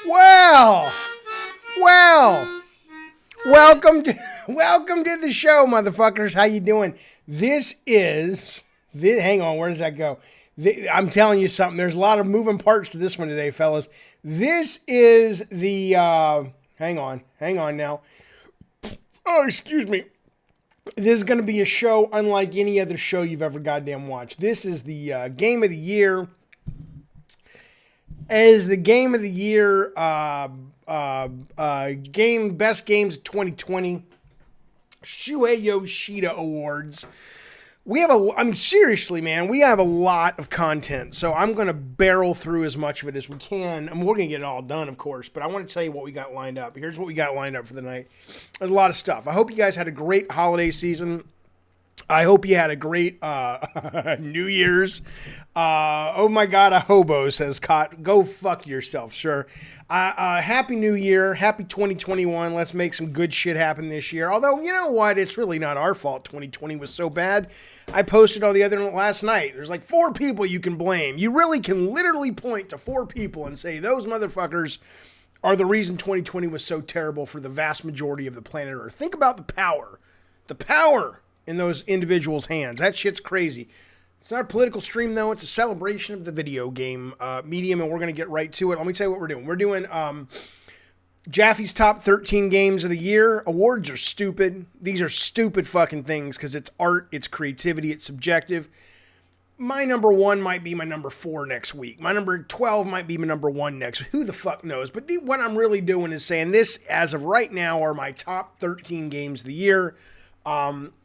Well, well, welcome to the show, motherfuckers. How you doing? Hang on, where does that go? I'm telling you something. There's a lot of moving parts to this one today, fellas. This is the hang on now. Oh, excuse me. This is going to be a show unlike any other show you've ever goddamn watched. This is the game of the year. As the game of the year, best games of 2020, Shuhei Yoshida Awards. Seriously, man, we have a lot of content, so I'm going to barrel through as much of it as we can. And we're going to get it all done, of course, but I want to tell you what we got lined up. Here's what we got lined up for the night. There's a lot of stuff. I hope you guys had a great holiday season. I hope you had a great New Year's. Oh my God, a hobo, says Cot. Go fuck yourself, sure. Happy New Year. Happy 2021. Let's make some good shit happen this year. Although, you know what? It's really not our fault 2020 was so bad. I posted all the other last night. There's like 4 people you can blame. You really can literally point to 4 people and say those motherfuckers are the reason 2020 was so terrible for the vast majority of the planet Earth. Think about the power. The power in those individuals' hands. That shit's crazy. It's not a political stream, though. It's a celebration of the video game medium, and we're going to get right to it. Let me tell you what we're doing. We're doing Jaffe's top 13 games of the year. Awards are stupid. These are stupid fucking things because it's art, it's creativity, it's subjective. My number 1 might be my number 4 next week. My number 12 might be my number 1 next week. Who the fuck knows? But what I'm really doing is saying this, as of right now, are my top 13 games of the year.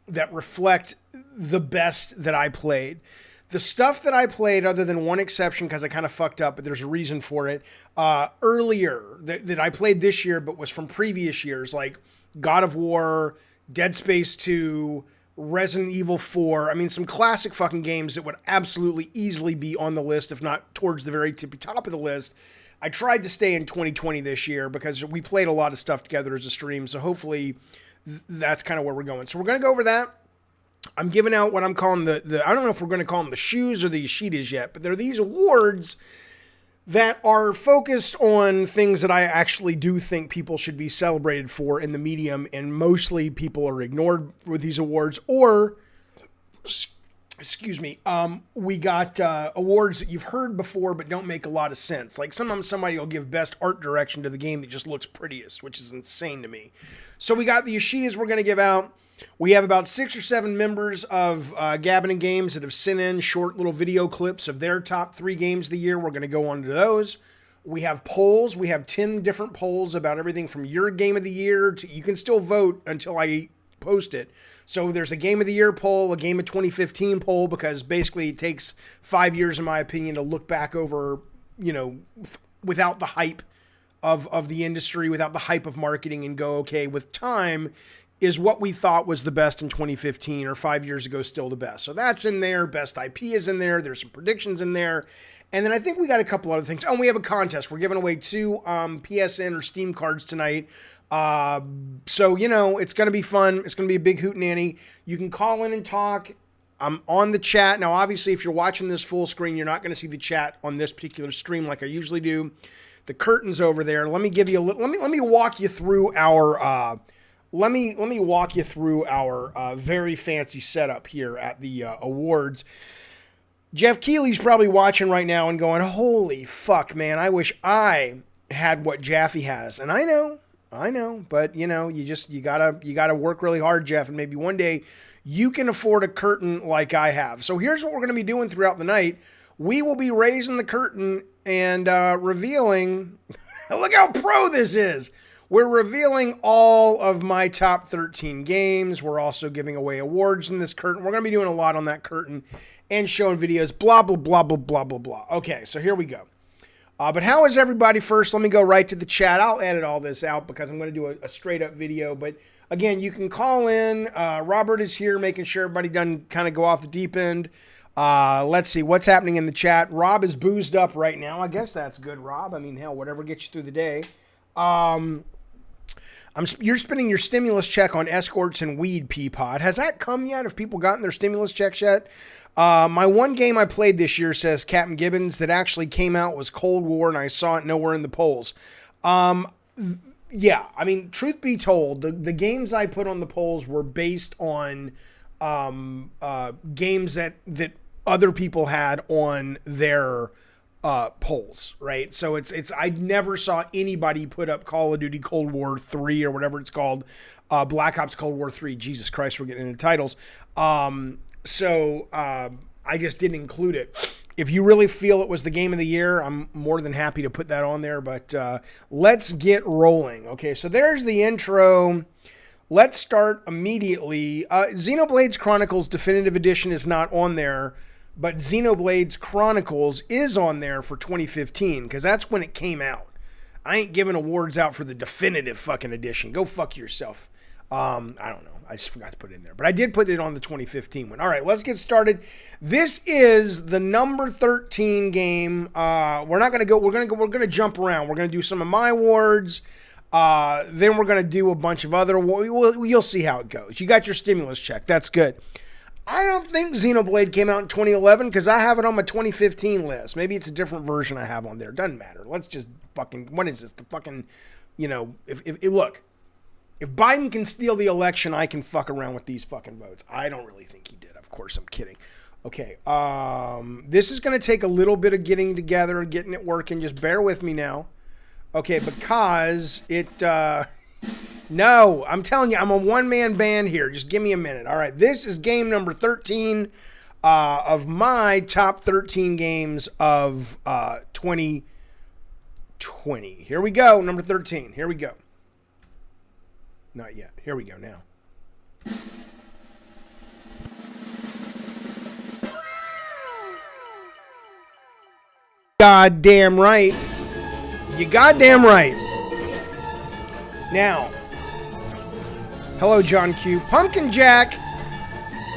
That reflect the best that I played. The stuff that I played, other than one exception, because I kind of fucked up, but there's a reason for it, earlier, that I played this year, but was from previous years, like God of War, Dead Space 2, Resident Evil 4. I mean, some classic fucking games that would absolutely easily be on the list, if not towards the very tippy top of the list. I tried to stay in 2020 this year because we played a lot of stuff together as a stream, so hopefully that's kind of where we're going. So we're going to go over that. I'm giving out what I'm calling I don't know if we're going to call them the shoes or the Yoshidas yet, but they're these awards that are focused on things that I actually do think people should be celebrated for in the medium, and mostly people are ignored with these awards, or, excuse me, we got awards that you've heard before but don't make a lot of sense. Like sometimes somebody will give best art direction to the game that just looks prettiest, which is insane to me. So we got the Yoshidas we're going to give out. We have about 6 or 7 members of Gabbin' and Games that have sent in short little video clips of their top 3 games of the year. We're going to go on to those. We have polls. We have 10 different polls about everything from your game of the year to, you can still vote until I post it. So there's a game of the year poll, a game of 2015 poll, because basically it takes 5 years, in my opinion, to look back over, you know, without the hype of the industry, without the hype of marketing, and go, okay, with time, is what we thought was the best in 2015 or 5 years ago still the best? So that's in there. Best IP is in there. There's some predictions in there. And then I think we got a couple other things. Oh, and we have a contest. We're giving away 2 PSN or Steam cards tonight. So, you know, it's going to be fun. It's going to be a big hootenanny. You can call in and talk. I'm on the chat. Now, obviously, if you're watching this full screen, you're not going to see the chat on this particular stream like I usually do. The curtain's over there. Let me give you a little, let me walk you through our, let me walk you through our very fancy setup here at the awards. Jeff Keeley's probably watching right now and going, holy fuck, man, I wish I had what Jaffe has. And I know, but you know, you gotta work really hard, Jeff, and maybe one day you can afford a curtain like I have. So here's what we're going to be doing throughout the night. We will be raising the curtain and revealing, look how pro this is. We're revealing all of my top 13 games. We're also giving away awards in this curtain. We're going to be doing a lot on that curtain and showing videos, blah, blah, blah, blah, blah, blah, blah. Okay, so here we go. But how is everybody first? Let me go right to the chat. I'll edit all this out because I'm going to do a straight up video. But again, you can call in. Robert is here making sure everybody doesn't kind of go off the deep end. Let's see what's happening in the chat. Rob is boozed up right now. I guess that's good, Rob. I mean, hell, whatever gets you through the day. You're spending your stimulus check on escorts and weed, Peapod. Has that come yet? Have people gotten their stimulus checks yet? My one game I played this year, says Captain Gibbons, that actually came out was Cold War, and I saw it nowhere in the polls. Yeah, I mean, truth be told, the games I put on the polls were based on games that other people had on their polls, right? So it's I never saw anybody put up Call of Duty Cold War 3 or whatever it's called, Black Ops Cold War 3. Jesus Christ, we're getting into titles. So I just didn't include it. If you really feel it was the game of the year, I'm more than happy to put that on there, but let's get rolling. Okay, so there's the intro. Let's start immediately. Xenoblade Chronicles Definitive Edition is not on there, but Xenoblade Chronicles is on there for 2015, because that's when it came out. I ain't giving awards out for the definitive fucking edition. Go fuck yourself. I don't know. I just forgot to put it in there. But I did put it on the 2015 one. All right, let's get started. This is the number 13 game. We're not going to go. We're going to jump around. We're going to do some of my awards. Then we're going to do a bunch of other. You'll see how it goes. You got your stimulus check. That's good. I don't think Xenoblade came out in 2011 because I have it on my 2015 list. Maybe it's a different version I have on there. Doesn't matter. Let's just fucking. What is this? The fucking. You know, look. If Biden can steal the election, I can fuck around with these fucking votes. I don't really think he did. Of course, I'm kidding. Okay, this is going to take a little bit of getting together and getting it working. Just bear with me now. Okay, because it... no, I'm telling you, I'm a one-man band here. Just give me a minute. All right, this is game number 13 of my top 13 games of 2020. Here we go, number 13. Here we go. Not yet. Here we go now. Goddamn right. You goddamn right. Now, hello, John Q. Pumpkin Jack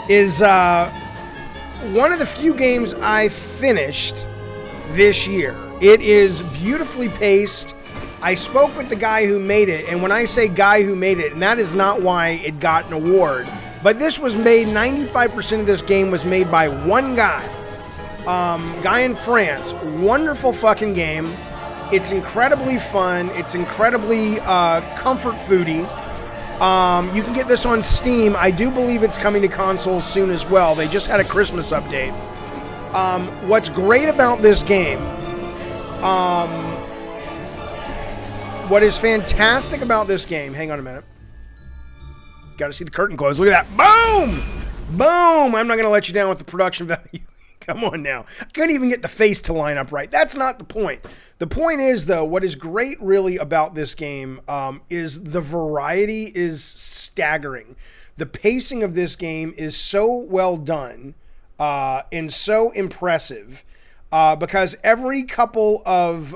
is one of the few games I finished this year. It is beautifully paced. I spoke with the guy who made it, and when I say guy who made it, and that is not why it got an award, but this was made, 95% of this game was made by one guy. Guy in France. Wonderful fucking game. It's incredibly fun. It's incredibly comfort foodie. You can get this on Steam. I do believe it's coming to consoles soon as well. They just had a Christmas update. What's great about this game... what is fantastic about this game... Hang on a minute. Got to see the curtain close. Look at that. Boom! Boom! I'm not going to let you down with the production value. Come on now. I couldn't even get the face to line up right. That's not the point. The point is, though, what is great really about this game is the variety is staggering. The pacing of this game is so well done and so impressive because every couple of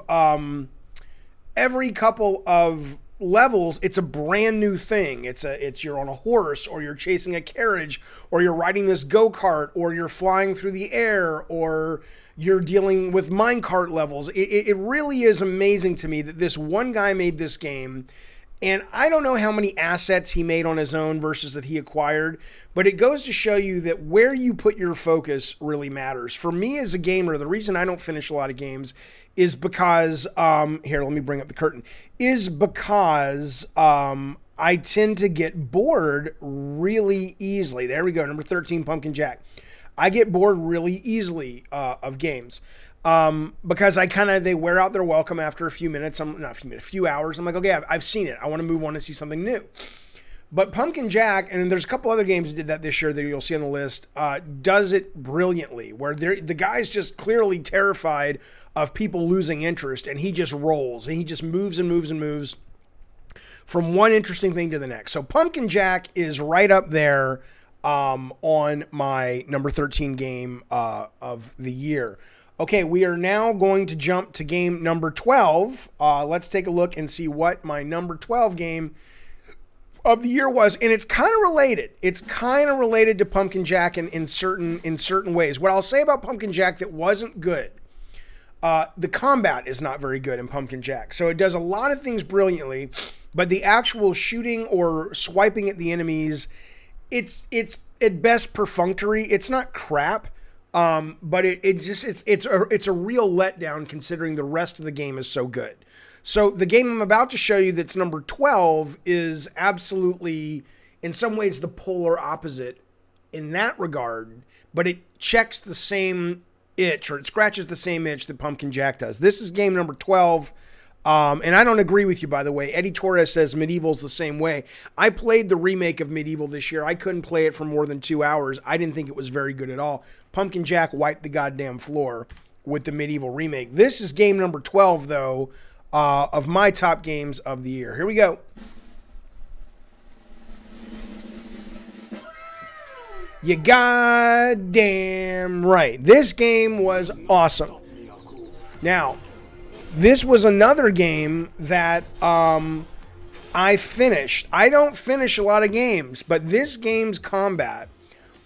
levels, it's a brand new thing. It's you're on a horse, or you're chasing a carriage, or you're riding this go-kart, or you're flying through the air, or you're dealing with minecart levels. It really is amazing to me that this one guy made this game, and I don't know how many assets he made on his own versus that he acquired, but it goes to show you that where you put your focus really matters. For me as a gamer, the reason I don't finish a lot of games is because, here, let me bring up the curtain, is because I tend to get bored really easily. There we go, number 13, Pumpkin Jack. I get bored really easily of games because they wear out their welcome after a few minutes. A few hours. I'm like, okay, I've seen it. I want to move on and see something new. But Pumpkin Jack, and there's a couple other games that did that this year that you'll see on the list, does it brilliantly, where the guy's just clearly terrified of people losing interest, and he just rolls, and he just moves and moves and moves from one interesting thing to the next. So Pumpkin Jack is right up there on my number 13 game of the year. Okay, we are now going to jump to game number 12. Let's take a look and see what my number 12 game of the year was, and it's kind of related. It's kind of related to Pumpkin Jack in certain ways. What I'll say about Pumpkin Jack that wasn't good, the combat is not very good in Pumpkin Jack. So it does a lot of things brilliantly, but the actual shooting or swiping at the enemies, it's at best perfunctory. It's not crap, but it's a real letdown considering the rest of the game is so good. So the game I'm about to show you that's number 12 is absolutely, in some ways, the polar opposite in that regard, but it checks the same itch, or it scratches the same itch that Pumpkin Jack does. This is game number 12, and I don't agree with you, by the way. Eddie Torres says Medieval's the same way. I played the remake of Medieval this year. I couldn't play it for more than 2 hours. I didn't think it was very good at all. Pumpkin Jack wiped the goddamn floor with the Medieval remake. This is game number 12, though, of my top games of the year. Here we go. You goddamn right. This game was awesome. Now, this was another game that I finished. I don't finish a lot of games, but this game's combat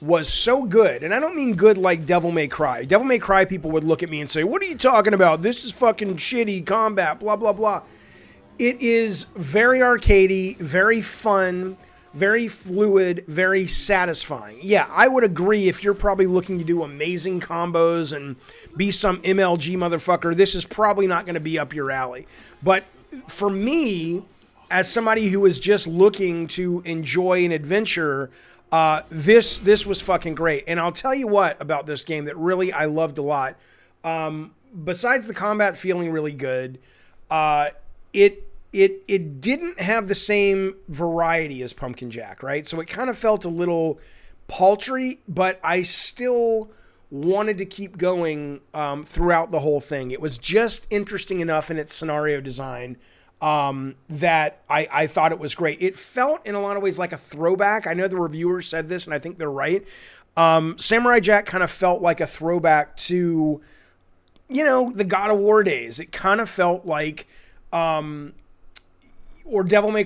was so good. And I don't mean good like Devil May Cry. Devil May Cry people would look at me and say, what are you talking about? This is fucking shitty combat, blah, blah, blah. It is very arcadey, very fun, very fluid, very satisfying. Yeah, I would agree if you're probably looking to do amazing combos and be some MLG motherfucker, this is probably not going to be up your alley. But for me, as somebody who is just looking to enjoy an adventure, this was fucking great. And I'll tell you what about this game that really I loved a lot. Besides the combat feeling really good, it didn't have the same variety as Pumpkin Jack, right? So it kind of felt a little paltry, but I still wanted to keep going throughout the whole thing. It was just interesting enough in its scenario design that I thought it was great. It felt in a lot of ways like a throwback. I know the reviewers said this, and I think they're right. Samurai Jack kind of felt like a throwback to, the God of War days. It kind of felt like, or not Devil May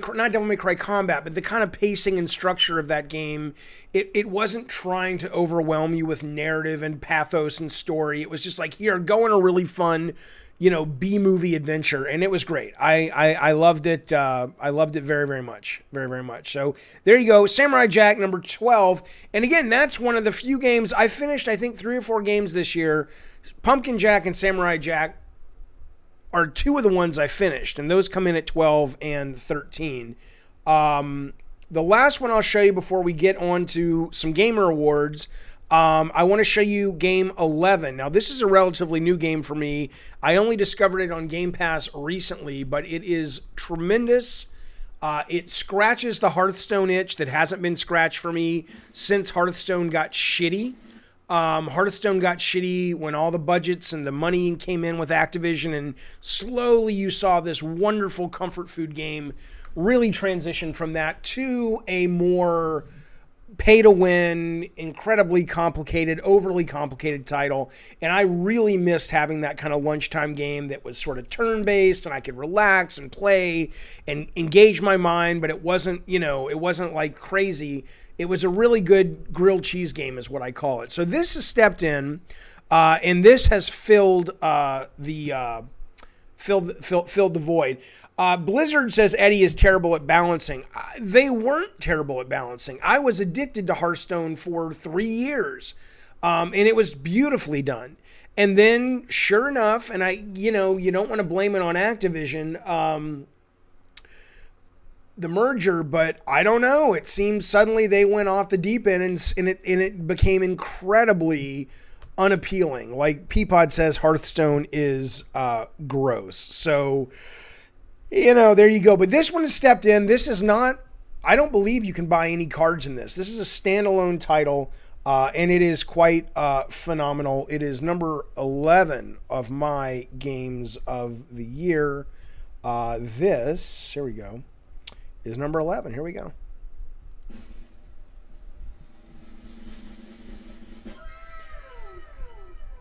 Cry combat, but the kind of pacing and structure of that game. It wasn't trying to overwhelm you with narrative and pathos and story. It was just like, here, go on a really fun, B-movie adventure, and it was great. I loved it. I loved it very, very much. Very, very much. So there you go. Samurai Jack, number 12. And again, that's one of the few games I finished, I think, 3 or 4 games this year. Pumpkin Jack and Samurai Jack are 2 of the ones I finished, and those come in at 12 and 13. The last one I'll show you before we get on to some gamer awards, I want to show you game 11. Now, this is a relatively new game for me. I only discovered it on Game Pass recently, but it is tremendous. It scratches the Hearthstone itch that hasn't been scratched for me since Hearthstone got shitty. Hearthstone got shitty when all the budgets and the money came in with Activision, and slowly you saw this wonderful comfort food game really transition from that to a more pay-to-win, incredibly complicated, overly complicated title. And I really missed having that kind of lunchtime game that was sort of turn-based and I could relax and play and engage my mind, but it wasn't, it wasn't like crazy. It was a really good grilled cheese game is what I call it. So this has stepped in, and this has filled the void. Blizzard says Eddie is terrible at balancing. They weren't terrible at balancing. I was addicted to Hearthstone for 3 years, and it was beautifully done. And then, sure enough, and you don't want to blame it on Activision, the merger, but I don't know. It seems suddenly they went off the deep end, and it became incredibly unappealing. Like Peapod says, Hearthstone is gross. So, there you go. But this one has stepped in. This is not, I don't believe you can buy any cards in this. This is a standalone title, and it is quite phenomenal. It is number 11 of my games of the year. Here we go, is number 11. Here we go.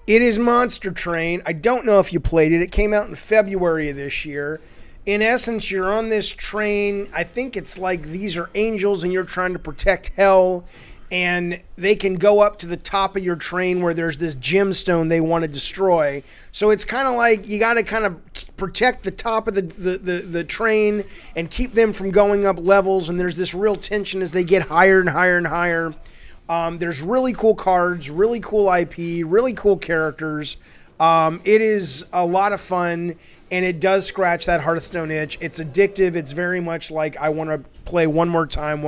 It is Monster Train. I don't know if you played it. It came out in February of this year. In essence, you're on this train. I think it's like these are angels and you're trying to protect hell. And they can go up to the top of your train where there's this gemstone they want to destroy. So it's kind of like you got to kind of protect the top of the train and keep them from going up levels. And there's this real tension as they get higher and higher and higher. There's really cool cards, really cool IP, really cool characters. It is a lot of fun, and it does scratch that Hearthstone itch. It's addictive. It's very much like I want to play one more time.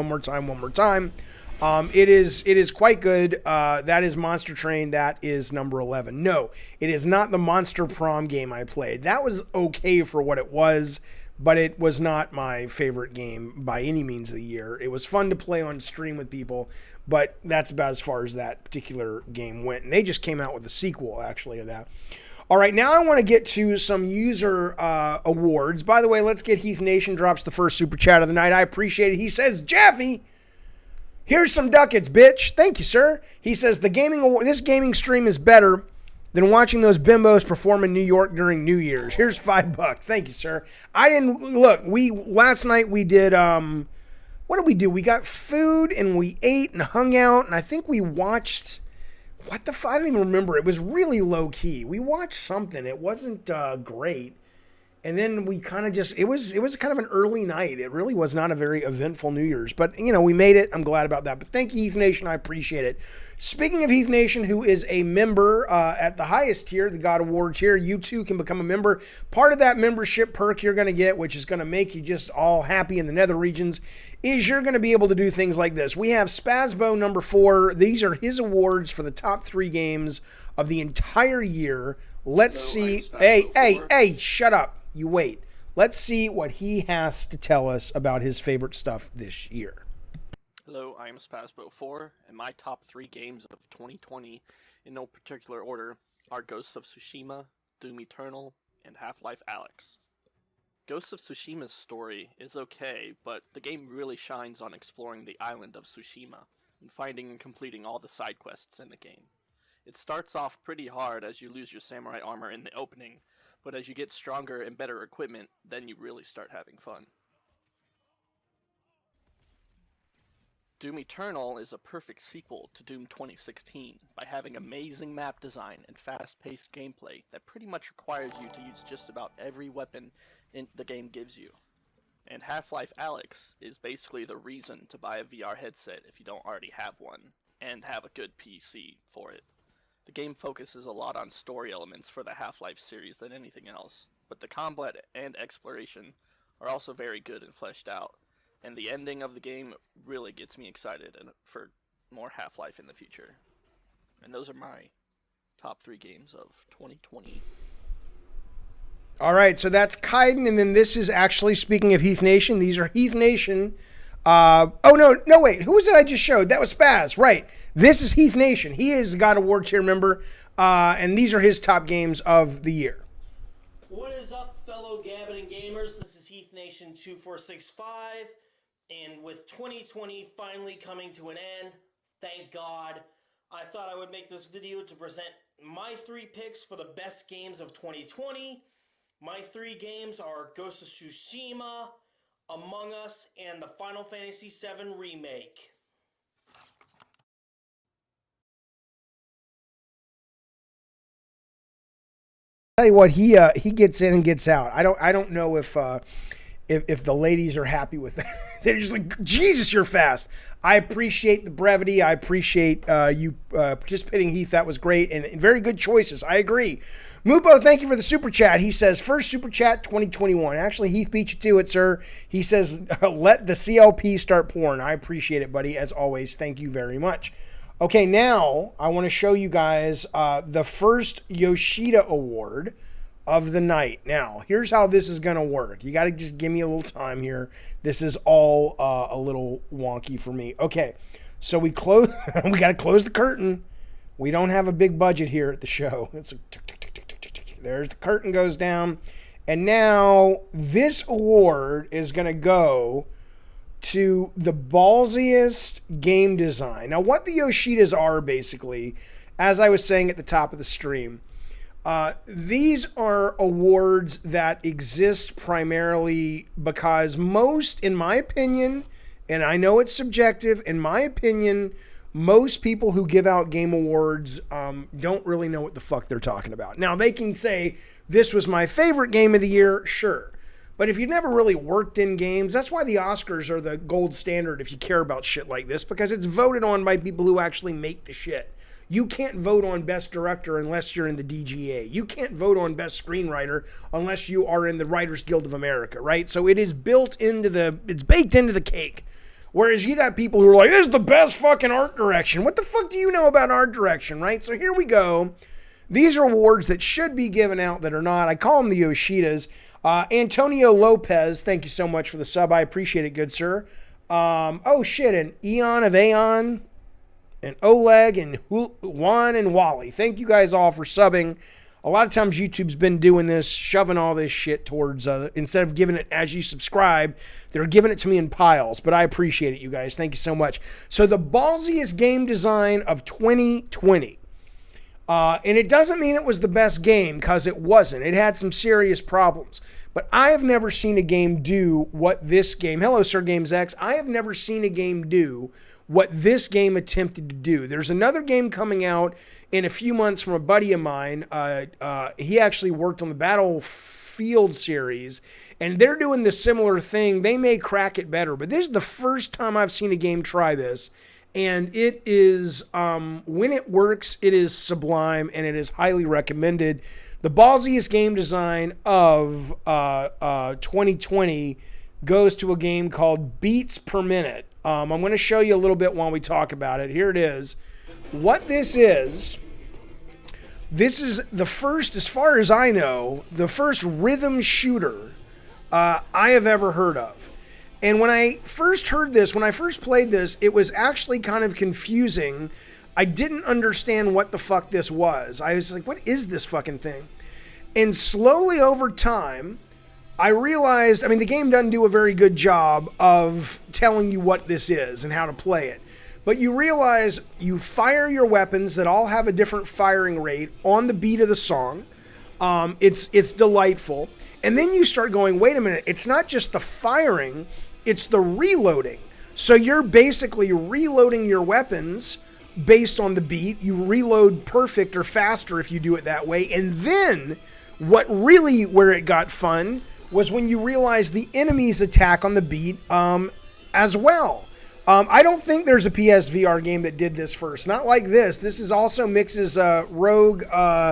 It is quite good. That is Monster Train. That is number 11. No, it is not the Monster Prom game I played. That was okay for what it was, but it was not my favorite game by any means of the year. It was fun to play on stream with people, but that's about as far as that particular game went. And they just came out with a sequel, actually, of that. All right, now I want to get to some user awards. By the way, let's get Heath Nation drops the first super chat of the night. I appreciate it. He says, Jaffe, here's some ducats, bitch. Thank you, sir. He says, this gaming stream is better than watching those bimbos perform in New York during New Year's. Here's $5. Thank you, sir. I didn't look. Last night we did. What did we do? We got food and we ate and hung out, and I think we watched. What the fuck? I don't even remember. It was really low key. We watched something. It wasn't great. And then we kind of just, it was kind of an early night. It really was not a very eventful New Year's. But, you know, we made it. I'm glad about that. But thank you, Heath Nation. I appreciate it. Speaking of Heath Nation, who is a member at the highest tier, the God Award tier, you too can become a member. Part of that membership perk you're going to get, which is going to make you just all happy in the nether regions, is you're going to be able to do things like this. We have Spazbo number 4. These are his awards for the top 3 games of the entire year. Let's see. Hey, shut up. You wait. Let's see what he has to tell us about his favorite stuff this year. Hello, I am Spazbo4, and my top 3 games of 2020, in no particular order, are Ghost of Tsushima, Doom Eternal, and Half-Life Alyx. Ghost of Tsushima's story is okay, but the game really shines on exploring the island of Tsushima, and finding and completing all the side quests in the game. It starts off pretty hard as you lose your samurai armor in the opening, but as you get stronger and better equipment, then you really start having fun. Doom Eternal is a perfect sequel to Doom 2016 by having amazing map design and fast-paced gameplay that pretty much requires you to use just about every weapon the game gives you. And Half-Life Alyx is basically the reason to buy a VR headset if you don't already have one, and have a good PC for it. The game focuses a lot on story elements for the Half-Life series than anything else, but the combat and exploration are also very good and fleshed out, and the ending of the game really gets me excited for more Half-Life in the future. And those are my top 3 games of 2020. All right, so that's Kaiden, and then this is actually, speaking of Heath Nation, these are Heath Nation. Wait, who was it I just showed? That was Spaz, right. This is Heath Nation. He is a God Award tier member, and these are his top games of the year. What is up, fellow Gabbing gamers? This is Heath Nation 2465, and with 2020 finally coming to an end, thank God, I thought I would make this video to present my 3 picks for the best games of 2020. My 3 games are Ghost of Tsushima, Among Us, and the Final Fantasy VII Remake. Tell you what, he gets in and gets out. I don't know if the ladies are happy with that. They're just like, Jesus, you're fast. I appreciate the brevity. I appreciate you participating, Heath. That was great and very good choices. I agree. Mupo, thank you for the super chat. He says, first super chat 2021. Actually, Heath beat you to it, sir. He says, let the CLP start pouring. I appreciate it, buddy. As always, thank you very much. Okay, now I want to show you guys the first Yoshida award of the night. Now, here's how this is going to work. You got to just give me a little time here. This is all a little wonky for me. Okay, so we got to close the curtain. We don't have a big budget here at the show. It's a there's the curtain goes down. And now this award is going to go to the ballsiest game design. Now, what the Yoshidas are basically, as I was saying at the top of the stream, these are awards that exist primarily because most, in my opinion, and I know it's subjective, in my opinion, most people who give out game awards don't really know what the fuck they're talking about. Now, they can say, this was my favorite game of the year, sure. But if you've never really worked in games, that's why the Oscars are the gold standard if you care about shit like this, because it's voted on by people who actually make the shit. You can't vote on Best Director unless you're in the DGA. You can't vote on Best Screenwriter unless you are in the Writers Guild of America, right? So it is it's baked into the cake. Whereas you got people who are like, this is the best fucking art direction. What the fuck do you know about art direction, right? So here we go. These are awards that should be given out that are not. I call them the Yoshidas. Antonio Lopez, thank you so much for the sub. I appreciate it, good sir. Oh shit, and Eon of Aeon, and Oleg, and Juan, and Wally. Thank you guys all for subbing. A lot of times YouTube's been doing this, shoving all this shit towards, instead of giving it as you subscribe, they're giving it to me in piles. But I appreciate it, you guys. Thank you so much. So the ballsiest game design of 2020. And it doesn't mean it was the best game, because it wasn't. It had some serious problems. But I have never seen a game do what this game... Hello, Sir Games X. I have never seen a game do what this game attempted to do. There's another game coming out in a few months from a buddy of mine. He actually worked on the Battlefield series, and they're doing the similar thing. They may crack it better, but this is the first time I've seen a game try this. And it is, when it works, it is sublime, and it is highly recommended. The ballsiest game design of 2020 goes to a game called Beats Per Minute. I'm going to show you a little bit while we talk about it. Here it is. What this is the first, as far as I know, the first rhythm shooter I have ever heard of. And when I first heard this, when I first played this, it was actually kind of confusing. I didn't understand what the fuck this was. I was like, what is this fucking thing? And slowly over time, I realized, the game doesn't do a very good job of telling you what this is and how to play it. But you realize you fire your weapons that all have a different firing rate on the beat of the song. It's delightful. And then you start going, wait a minute, it's not just the firing, it's the reloading. So you're basically reloading your weapons based on the beat. You reload perfect or faster if you do it that way. And then where it got fun was when you realize the enemies attack on the beat as well. I don't think there's a PSVR game that did this first. Not like this. This is also mixes roguelike,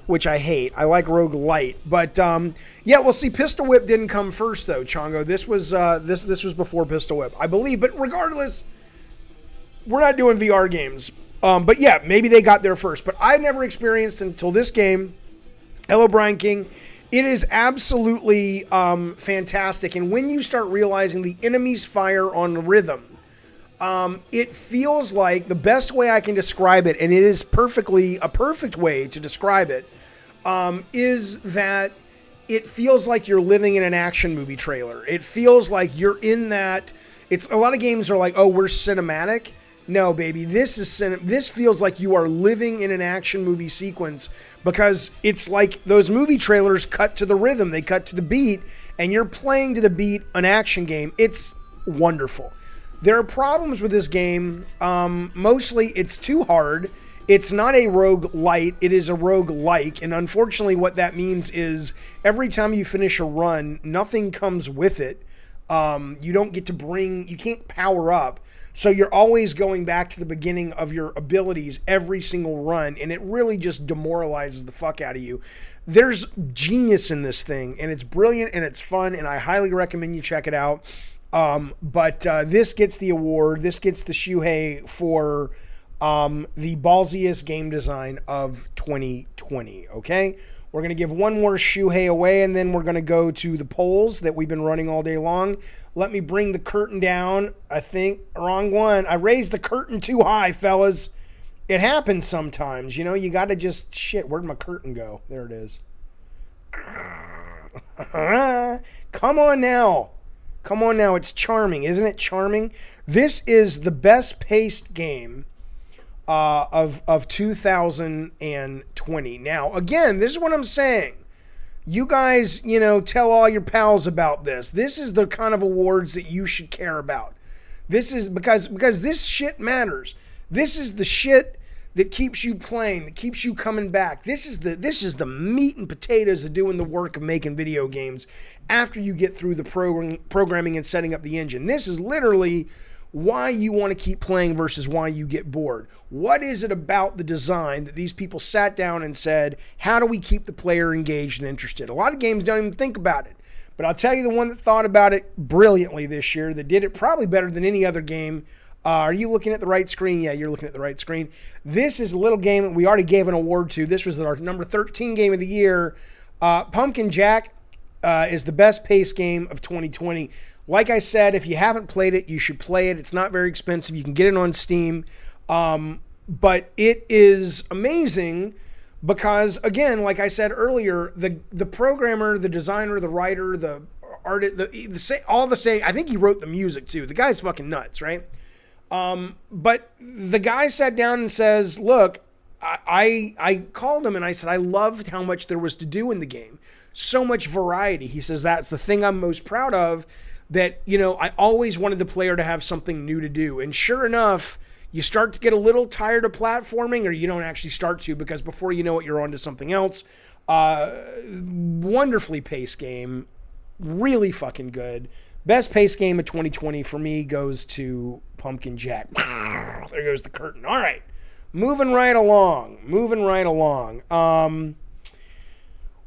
which I hate. I like roguelite. But yeah, well, see, Pistol Whip didn't come first though, Chongo. This was this was before Pistol Whip, I believe. But regardless, we're not doing VR games. But yeah, maybe they got there first. But I never experienced until this game. Hello, Brian King. It is absolutely fantastic. And when you start realizing the enemies fire on rhythm, it feels like the best way I can describe it, and it is a perfect way to describe it, is that it feels like you're living in an action movie trailer. It feels like you're in that. A lot of games are like, oh, we're cinematic. No, baby, this feels like you are living in an action movie sequence, because it's like those movie trailers cut to the rhythm, they cut to the beat, and you're playing to the beat an action game. It's wonderful. There are problems with this game. Mostly it's too hard. It's not a roguelite, it is a roguelike, and unfortunately what that means is every time you finish a run, nothing comes with it. You can't power up. So you're always going back to the beginning of your abilities every single run, and it really just demoralizes the fuck out of you. There's genius in this thing, and it's brilliant, and it's fun, and I highly recommend you check it out. But this gets the award. This gets the Shuhei for the ballsiest game design of 2020, okay? We're going to give one more Shuhei away, and then we're going to go to the polls that we've been running all day long. Let me bring the curtain down. I think, wrong one. I raised the curtain too high, fellas. It happens sometimes. You know, you got to just, shit, where'd my curtain go? There it is. Come on now. Come on now. It's charming. Isn't it charming? This is the best paced game of 2020. Now, again, this is what I'm saying. You guys, tell all your pals about this. This is the kind of awards that you should care about. This is because this shit matters. This is the shit that keeps you playing, that keeps you coming back. This is the meat and potatoes of doing the work of making video games after you get through the programming and setting up the engine. This is literally why you want to keep playing versus why you get bored. What is it about the design that these people sat down and said, how do we keep the player engaged and interested? A lot of games don't even think about it. But I'll tell you the one that thought about it brilliantly this year, that did it probably better than any other game. Are you looking at the right screen? Yeah, you're looking at the right screen. This is a little game that we already gave an award to. This was our number 13 game of the year. Pumpkin Jack is the best paced game of 2020. Like I said, if you haven't played it, you should play it. It's not very expensive. You can get it on Steam. But it is amazing because, again, like I said earlier, the programmer, the designer, the writer, the artist, I think he wrote the music too. The guy's fucking nuts, right? But the guy sat down and says, look, I called him and I said, I loved how much there was to do in the game. So much variety. He says, that's the thing I'm most proud of, that, you know, I always wanted the player to have something new to do. And sure enough, you start to get a little tired of platforming, or you don't actually start to, because before you know it, you're on to something else. Wonderfully paced game. Really fucking good. Best paced game of 2020 for me goes to Pumpkin Jack. There goes the curtain. All right. Moving right along.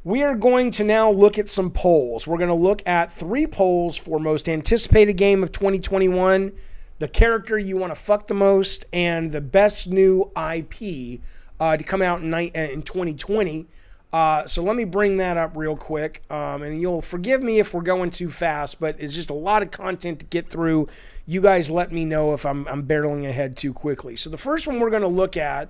We are going to now look at some polls. We're going to look at 3 polls for most anticipated game of 2021, the character you want to fuck the most, and the best new IP to come out in 2020. So let me bring that up real quick. And you'll forgive me if we're going too fast, but it's just a lot of content to get through. You guys let me know if I'm barreling ahead too quickly. So the first one we're going to look at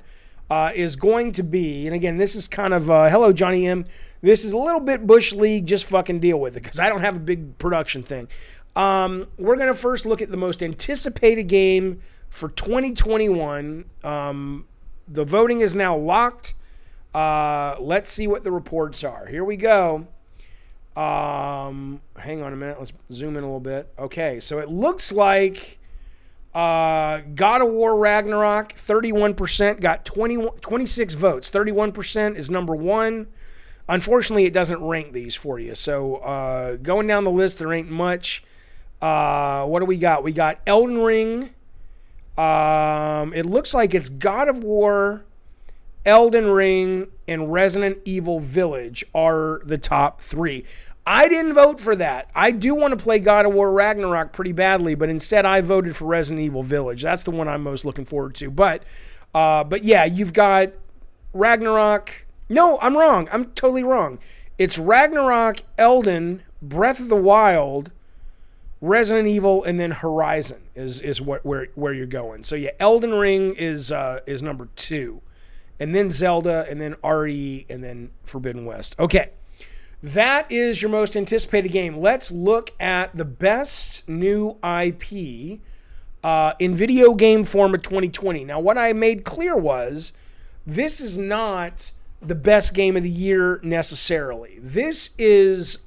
is going to be, and again, this is kind of, hello, Johnny M. This is a little bit Bush League, just fucking deal with it, because I don't have a big production thing. We're going to first look at the most anticipated game for 2021. The voting is now locked. Let's see what the reports are. Here we go. Hang on a minute. Let's zoom in a little bit. Okay, so it looks like God of War Ragnarok, 31%, got 26 votes. 31% is number 1. Unfortunately, it doesn't rank these for you. So going down the list, there ain't much. What do we got? We got Elden Ring. It looks like it's God of War, Elden Ring, and Resident Evil Village are the top 3. I didn't vote for that. I do want to play God of War Ragnarok pretty badly, but instead I voted for Resident Evil Village. That's the one I'm most looking forward to. But yeah, you've got Ragnarok. No, I'm wrong. I'm totally wrong. It's Ragnarok, Elden, Breath of the Wild, Resident Evil, and then Horizon is where you're going. So yeah, Elden Ring is number 2. And then Zelda, and then RE, and then Forbidden West. Okay, that is your most anticipated game. Let's look at the best new IP in video game form of 2020. Now, what I made clear was this is not the best game of the year necessarily. This is,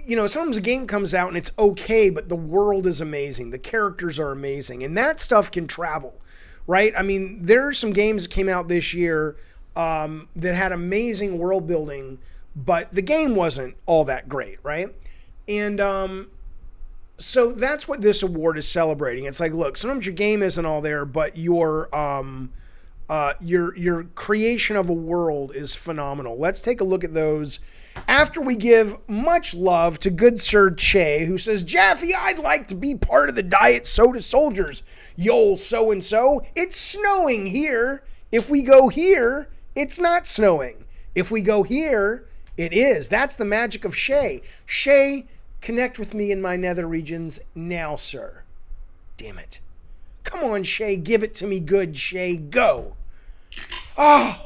you know, sometimes a game comes out and it's okay, but the world is amazing. The characters are amazing. And that stuff can travel, right? I mean, there are some games that came out this year that had amazing world building, but the game wasn't all that great, right? And so that's what this award is celebrating. It's like, look, sometimes your game isn't all there, but your creation of a world is phenomenal. Let's take a look at those after we give much love to good Sir Che, who says, Jaffe, I'd like to be part of the Diet Soda Soldiers. Yo, so-and-so, it's snowing here. If we go here, it's not snowing. If we go here, it is. That's the magic of Shay. Shay, connect with me in my nether regions now, sir. Damn it. Come on, Shay, give it to me good, Shay. Go. Oh.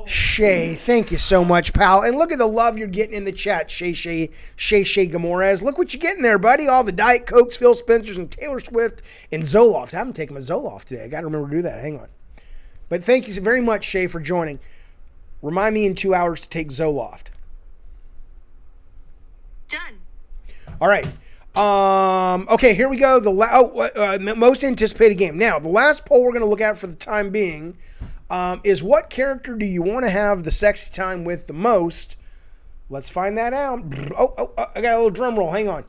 Shay, thank you so much, pal. And look at the love you're getting in the chat, Shay Gamores. Look what you're getting there, buddy. All the Diet Cokes, Phil Spencer's, and Taylor Swift, and Zoloft. I haven't taken my Zoloft today. I got to remember to do that. Hang on. But thank you very much, Shay, for joining. Remind me in 2 hours to take Zoloft. Done. All right. Okay, here we go. The most anticipated game. Now, the last poll we're going to look at for the time being is what character do you want to have the sexy time with the most? Let's find that out. Oh, I got a little drum roll. Hang on.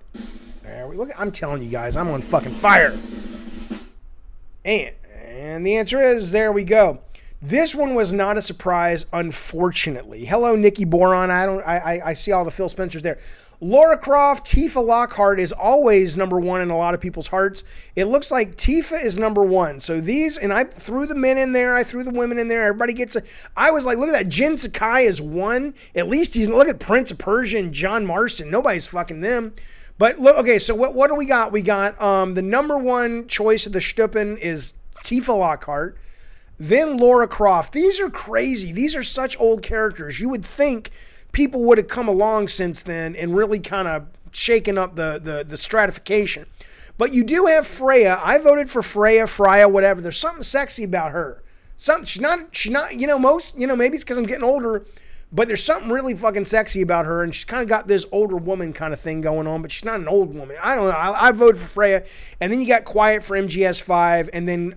There we look. I'm telling you guys, I'm on fucking fire. And the answer is, there we go. This one was not a surprise, unfortunately. Hello, Nikki Boron. I see all the Phil Spencers there. Lara Croft, Tifa Lockhart is always number 1 in a lot of people's hearts. It looks like Tifa is number 1. So these, and I threw the men in there, I threw the women in there. Everybody gets I was like, look at that. Jin Sakai is 1. At least look at Prince of Persia and John Marston. Nobody's fucking them. But look, okay, so what do we got? We got the number 1 choice of the Stuppen is Tifa Lockhart. Then Lara Croft. These are crazy. These are such old characters. You would think people would have come along since then and really kind of shaken up the stratification. But you do have Freya. I voted for Freya, whatever. There's something sexy about her. She's not, maybe it's because I'm getting older, but there's something really fucking sexy about her, and she's kind of got this older woman kind of thing going on, but she's not an old woman. I don't know. I voted for Freya, and then you got Quiet for MGS5, and then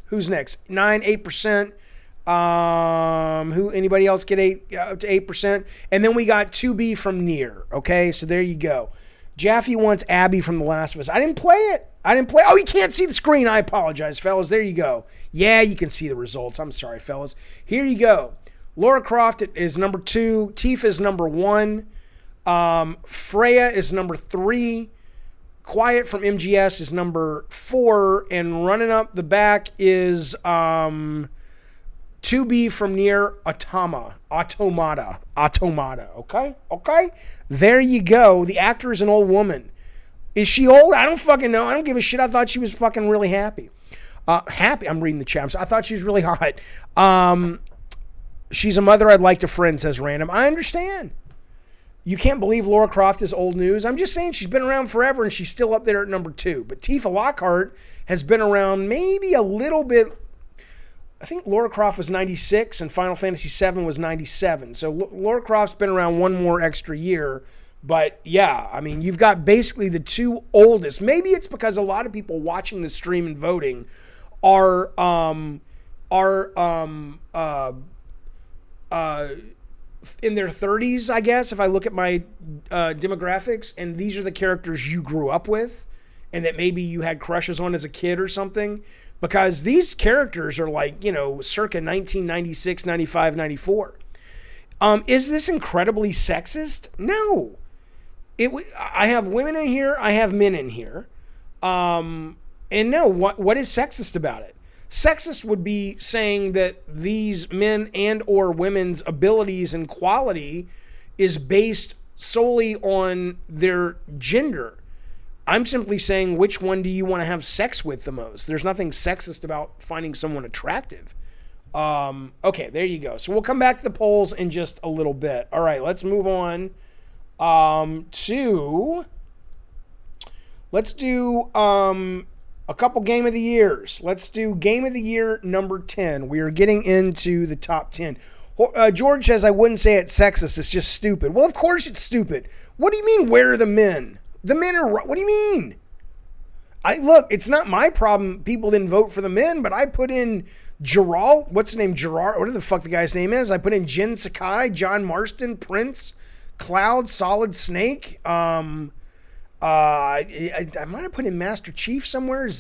who's next? 8%. Anybody else get up to 8%? And then we got 2B from Nier. Okay, so there you go. Jaffe wants Abby from The Last of Us. I didn't play it. Oh, you can't see the screen. I apologize, fellas. There you go. Yeah, you can see the results. I'm sorry, fellas. Here you go. Lara Croft is number 2. Tifa is number 1. Freya is number 3. Quiet from MGS is number 4. And running up the back is 2B from Nier Automata. Okay? There you go. The actor is an old woman. Is she old? I don't fucking know. I don't give a shit. I thought she was fucking really happy. I'm reading the chat. I thought she was really hot. She's a mother I'd like to friend, says Random. I understand. You can't believe Lara Croft is old news. I'm just saying she's been around forever and she's still up there at number 2. But Tifa Lockhart has been around maybe a little bit. I think Lara Croft was 96 and Final Fantasy VII was 97. So Lara Croft's been around one more extra year. But yeah, I mean, you've got basically the 2 oldest. Maybe it's because a lot of people watching the stream and voting are in their 30s, I guess, if I look at my demographics, and these are the characters you grew up with and that maybe you had crushes on as a kid or something, because these characters are like, circa 1996, 95, 94. Is this incredibly sexist? No. I have women in here, I have men in here. And no, what is sexist about it? Sexist would be saying that these men and or women's abilities and quality is based solely on their gender. I'm simply saying, which one do you want to have sex with the most? There's nothing sexist about finding someone attractive. Okay, there you go. So we'll come back to the polls in just a little bit. All right, let's move on let's do a couple Game of the Years. Let's do Game of the Year number 10. We are getting into the top 10. George says, I wouldn't say it's sexist. It's just stupid. Well, of course it's stupid. What do you mean, where are the men? The men are... What do you mean? Look, it's not my problem people didn't vote for the men, but I put in Gerald. What's his name? Gerard. What the fuck the guy's name is? I put in Jin Sakai, John Marston, Prince, Cloud, Solid Snake. I might have put in Master Chief somewhere.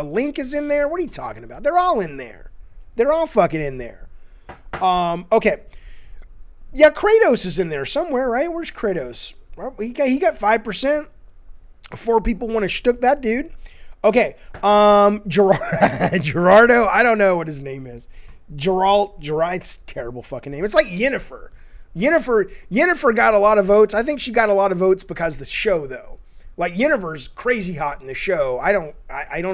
Link is in there. What are you talking about? They're all in there. They're all fucking in there. Okay. Yeah, Kratos is in there somewhere, right? Where's Kratos? Well, he got 5%. 4 people want to shtuck that dude. Okay. Gerardo, I don't know what his name is. Gerard's terrible fucking name. It's like Yennefer. Yennefer got a lot of votes. I think she got a lot of votes because of the show, though. Like, Yennefer's crazy hot in the show. I don't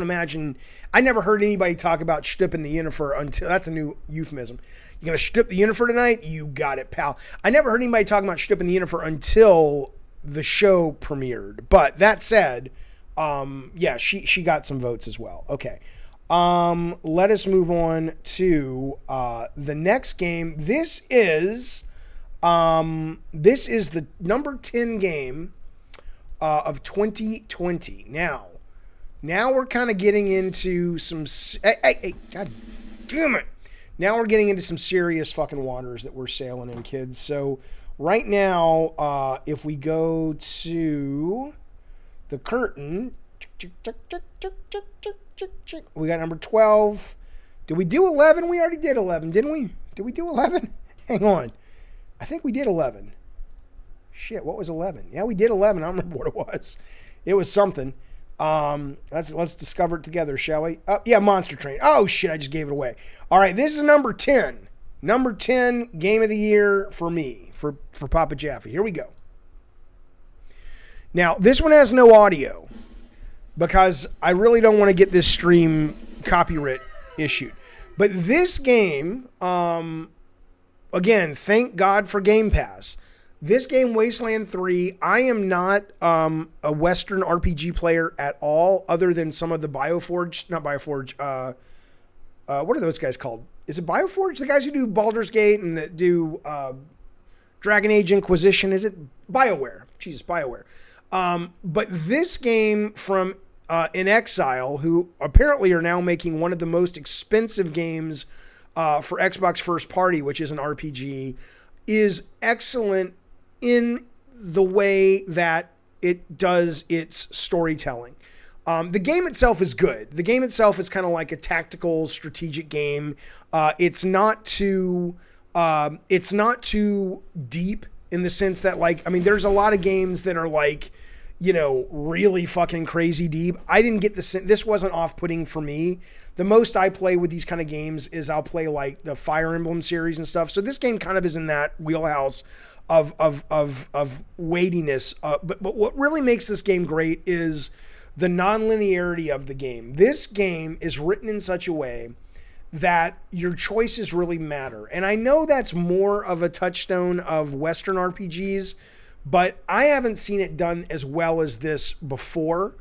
imagine... I never heard anybody talk about shtipping the Yennefer until... That's a new euphemism. You gonna shtip the Yennefer tonight? You got it, pal. I never heard anybody talking about shtipping the Yennefer until the show premiered. But that said, yeah, she got some votes as well. Okay. Let us move on to the next game. This is the number 10 game of 2020. Now we're kind of getting into some... Hey, God damn it. Now we're getting into some serious fucking waters that we're sailing in, kids. So right now, if we go to the curtain, we got number 12. Did we do 11? We already did 11, didn't we? Did we do 11? Hang on. I think we did 11. Shit, what was 11? Yeah, we did 11. I don't remember what it was. It was something. Let's discover it together, shall we? Yeah, Monster Train. Oh, shit, I just gave it away. All right, this is number 10. Number 10 game of the year for me, for Papa Jaffe. Here we go. Now, this one has no audio because I really don't want to get this stream copyright issued. But this game again, thank God for Game Pass. This game, Wasteland 3, I am not a Western RPG player at all, other than some of the Bioforge, not Bioforge, what are those guys called? Is it Bioforge? The guys who do Baldur's Gate and that do Dragon Age Inquisition, is it BioWare? Jesus, BioWare. But this game from In Exile, who apparently are now making one of the most expensive games for Xbox First Party, which is an RPG, is excellent in the way that it does its storytelling. The game itself is good. The game itself is kind of like a tactical, strategic game. It's not too deep in the sense that, like, I mean, there's a lot of games that are like, you know, really fucking crazy deep. I didn't get this wasn't off-putting for me. The most I play with these kind of games is I'll play like the Fire Emblem series and stuff. So this game kind of is in that wheelhouse of weightiness. But what really makes this game great is the non-linearity of the game. This game is written in such a way that your choices really matter. And I know that's more of a touchstone of Western RPGs, but I haven't seen it done as well as this before,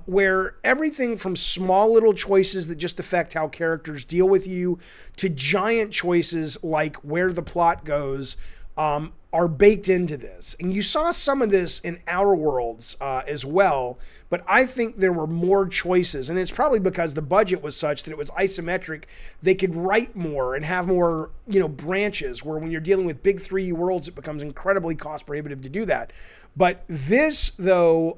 where everything from small little choices that just affect how characters deal with you to giant choices like where the plot goes are baked into this. And you saw some of this in Outer Worlds as well, but I think there were more choices, and it's probably because the budget was such that it was isometric. They could write more and have more, you know, branches, where when you're dealing with big 3D worlds, it becomes incredibly cost prohibitive to do that. But this, though,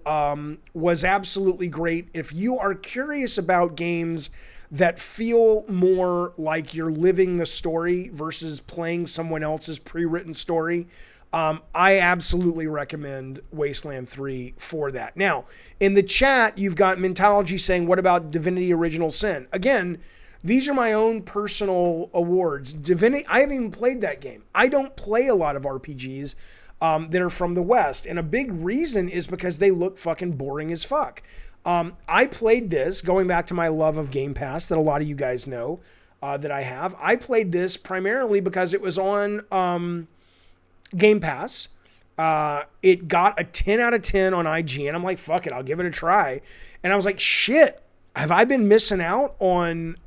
was absolutely great. If you are curious about games that feel more like you're living the story versus playing someone else's pre-written story, I absolutely recommend Wasteland 3 for that. Now, in the chat, you've got Mentology saying, what about Divinity Original Sin? Again, these are my own personal awards. Divinity, I haven't even played that game. I don't play a lot of RPGs that are from the West. And a big reason is because they look fucking boring as fuck. I played this, going back to my love of Game Pass that a lot of you guys know that I have. I played this primarily because it was on Game Pass. It got a 10 out of 10 on IGN. I'm like, fuck it, I'll give it a try. And I was like, shit, have I been missing out on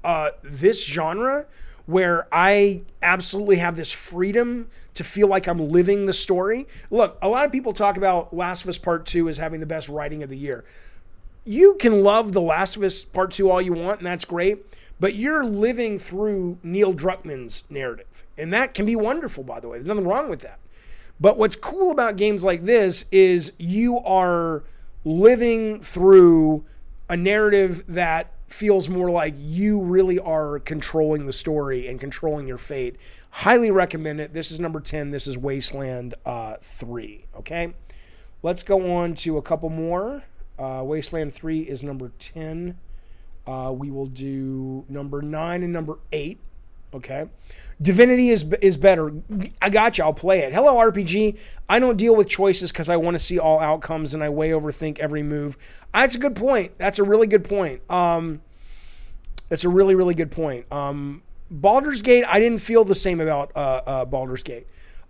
this genre where I absolutely have this freedom to feel like I'm living the story? Look, a lot of people talk about Last of Us Part 2 as having the best writing of the year. You can love The Last of Us Part 2 all you want, and that's great, but you're living through Neil Druckmann's narrative. And that can be wonderful, by the way. There's nothing wrong with that. But what's cool about games like this is you are living through a narrative that feels more like you really are controlling the story and controlling your fate. Highly recommend it. This is number 10. This is Wasteland 3. Okay? Let's go on to a couple more. Wasteland 3 is number 10. We will do number 9 and number 8. Okay. Divinity is better. I got you. I'll play it. Hello, RPG. I don't deal with choices because I want to see all outcomes and I way overthink every move. That's a good point. That's a really good point. That's a really, really good point. Baldur's Gate, I didn't feel the same about Baldur's Gate.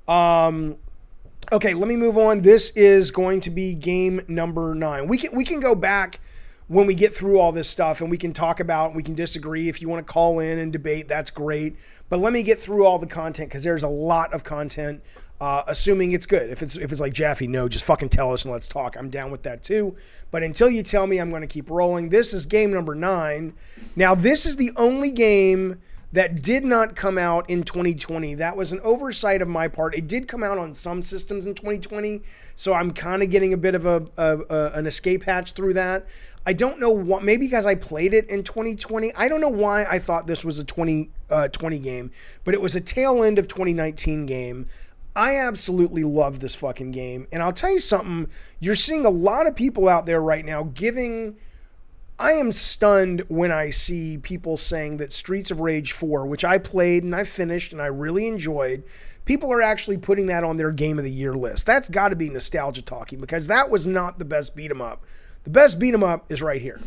Okay, let me move on. This is going to be game number 9. We can go back when we get through all this stuff and we can talk about, we can disagree. If you want to call in and debate, that's great. But let me get through all the content because there's a lot of content, assuming it's good. If it's like Jaffe, no, just fucking tell us and let's talk. I'm down with that too. But until you tell me, I'm going to keep rolling. This is game number 9. Now, this is the only game that did not come out in 2020. That was an oversight of my part. It did come out on some systems in 2020, so I'm kind of getting a bit of an escape hatch through that. I don't know what, maybe because I played it in 2020. I don't know why I thought this was a 2020 game, but it was a tail end of 2019 game. I absolutely love this fucking game. And I'll tell you something, you're seeing a lot of people out there right now giving... I am stunned when I see people saying that Streets of Rage 4, which I played and I finished and I really enjoyed, people are actually putting that on their Game of the Year list. That's got to be nostalgia talking because that was not the best beat 'em up. The best beat 'em up is right here.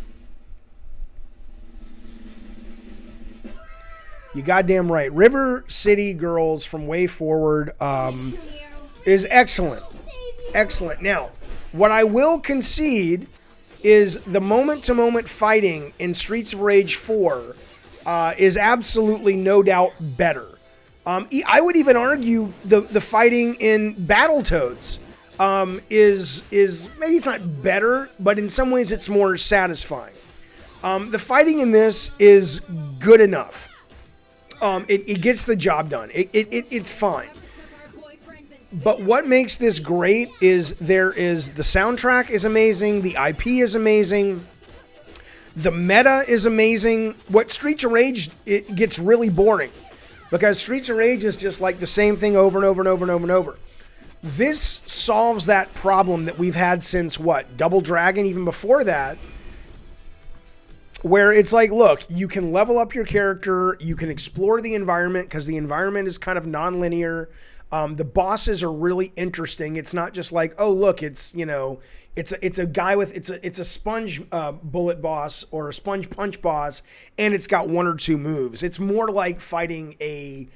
You goddamn right. River City Girls from Way Forward is excellent. Excellent. Now, what I will concede is the moment-to-moment fighting in Streets of Rage 4 is absolutely no doubt better. I would even argue the fighting in Battletoads is maybe it's not better, but in some ways it's more satisfying. The fighting in this is good enough. It gets the job done. It's fine. But what makes this great is the soundtrack is amazing, the IP is amazing, the meta is amazing. What Streets of Rage, it gets really boring because Streets of Rage is just like the same thing over and over and over and over and over. This solves that problem that we've had since Double Dragon, even before that, where it's like, look, you can level up your character, you can explore the environment because the environment is kind of non-linear. The bosses are really interesting. It's not just like, oh, look, it's a guy with, it's a sponge bullet boss or a sponge punch boss, and it's got one or two moves. It's more like fighting a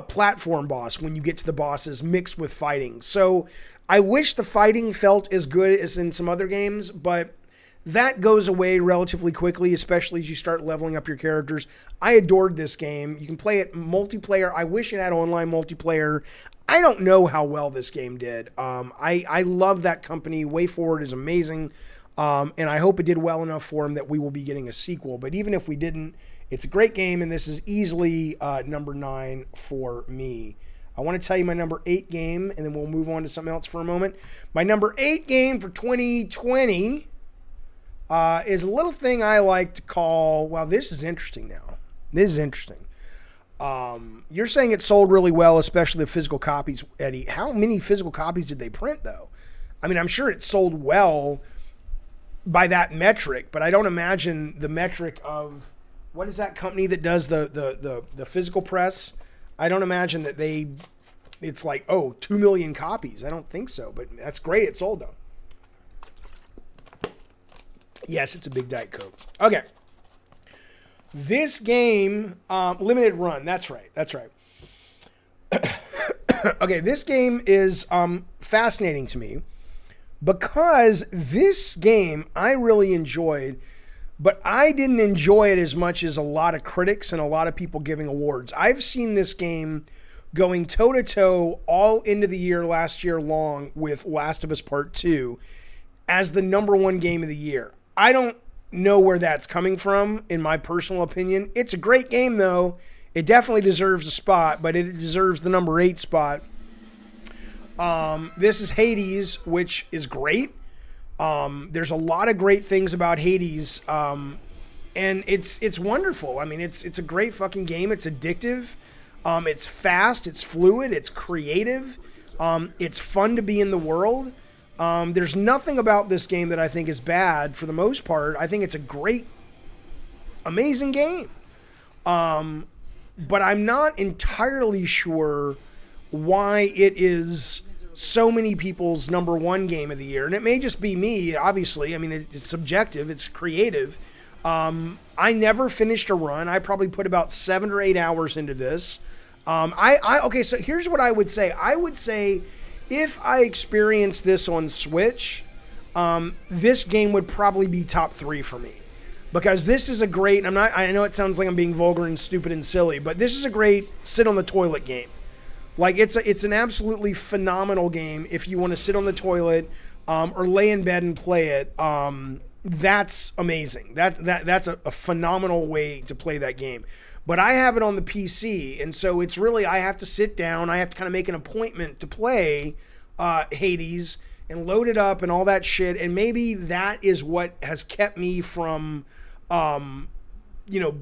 platform boss when you get to the bosses mixed with fighting. So I wish the fighting felt as good as in some other games, but that goes away relatively quickly, especially as you start leveling up your characters. I adored this game. You can play it multiplayer. I wish it had online multiplayer. I don't know how well this game did. I love that company. Way Forward is amazing. And I hope it did well enough for them that we will be getting a sequel. But even if we didn't, it's a great game, and this is easily number 9 for me. I want to tell you my number 8 game, and then we'll move on to something else for a moment. My number 8 game for 2020 is a little thing I like to call, well, this is interesting now. This is interesting. You're saying it sold really well, especially the physical copies, Eddie. How many physical copies did they print, though? I mean, I'm sure it sold well by that metric, but I don't imagine the metric of, what is that company that does the physical press? I don't imagine that it's like, 2 million copies. I don't think so, but that's great. It sold, though. Yes, it's a big Diet Coke. Okay. This game, limited run. That's right. Okay, this game is fascinating to me because this game I really enjoyed, but I didn't enjoy it as much as a lot of critics and a lot of people giving awards. I've seen this game going toe-to-toe all into the year last year long with Last of Us Part 2 as the number 1 game of the year. I don't know where that's coming from, in my personal opinion. It's a great game, though. It definitely deserves a spot, but it deserves the number 8 spot. This is Hades, which is great. There's a lot of great things about Hades, and it's wonderful. I mean, it's a great fucking game. It's addictive. It's fast. It's fluid. It's creative. It's fun to be in the world. There's nothing about this game that I think is bad for the most part. I think it's a great, amazing game. But I'm not entirely sure why it is so many people's number 1 game of the year. And it may just be me, obviously. I mean, it's subjective. It's creative. I never finished a run. I probably put about 7 or 8 hours into this. Okay, so here's what I would say. I would say, if I experienced this on Switch, this game would probably be top 3 for me. Because this is a great, I know it sounds like I'm being vulgar and stupid and silly, but this is a great sit on the toilet game. Like, it's an absolutely phenomenal game if you want to sit on the toilet or lay in bed and play it. That's amazing. That's a phenomenal way to play that game. But I have it on the PC, and so it's really, I have to sit down, I have to kind of make an appointment to play Hades and load it up and all that shit, and maybe that is what has kept me from,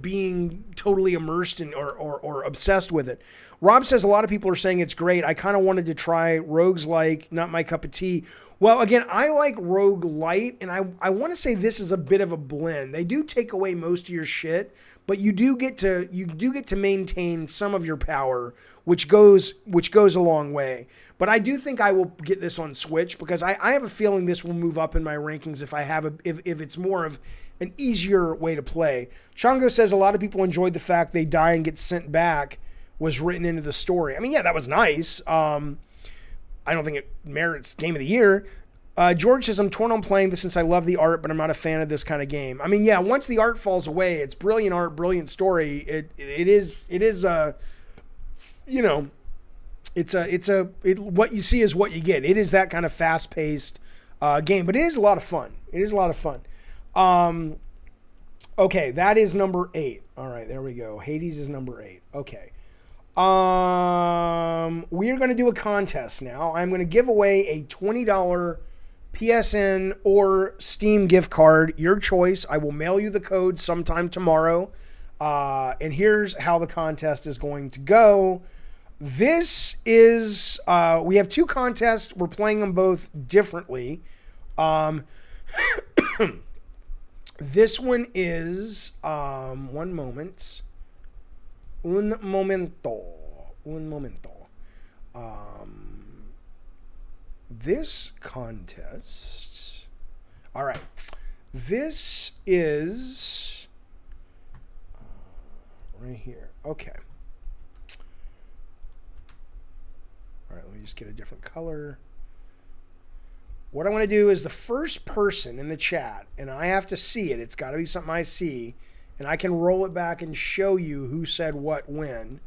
being totally immersed in or obsessed with it. Rob says a lot of people are saying it's great. I kind of wanted to try rogues-like, not my cup of tea. Well, again, I like roguelite, and I want to say this is a bit of a blend. They do take away most of your shit, but you do get to maintain some of your power, which goes a long way. But I do think I will get this on Switch because I have a feeling this will move up in my rankings if it's more of an easier way to play. Shango says a lot of people enjoyed the fact they die and get sent back was written into the story. I mean, yeah, that was nice. I don't think it merits Game of the Year. George says, I'm torn on playing this since I love the art, but I'm not a fan of this kind of game. I mean, yeah, once the art falls away, it's brilliant art, brilliant story. It is what you see is what you get. It is that kind of fast-paced game, but it is a lot of fun. It is a lot of fun. Okay, that is number 8. All right, there we go. Hades is number 8. Okay. We are going to do a contest now. I'm going to give away a $20 PSN or Steam gift card, your choice. I will mail you the code sometime tomorrow. And here's how the contest is going to go. This is, we have 2 contests. We're playing them both differently. This one is, one moment. Un momento. This contest. All right. This is right here. Okay. All right. Let me just get a different color. What I want to do is the first person in the chat, and I have to see it. It's got to be something I see. And I can roll it back and show you who said what when.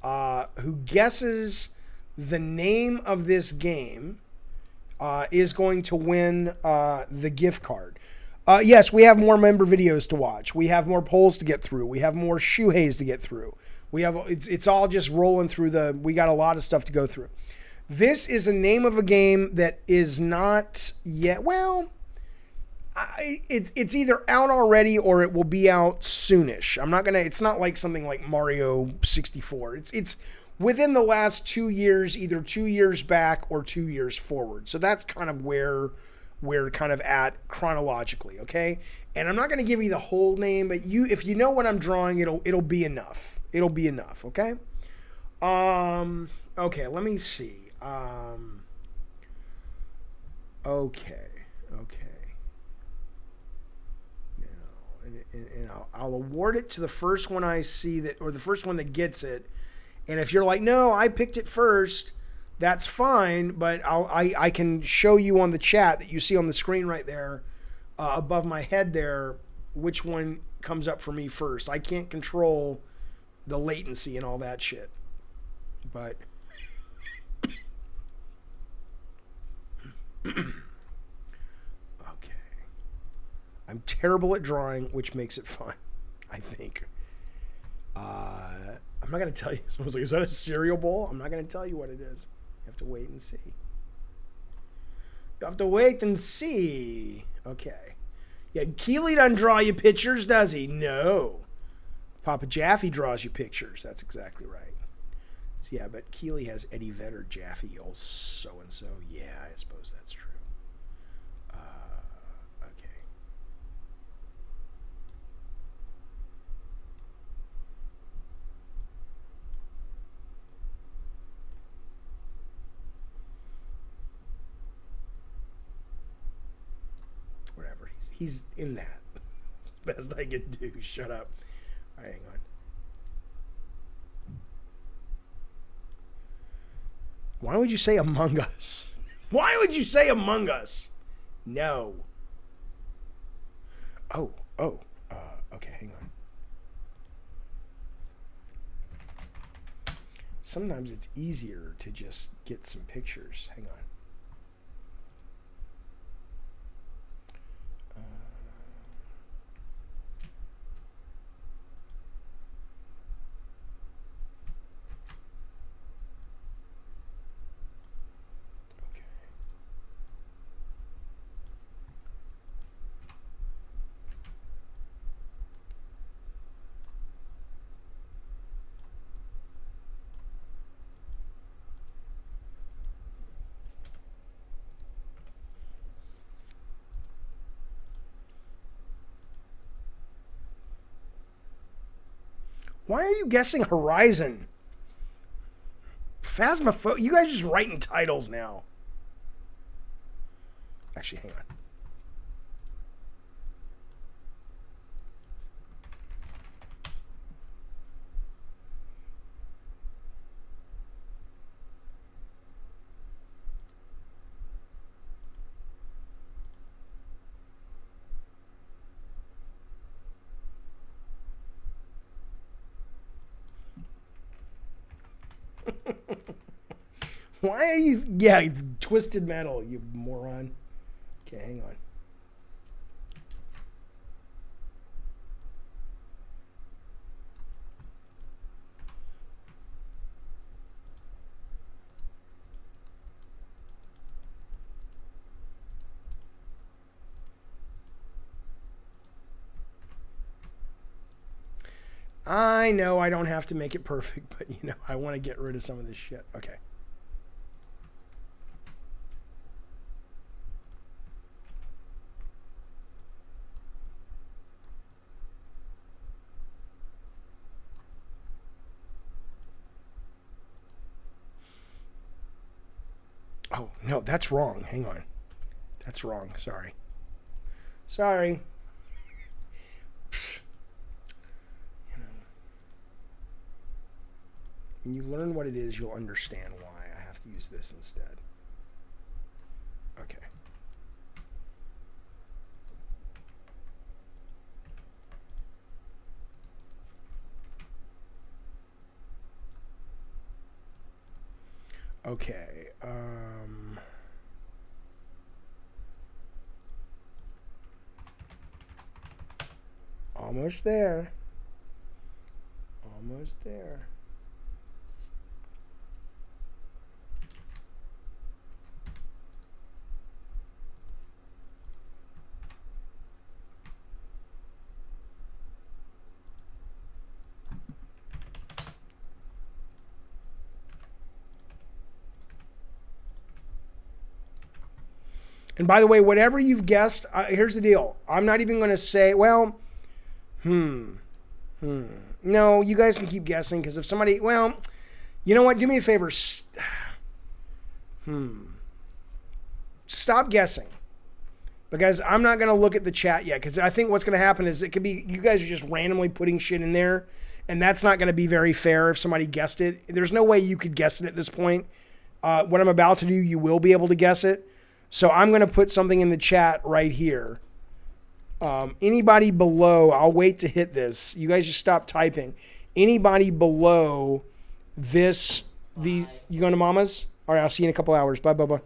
Who guesses the name of this game is going to win the gift card. Yes, we have more member videos to watch. We have more polls to get through. We have more shoehays to get through. It's all just rolling through we got a lot of stuff to go through. This is a name of a game that is not yet, well, it's either out already or it will be out soonish. It's not like something like Mario 64. It's within the last 2 years, either 2 years back or 2 years forward. So that's kind of where we're kind of at chronologically, okay? And I'm not going to give you the whole name, but if you know what I'm drawing, it'll be enough. It'll be enough, okay? Okay, let me see. Okay. And I'll award it to the first one I see or the first one that gets it. And if you're like, no, I picked it first, that's fine. But I can show you on the chat that you see on the screen right there, above my head there, which one comes up for me first. I can't control the latency and all that shit. But I'm terrible at drawing, which makes it fun, I think. I'm not going to tell you. Someone's like, is that a cereal bowl? I'm not going to tell you what it is. You have to wait and see. You have to wait and see. Okay. Yeah, Keely doesn't draw you pictures, does he? No. Papa Jaffe draws you pictures. That's exactly right. So, yeah, but Keely has Eddie Vedder, Jaffe, old so-and-so. Yeah, I suppose that's true. He's in that. It's the best I can do. Shut up. All right, hang on. Why would you say Among Us? Why would you say Among Us? No. Okay, hang on. Sometimes it's easier to just get some pictures. Hang on. Why are you guessing Horizon? Phasmophobia. You guys are just writing titles now. Actually, hang on. Why are you... Yeah, it's Twisted Metal, you moron. Okay, hang on. I know I don't have to make it perfect, but, you know, I want to get rid of some of this shit. Okay. Oh, no, that's wrong. Hang on. That's wrong. Sorry. Sorry. When you learn what it is, you'll understand why I have to use this instead. Okay. Okay. Almost there. Almost there. And by the way, whatever you've guessed, here's the deal. I'm not even going to say, well, no, you guys can keep guessing, because if somebody, well, you know what? Do me a favor. Stop guessing. Because I'm not going to look at the chat yet, because I think what's going to happen is it could be, you guys are just randomly putting shit in there, and that's not going to be very fair if somebody guessed it. There's no way you could guess it at this point. What I'm about to do, you will be able to guess it. So I'm going to put something in the chat right here. Anybody below, I'll wait to hit this. You guys just stop typing. Anybody below this, you going to Mama's? All right, I'll see you in a couple hours. Bye, bye.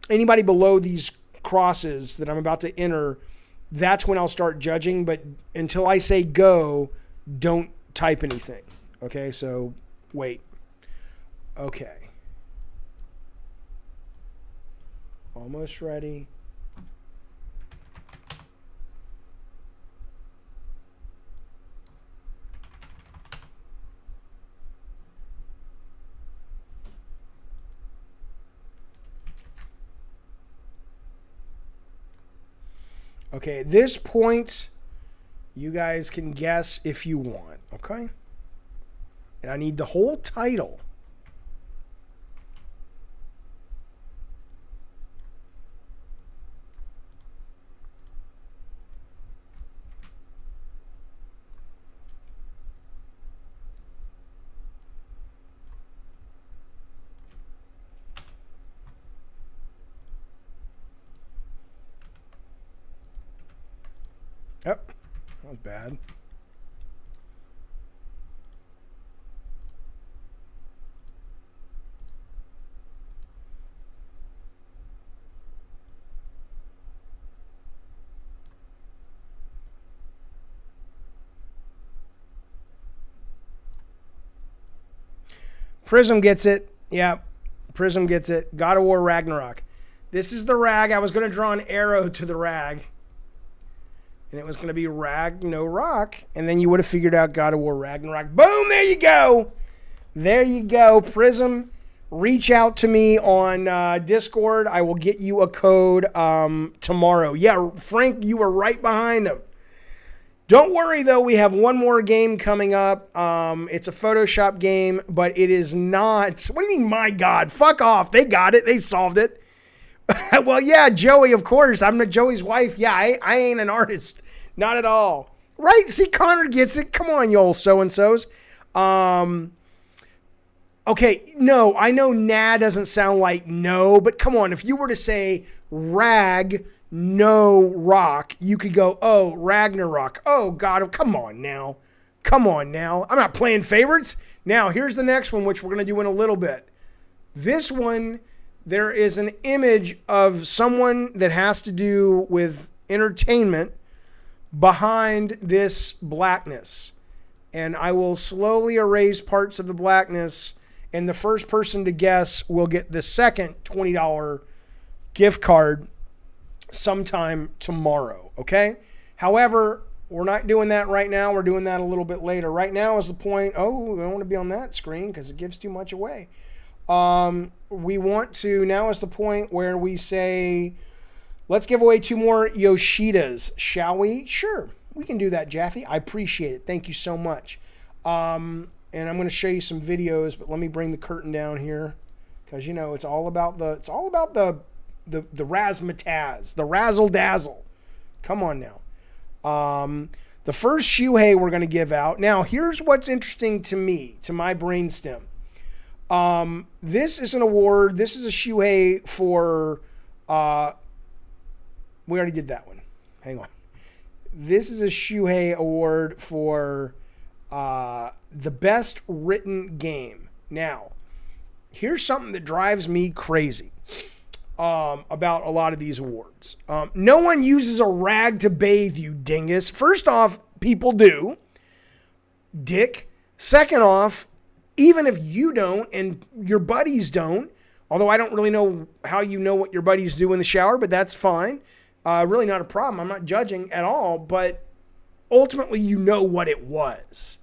Anybody below these crosses that I'm about to enter, that's when I'll start judging. But until I say go, don't type anything. Okay, so wait. Okay. Almost ready. Okay, at this point, you guys can guess if you want, okay? And I need the whole title. Yep, that was bad. Prism gets it. Yeah, Prism gets it. God of War Ragnarok. This is the rag. I was going to draw an arrow to the rag. And it was going to be Rag, no rock. And then you would have figured out God of War Ragnarok. Boom, there you go. There you go. Prism, reach out to me on Discord. I will get you a code tomorrow. Yeah, Frank, you were right behind him. Don't worry, though. We have one more game coming up. It's a Photoshop game, but it is not. What do you mean, my God? Fuck off. They got it. They solved it. Well, yeah, Joey, of course. I'm not Joey's wife. Yeah, I ain't an artist. Not at all. Right? See, Connor gets it. Come on, you old so-and-sos. Okay, no, I know nah doesn't sound like no, but come on. If you were to say rag, no rock, you could go, oh, Ragnarok. Oh, God, come on now. Come on now. I'm not playing favorites. Now, here's the next one, which we're going to do in a little bit. This one, there is an image of someone that has to do with entertainment behind this blackness. And I will slowly erase parts of the blackness, and the first person to guess will get the second $20 gift card sometime tomorrow, okay? However, we're not doing that right now. We're doing that a little bit later. Right now is the point. Oh, I don't want to be on that screen because it gives too much away. We want to, now is the point where we say, let's give away 2 more Yoshidas, shall we? Sure, we can do that, Jaffe. I appreciate it. Thank you so much. And I'm going to show you some videos, but let me bring the curtain down here because, you know, it's all about the razzmatazz, the razzle dazzle. Come on now. The first Shuhei we're going to give out. Now, here's what's interesting to me, to my brainstem. This is an award. This is a Shuhei for, we already did that one. Hang on. This is a Shuhei award for the best written game. Now, here's something that drives me crazy about a lot of these awards. No one uses a rag to bathe, you dingus. First off, people do. Dick. Second off, even if you don't and your buddies don't, although I don't really know how you know what your buddies do in the shower, but that's fine. Really not a problem. I'm not judging at all, but ultimately you know what it was.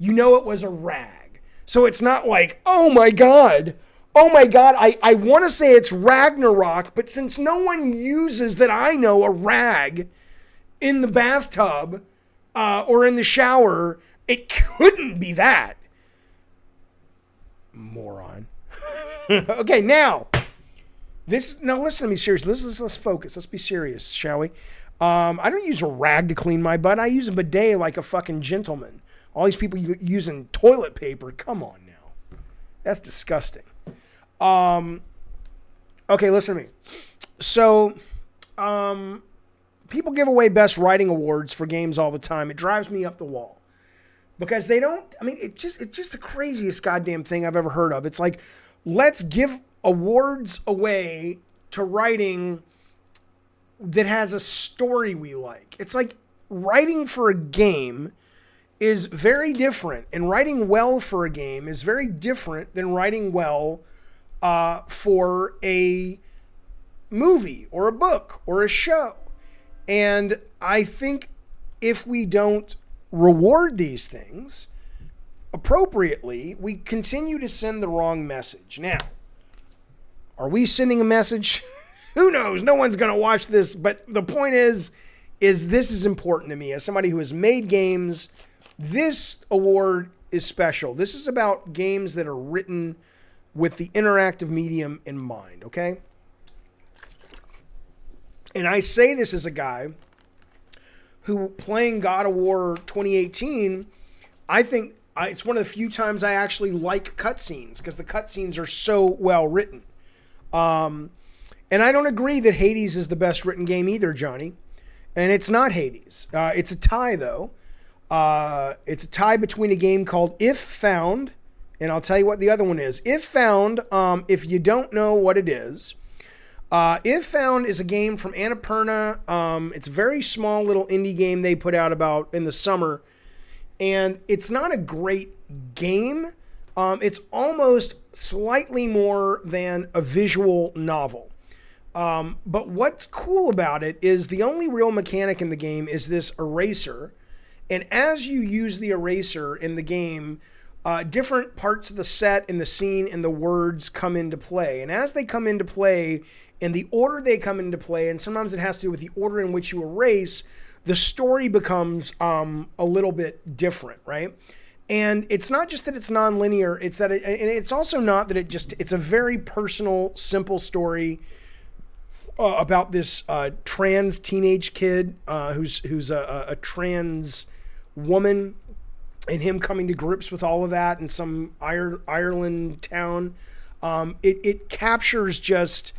You know it was a rag. So it's not like, oh my God, I want to say it's Ragnarok, but since no one uses that I know a rag in the bathtub or in the shower, it couldn't be that. Moron. Okay, now listen to me seriously. Let's focus. Let's be serious, shall we? I don't use a rag to clean my butt. I use a bidet like a fucking gentleman. All these people using toilet paper. Come on now. That's disgusting. Okay, listen to me. So, people give away best writing awards for games all the time. It drives me up the wall. Because they don't, I mean, it's just the craziest goddamn thing I've ever heard of. It's like, let's give awards away to writing that has a story we like. It's like writing for a game is very different, and writing well for a game is very different than writing well for a movie or a book or a show. And I think if we don't reward these things appropriately, we continue to send the wrong message. Now, are we sending a message? Who knows? No one's going to watch this, but the point is this is important to me. As somebody who has made games, this award is special. This is about games that are written with the interactive medium in mind, okay? And I say this as a guy who, playing God of War 2018, I think it's one of the few times I actually like cutscenes because the cutscenes are so well written. And I don't agree that Hades is the best written game either, Johnny. And it's not Hades. It's a tie, though. It's a tie between a game called If Found, and I'll tell you what the other one is. If Found, if you don't know what it is, If Found is a game from Annapurna. It's a very small little indie game they put out about in the summer. And it's not a great game. It's almost slightly more than a visual novel. But what's cool about it is the only real mechanic in the game is this eraser. And as you use the eraser in the game, different parts of the set and the scene and the words come into play. And as they come into play, and the order they come into play, and sometimes it has to do with the order in which you erase, the story becomes a little bit different, right? And it's not just that it's non-linear, it's that and it's also not that it's a very personal, simple story about this trans teenage kid who's a trans woman, and him coming to grips with all of that in some Ireland town. It captures just,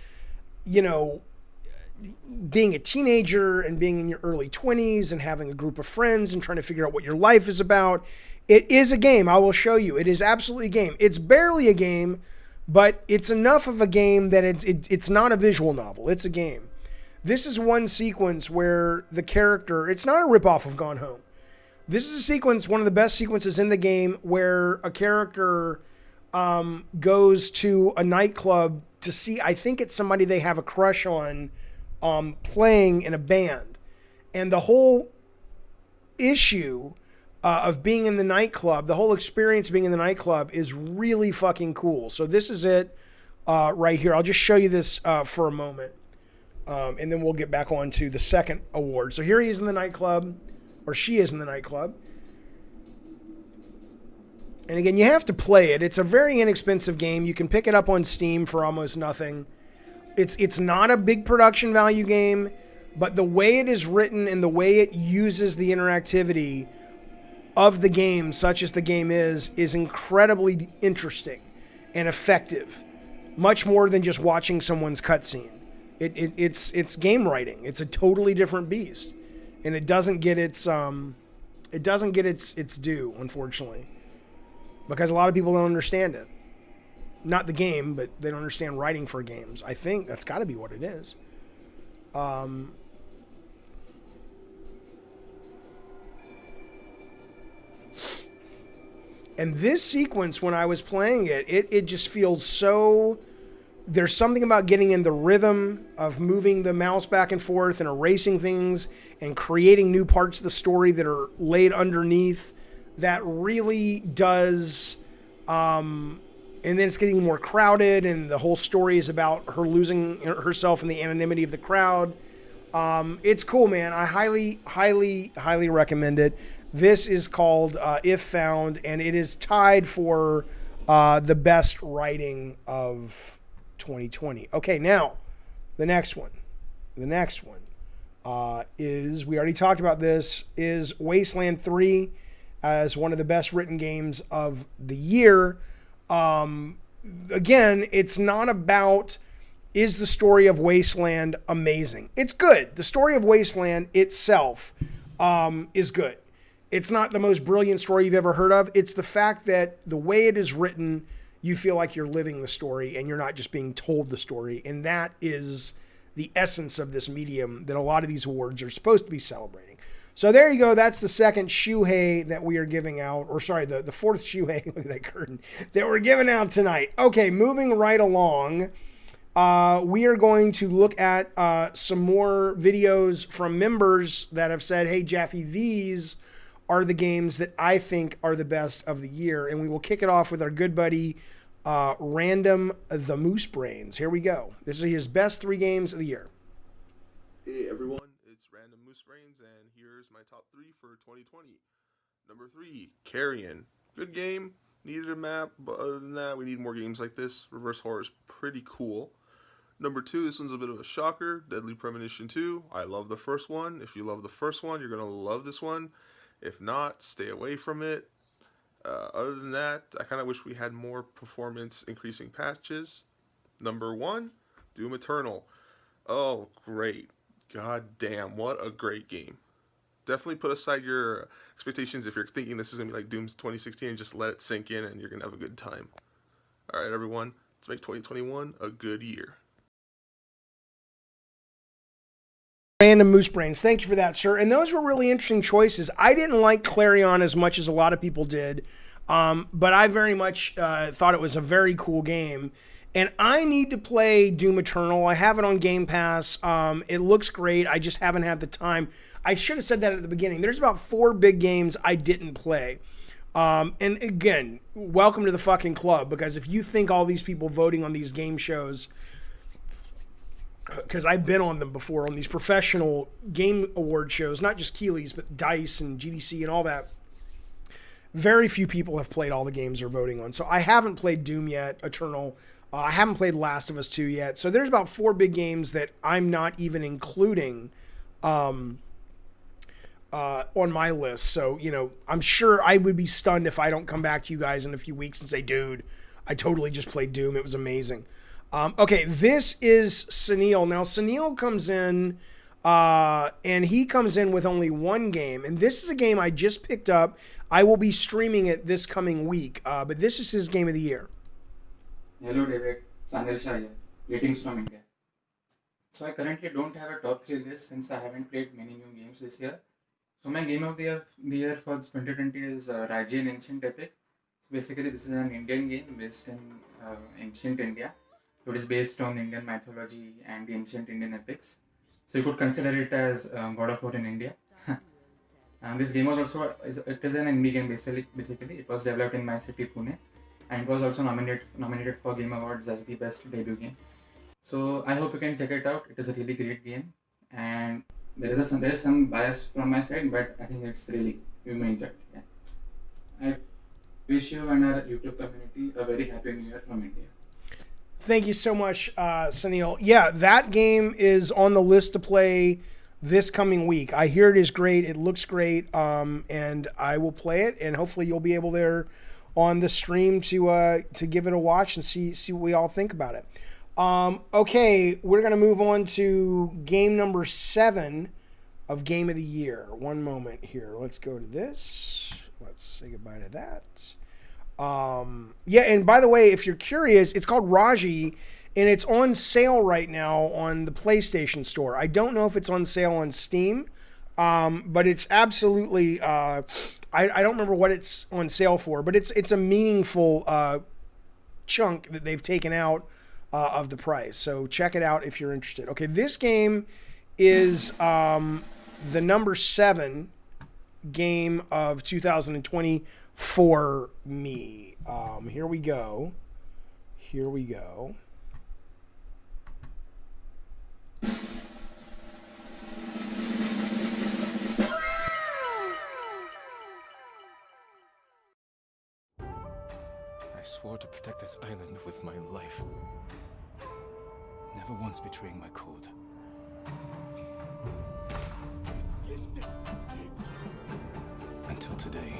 being a teenager and being in your early 20s and having a group of friends and trying to figure out what your life is about. It is a game. I will show you. It is absolutely a game. It's barely a game, but it's enough of a game that it's not a visual novel. It's a game. This is one sequence where the character, it's not a ripoff of Gone Home. This is a sequence, one of the best sequences in the game, where a character goes to a nightclub to see, I think it's somebody they have a crush on, playing in a band. And the whole issue of being in the nightclub, the whole experience of being in the nightclub is really fucking cool. So this is it right here. I'll just show you this for a moment. And then we'll get back on to the second award. So here he is in the nightclub, or she is in the nightclub. And again, you have to play it. It's a very inexpensive game. You can pick it up on Steam for almost nothing. It's not a big production value game, but the way it is written and the way it uses the interactivity of the game, such as the game is incredibly interesting and effective. Much more than just watching someone's cutscene. It's game writing. It's a totally different beast, and it doesn't get its due, unfortunately, because a lot of people don't understand it. Not the game, but they don't understand writing for games. I think that's got to be what it is. And this sequence, when I was playing it, it just feels so... There's something about getting in the rhythm of moving the mouse back and forth and erasing things and creating new parts of the story that are laid underneath that really does... and then it's getting more crowded, and the whole story is about her losing herself in the anonymity of the crowd. It's cool, man. I highly, highly, highly recommend it. This is called If Found, and it is tied for the best writing of 2020. Okay, now, the next one. The next one is, we already talked about this, is Wasteland 3 as one of the best written games of the year. Again, it's not about, is the story of Wasteland amazing? It's good. The story of Wasteland itself is good. It's not the most brilliant story you've ever heard of. It's the fact that the way it is written, you feel like you're living the story and you're not just being told the story. And that is the essence of this medium that a lot of these awards are supposed to be celebrating. So there you go. That's the second Shuhei that we are giving out. Or sorry, the fourth Shuhei, look at that curtain, that we're giving out tonight. Okay, moving right along. We are going to look at some more videos from members that have said, hey, Jaffe, these are the games that I think are the best of the year. And we will kick it off with our good buddy, Random the Moose Brains. Here we go. This is his best 3 games of the year. Hey everyone, it's Random Moose Brains, and here's my top 3 for 2020. Number 3, Carrion. Good game, needed a map, but other than that, we need more games like this. Reverse Horror is pretty cool. Number 2, this one's a bit of a shocker, Deadly Premonition 2. I love the first one. If you love the first one, you're going to love this one. If not, stay away from it. Other than that, I kind of wish we had more performance increasing patches. Number 1, Doom Eternal. Oh, great. God damn, what a great game. Definitely put aside your expectations if you're thinking this is going to be like Doom's 2016 and just let it sink in and you're going to have a good time. Alright everyone, let's make 2021 a good year. Random Moose Brains, thank you for that, sir. And those were really interesting choices. I didn't like Clarion as much as a lot of people did, but I very much thought it was a very cool game. And I need to play Doom Eternal. I have it on Game Pass. It looks great. I just haven't had the time. I should have said that at the beginning. There's about 4 big games I didn't play. And again, welcome to the fucking club, because if you think all these people voting on these game shows because I've been on them before on these professional game award shows, not just Keeley's, but DICE and GDC and all that. Very few people have played all the games they're voting on. So I haven't played Doom yet, Eternal. I haven't played Last of Us 2 yet. So there's about 4 big games that I'm not even including on my list. So, you know, I'm sure I would be stunned if I don't come back to you guys in a few weeks and say, dude, I totally just played Doom. It was amazing. Okay, this is Sunil. Now, Sunil comes in, and he comes in with only one game. And this is a game I just picked up. I will be streaming it this coming week. But this is his game of the year. Hello David, Sanil Shah here, greetings from India. So I currently don't have a top 3 list since I haven't played many new games this year. So my game of the year for 2020 is Raji and Ancient Epic. So basically this is an Indian game based in ancient India. So it is based on Indian mythology and the ancient Indian epics. So you could consider it as God of War in India. And this game was also, it is an indie game basically. It was developed in my city Pune. And it was also nominated for Game Awards as the best debut game. So I hope you can check it out. It is a really great game, and there is some bias from my side, but I think it's really, you may enjoy it. Yeah. I wish you and our YouTube community a very happy New Year from India. Thank you so much, Sunil. Yeah, that game is on the list to play this coming week. I hear it is great. It looks great, and I will play it, and hopefully you'll be able there on the stream to give it a watch and see what we all think about it. Okay, we're going to move on to game number 7 of Game of the Year. One moment here. Let's go to this. Let's say goodbye to that. Yeah, and by the way, if you're curious, it's called Raji, and it's on sale right now on the PlayStation Store. I don't know if it's on sale on Steam, but it's absolutely... I don't remember what it's on sale for, but it's a meaningful chunk that they've taken out of the price. So check it out if you're interested. Okay, this game is the number 7 game of 2020 for me. Here we go. I swore to protect this island with my life. Never once betraying my code. Until today.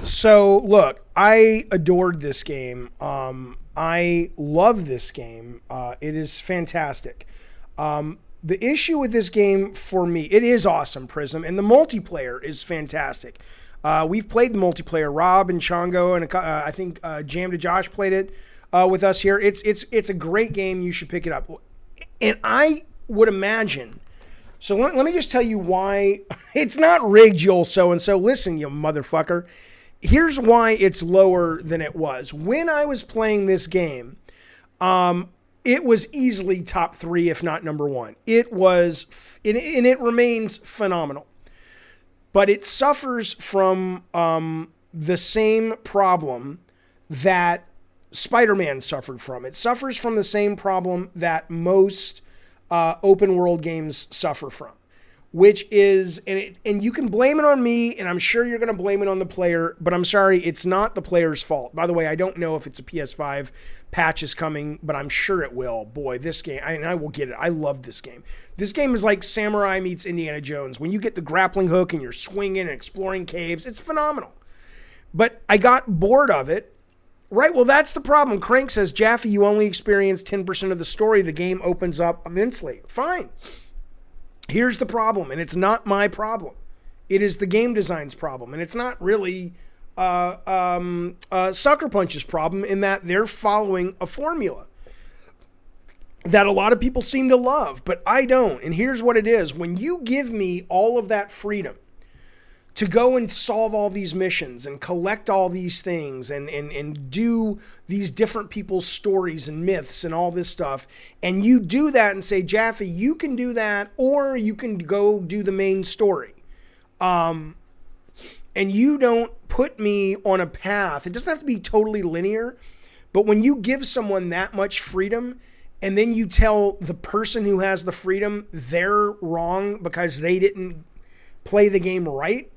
So, look, I adored this game. I love this game. It is fantastic. The issue with this game for me, it is awesome, Prism, and the multiplayer is fantastic. We've played the multiplayer. Rob and Chongo and I think Jam to Josh played it with us here. It's a great game. You should pick it up. And I would imagine... So let me just tell you why. It's not rigged, Joel so-and-so. Listen, you motherfucker. Here's why it's lower than it was. When I was playing this game, it was easily top 3, if not number 1. It was, and it remains phenomenal. But it suffers from the same problem that Spider-Man suffered from. It suffers from the same problem that most open world games suffer from. Which is, and you can blame it on me, and I'm sure you're going to blame it on the player, but I'm sorry, it's not the player's fault. By the way, I don't know if it's a PS5 patch is coming, but I'm sure it will. Boy, this game, I will get it. I love this game. This game is like Samurai meets Indiana Jones. When you get the grappling hook and you're swinging and exploring caves, it's phenomenal. But I got bored of it. Right, well, that's the problem. Crank says, Jaffe, you only experienced 10% of the story. The game opens up immensely. Fine. Here's the problem, and it's not my problem. It is the game design's problem. And it's not really Sucker Punch's problem in that they're following a formula that a lot of people seem to love, but I don't. And here's what it is. When you give me all of that freedom to go and solve all these missions and collect all these things and do these different people's stories and myths and all this stuff, and you do that and say, Jaffe, you can do that, or you can go do the main story. And you don't put me on a path. It doesn't have to be totally linear, but when you give someone that much freedom, and then you tell the person who has the freedom they're wrong because they didn't play the game right,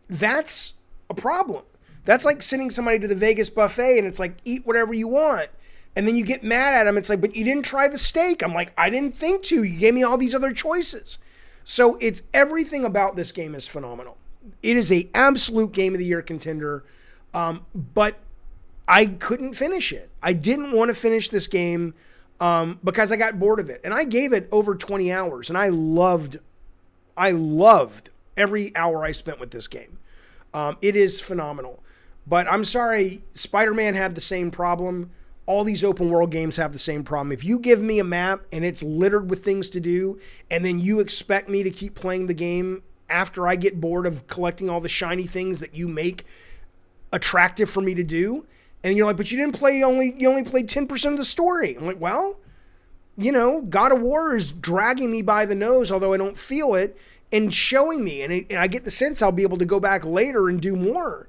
that's a problem. That's like sending somebody to the Vegas buffet and it's like, eat whatever you want. And then you get mad at them. It's like, but you didn't try the steak. I'm like, I didn't think to. You gave me all these other choices. So it's everything about this game is phenomenal. It is a absolute Game of the Year contender. But I couldn't finish it. I didn't want to finish this game because I got bored of it. And I gave it over 20 hours. And I loved every hour I spent with this game. It is phenomenal. But I'm sorry, Spider-Man had the same problem. All these open world games have the same problem. If you give me a map and it's littered with things to do, and then you expect me to keep playing the game after I get bored of collecting all the shiny things that you make attractive for me to do, and you're like, but you only played 10% of the story. I'm like, well, you know, God of War is dragging me by the nose, although I don't feel it, and showing me, and I get the sense I'll be able to go back later and do more.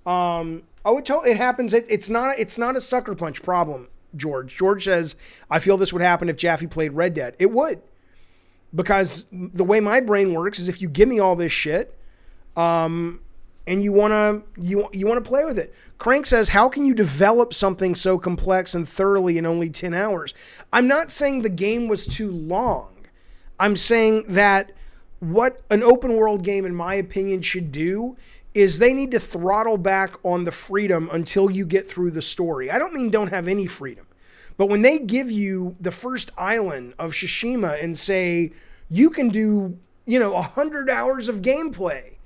It happens. It's not a Sucker Punch problem, George. George says, I feel this would happen if Jaffe played Red Dead. It would. Because the way my brain works is if you give me all this shit, and you want to play with it. Crank says, how can you develop something so complex and thoroughly in only 10 hours? I'm not saying the game was too long. I'm saying that what an open world game, in my opinion, should do is they need to throttle back on the freedom until you get through the story. I don't mean don't have any freedom. But when they give you the first island of Tsushima and say, you can do, 100 hours of gameplay,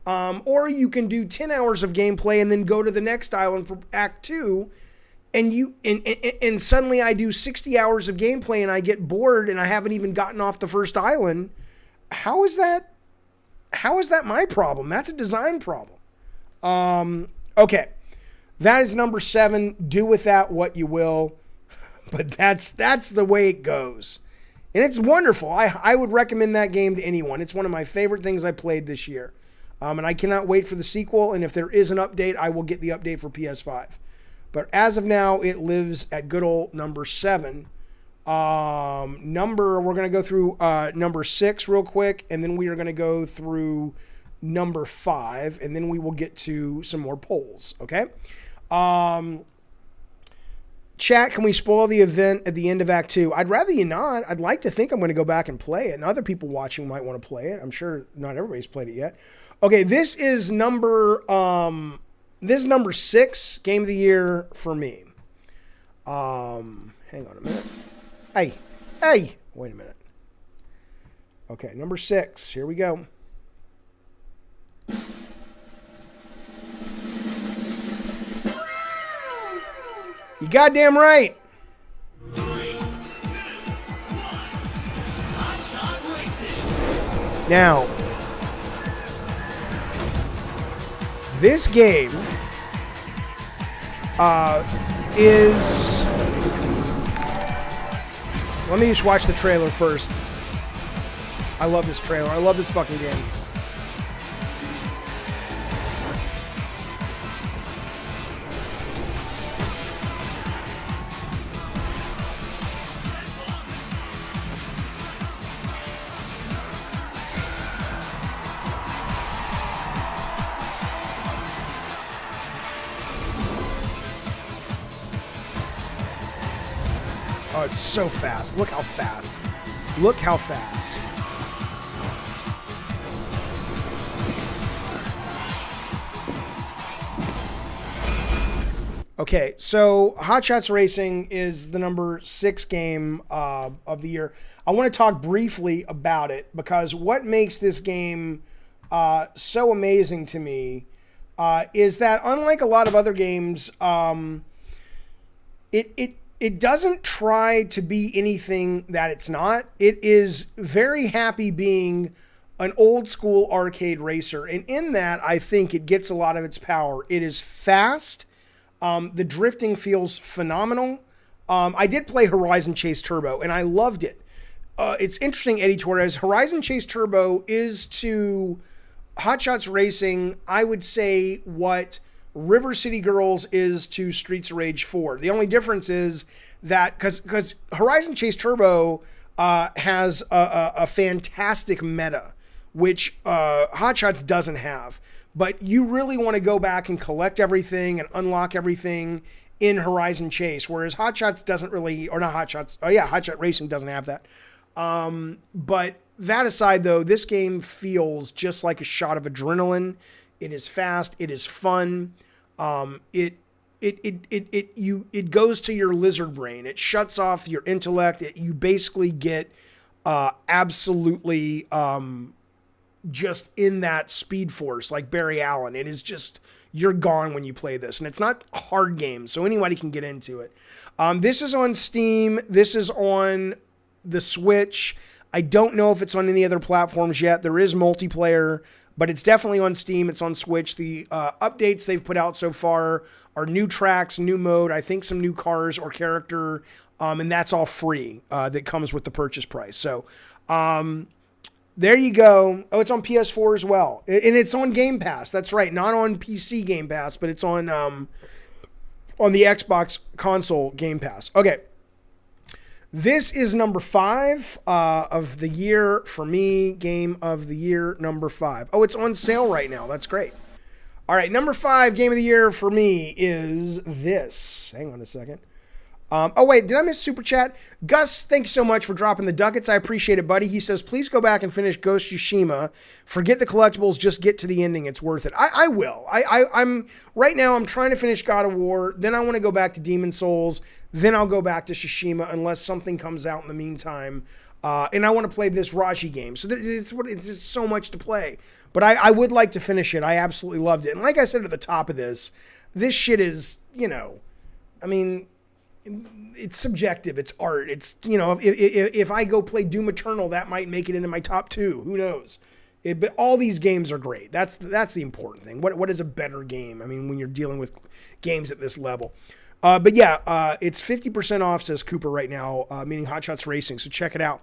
or you can do 10 hours of gameplay and then go to the next island for Act 2, and suddenly I do 60 hours of gameplay and I get bored and I haven't even gotten off the first island, how is that my problem? That's a design problem. Okay. That is number 7. Do with that what you will. But that's the way it goes. And it's wonderful. I would recommend that game to anyone. It's one of my favorite things I played this year. And I cannot wait for the sequel. And if there is an update, I will get the update for PS5. But as of now, it lives at good old number 7. We're going to go through number 6 real quick. And then we are going to go through number 5. And then we will get to some more polls. Okay? Chat, can we spoil the event at the end of Act 2? I'd rather you not. I'd like to think I'm going to go back and play it, and other people watching might want to play it. I'm sure not everybody's played it yet. Okay, this is number 6 Game of the Year for me. Hang on a minute. Hey, wait a minute. Okay, number 6. Here we go. You goddamn right. Now, this game is... Let me just watch the trailer first. I love this trailer. I love this fucking game. Oh, it's so fast. Look how fast. Look how fast. Okay, so Hotshot's Racing is the number 6 game of the year. I want to talk briefly about it because what makes this game so amazing to me is that unlike a lot of other games, it doesn't try to be anything that it's not. It is very happy being an old school arcade racer. And in that, I think it gets a lot of its power. It is fast. The drifting feels phenomenal. I did play Horizon Chase Turbo and I loved it. It's interesting, Eddie Torres. Horizon Chase Turbo is to Hotshot's Racing, I would say, what River City Girls is to Streets of Rage 4. The only difference is that because Horizon Chase Turbo has a fantastic meta, which Hotshots doesn't have. But you really want to go back and collect everything and unlock everything in Horizon Chase, whereas Hotshots doesn't really, or not Hotshots, oh yeah, Hotshot Racing doesn't have that. But that aside, though, this game feels just like a shot of adrenaline. It is fast. It is fun. It goes to your lizard brain. It shuts off your intellect. You basically get absolutely just in that speed force like Barry Allen. It is just, you're gone when you play this. And it's not a hard game, so anybody can get into it. This is on Steam. This is on the Switch. I don't know if it's on any other platforms yet. There is multiplayer, but it's definitely on Steam. It's on Switch. The updates they've put out so far are new tracks, new mode, I think some new cars or character, and that's all free that comes with the purchase price. So there you go. Oh, it's on PS4 as well. And it's on Game Pass. That's right. Not on PC Game Pass, but it's on the Xbox console Game Pass. Okay. This is number 5 of the year for me. Game of the year number 5. Oh, it's on sale right now. That's great. All right, number 5 game of the year for me is this. Hang on a second. Oh, wait, did I miss Super Chat? Gus, thank you so much for dropping the ducats. I appreciate it, buddy. He says, please go back and finish Ghost Tsushima. Forget the collectibles. Just get to the ending. It's worth it. I will. I'm right now, I'm trying to finish God of War. Then I want to go back to Demon Souls. Then I'll go back to Tsushima unless something comes out in the meantime. And I want to play this Raji game. So it's just so much to play. But I would like to finish it. I absolutely loved it. And like I said at the top of this shit is, I mean, it's subjective. It's art. It's, if I go play Doom Eternal, that might make it into my top 2. Who knows? But all these games are great. That's the important thing. What is a better game? I mean, when you're dealing with games at this level. But yeah, it's 50% off, says Cooper right now, meaning Hotshots Racing. So check it out.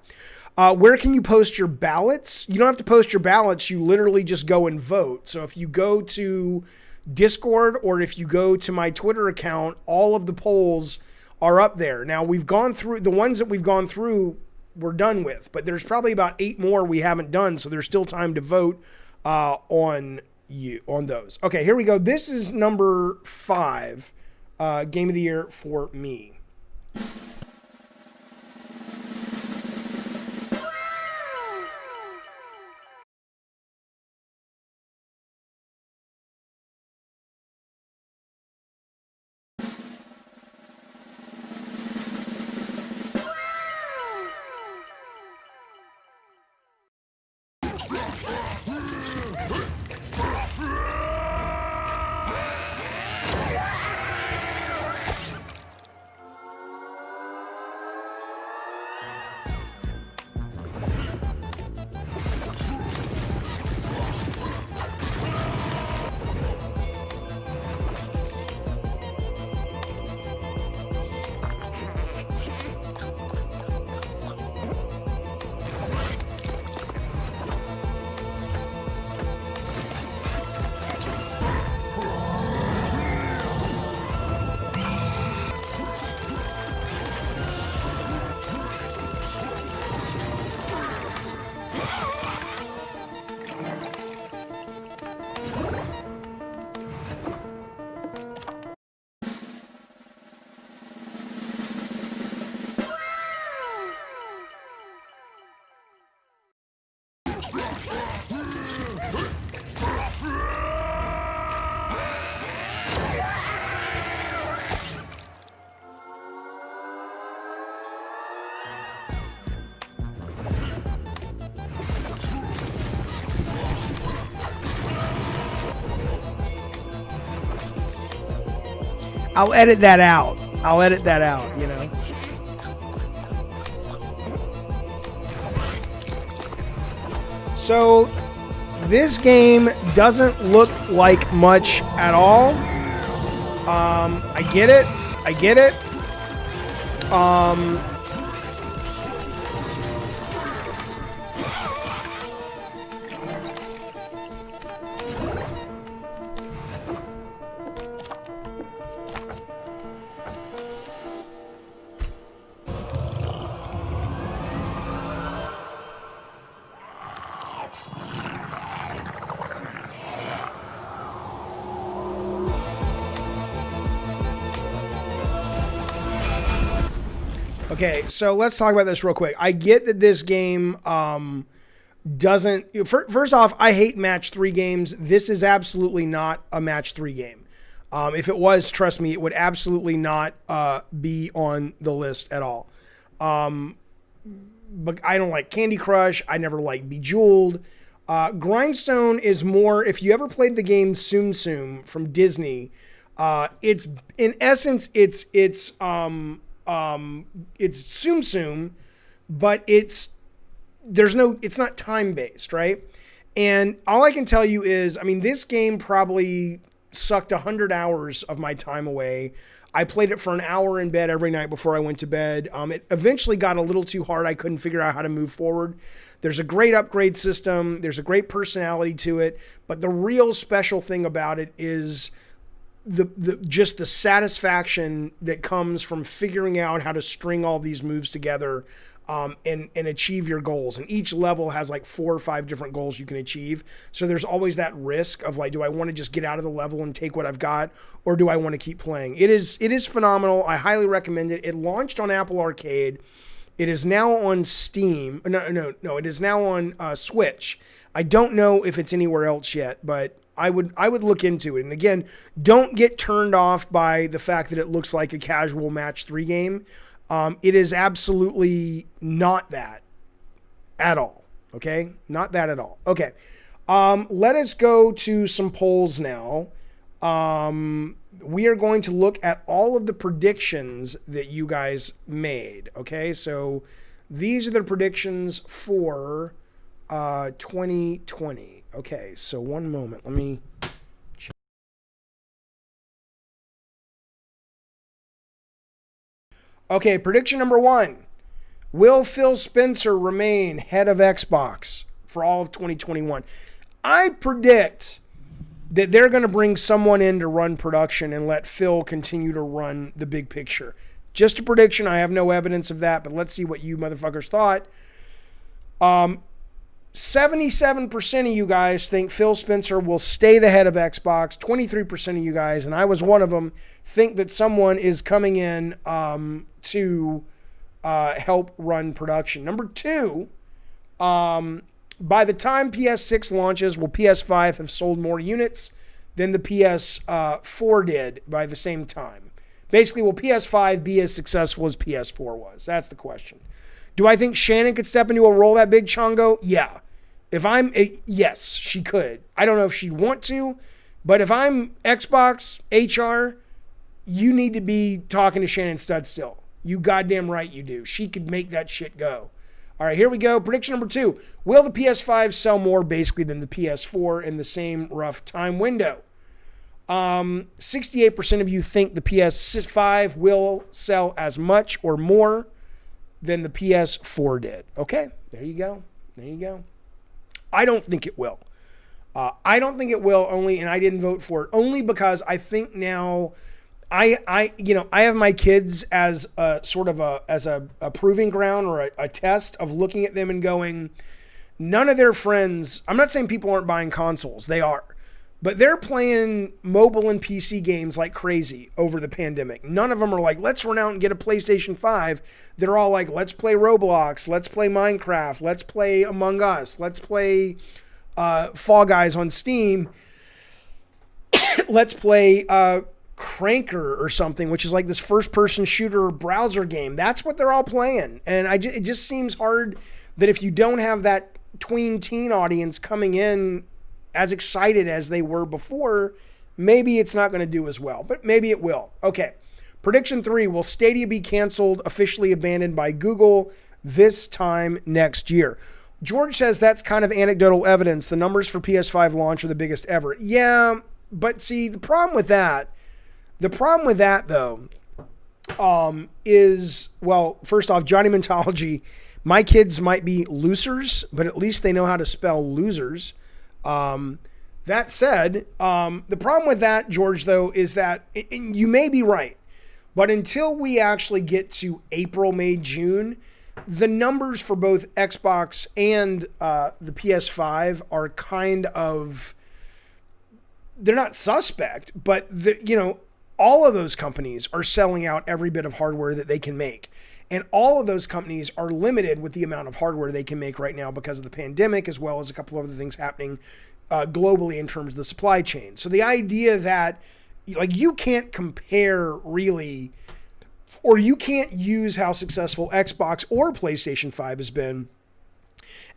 Where can you post your ballots? You don't have to post your ballots. You literally just go and vote. So if you go to Discord or if you go to my Twitter account, all of the polls are up there. Now, we've gone through the ones that we've gone through, we're done with, but there's probably about 8 more we haven't done. So there's still time to vote on those. Okay, here we go. This is number 5 game of the year for me. I'll edit that out. I'll edit that out, you know. So this game doesn't look like much at all. I get it. I get it. Okay, so let's talk about this real quick. I get that this game doesn't... First off, I hate match 3 games. This is absolutely not a match 3 game. If it was, trust me, it would absolutely not be on the list at all. But I don't like Candy Crush. I never liked Bejeweled. Grindstone is more... If you ever played the game Tsum Tsum from Disney, it's... In essence, it's Tsum Tsum, but it's not time based, right? And all I can tell you is, I mean, this game probably sucked 100 hours of my time away. I played it for an hour in bed every night before I went to bed. It eventually got a little too hard. I couldn't figure out how to move forward. There's a great upgrade system. There's a great personality to it, but the real special thing about it is just the satisfaction that comes from figuring out how to string all these moves together and achieve your goals. And each level has like 4 or 5 different goals you can achieve. So there's always that risk of like, do I want to just get out of the level and take what I've got, or do I want to keep playing? It is phenomenal. I highly recommend it. It launched on Apple Arcade. It is now on Steam. No. It is now on Switch. I don't know if it's anywhere else yet, but I would look into it. And again, don't get turned off by the fact that it looks like a casual match 3 game. It is absolutely not that at all. Okay? Not that at all. Okay. Let us go to some polls now. We are going to look at all of the predictions that you guys made. Okay? So these are the predictions for 2020. Okay, so one moment. Let me check. Okay, prediction number 1. Will Phil Spencer remain head of Xbox for all of 2021? I predict that they're going to bring someone in to run production and let Phil continue to run the big picture. Just a prediction. I have no evidence of that, but let's see what you motherfuckers thought. 77% of you guys think Phil Spencer will stay the head of Xbox. 23% of you guys, and I was one of them, think that someone is coming in to help run production. Number 2, by the time PS6 launches, will PS5 have sold more units than the PS4 did by the same time? Basically, will PS5 be as successful as PS4 was? That's the question. Do I think Shannon could step into a role that big, Chongo? Yeah. Yes, she could. I don't know if she'd want to, but if I'm Xbox HR, you need to be talking to Shannon Studstill. You goddamn right you do. She could make that shit go. All right, here we go. Prediction number 2. Will the PS5 sell more basically than the PS4 in the same rough time window? 68% of you think the PS5 will sell as much or more than the PS4 did. Okay, there you go. There you go. I don't think it will. I don't think it will only, and I didn't vote for it, only because I think now I have my kids as a sort of a proving ground or a test of looking at them and going, none of their friends, I'm not saying people aren't buying consoles, they are. But they're playing mobile and PC games like crazy over the pandemic. None of them are like, let's run out and get a PlayStation 5. They're all like, let's play Roblox. Let's play Minecraft. Let's play Among Us. Let's play Fall Guys on Steam. Let's play Cranker or something, which is like this first-person shooter browser game. That's what they're all playing. And it just seems hard that if you don't have that tween teen audience coming in as excited as they were before, maybe it's not going to do as well, but maybe it will. Okay. Prediction 3, will Stadia be canceled, officially abandoned by Google this time next year? George says that's kind of anecdotal evidence. The numbers for PS5 launch are the biggest ever. Yeah, but see, the problem with that though, is, well, first off, Johnny Mentology, my kids might be losers, but at least they know how to spell losers. That said, the problem with that, George, though, is that, and you may be right, but until we actually get to April, May, June, the numbers for both Xbox and the PS5 are kind of, they're not suspect, but all of those companies are selling out every bit of hardware that they can make. And all of those companies are limited with the amount of hardware they can make right now because of the pandemic, as well as a couple of other things happening globally in terms of the supply chain. So the idea that you can't compare really, or you can't use how successful Xbox or PlayStation 5 has been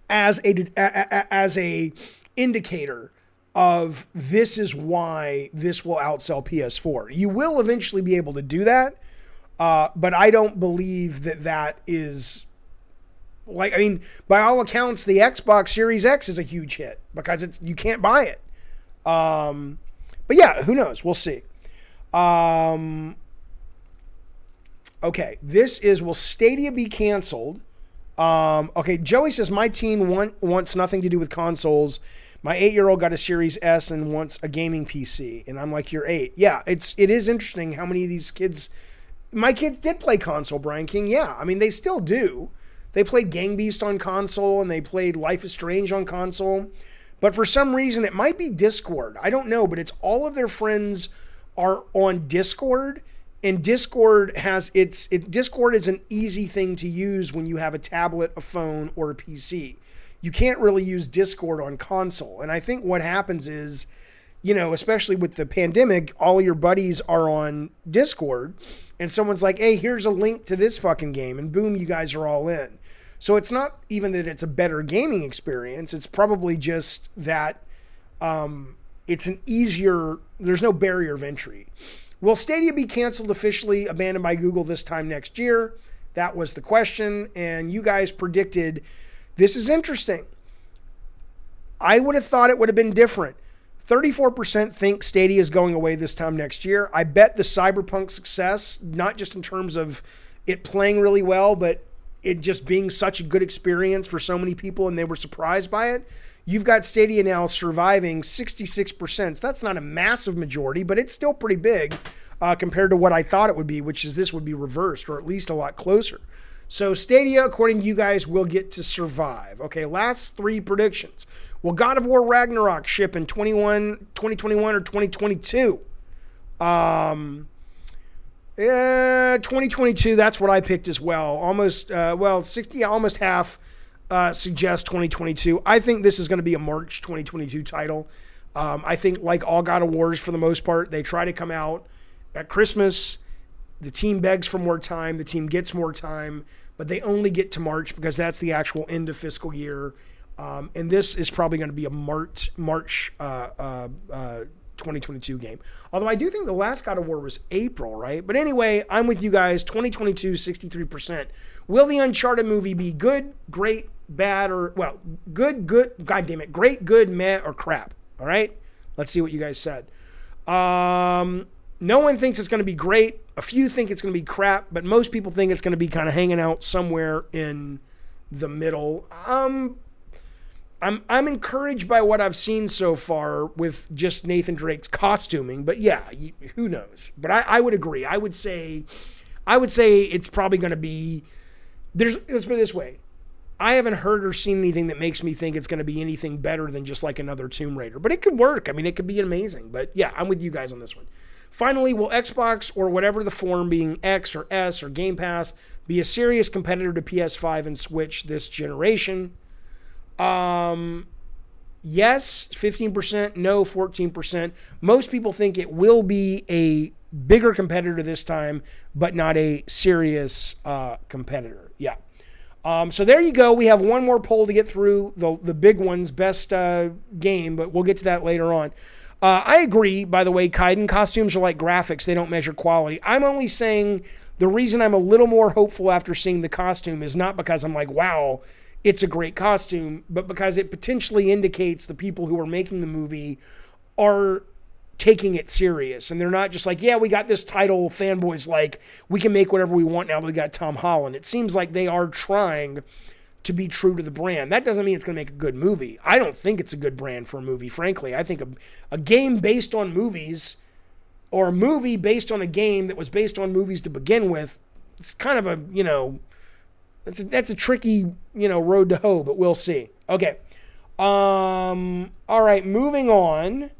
as a indicator of this is why this will outsell PS4. You will eventually be able to do that, but I don't believe that is, by all accounts, the Xbox Series X is a huge hit because you can't buy it. But yeah, who knows? We'll see. Okay, this is, will Stadia be canceled? Okay, Joey says, my teen wants nothing to do with consoles. My 8-year-old got a Series S and wants a gaming PC. And I'm like, you're 8. Yeah, it is interesting how many of these kids, my kids did play console, Brian King. Yeah, I mean, they still do. They played Gang Beast on console and they played Life is Strange on console. But for some reason, it might be Discord. I don't know, but it's all of their friends are on Discord. And Discord Discord is an easy thing to use when you have a tablet, a phone, or a PC. You can't really use Discord on console. And I think what happens is, especially with the pandemic, all of your buddies are on Discord and someone's like, hey, here's a link to this fucking game. And boom, you guys are all in. So it's not even that it's a better gaming experience. It's probably just that it's an easier, there's no barrier of entry. Will Stadia be canceled, officially abandoned by Google this time next year? That was the question. And you guys predicted, this is interesting. I would have thought it would have been different. 34% think Stadia is going away this time next year. I bet the Cyberpunk success, not just in terms of it playing really well, but it just being such a good experience for so many people and they were surprised by it. You've got Stadia now surviving 66%. So that's not a massive majority, but it's still pretty big compared to what I thought it would be, which is this would be reversed or at least a lot closer. So Stadia, according to you guys, will get to survive. Okay, last 3 predictions. Will God of War Ragnarok ship in 2021 or 2022? 2022, that's what I picked as well. Almost, 60, almost half suggest 2022. I think this is going to be a March 2022 title. I think like all God of Wars for the most part, they try to come out at Christmas. The team begs for more time. The team gets more time, but they only get to March because that's the actual end of fiscal year. And this is probably going to be a March 2022 game. Although I do think the last God of War was April, right? But anyway, I'm with you guys. 2022, 63%. Will the Uncharted movie be good, great, bad, or, well, good, God damn it, great, good, meh, or crap? All right? Let's see what you guys said. No one thinks it's going to be great. A few think it's going to be crap, but most people think it's going to be kind of hanging out somewhere in the middle. I'm encouraged by what I've seen so far with just Nathan Drake's costuming, but yeah, who knows? But I would agree. I would say it's probably going to be. Let's put it this way. I haven't heard or seen anything that makes me think it's going to be anything better than just like another Tomb Raider. But it could work. I mean, it could be amazing. But yeah, I'm with you guys on this one. Finally, will Xbox or whatever the form, being X or S or Game Pass, be a serious competitor to PS5 and Switch this generation? Yes, 15%, no, 14%. Most people think it will be a bigger competitor this time, but not a serious competitor. Yeah. So there you go. We have one more poll to get through, the big one's best game, but we'll get to that later on. I agree, by the way, Kaiden. Costumes are like graphics. They don't measure quality. I'm only saying the reason I'm a little more hopeful after seeing the costume is not because I'm like, wow, it's a great costume, but because it potentially indicates the people who are making the movie are taking it serious. And they're not just like, yeah, we got this title, fanboys like, we can make whatever we want now that we got Tom Holland. It seems like they are trying to be true to the brand. That doesn't mean it's going to make a good movie. I don't think it's a good brand for a movie, frankly. I think a game based on movies, or a movie based on a game that was based on movies to begin with, it's kind of a, that's a tricky, road to hoe, but we'll see. Okay. All right, moving on.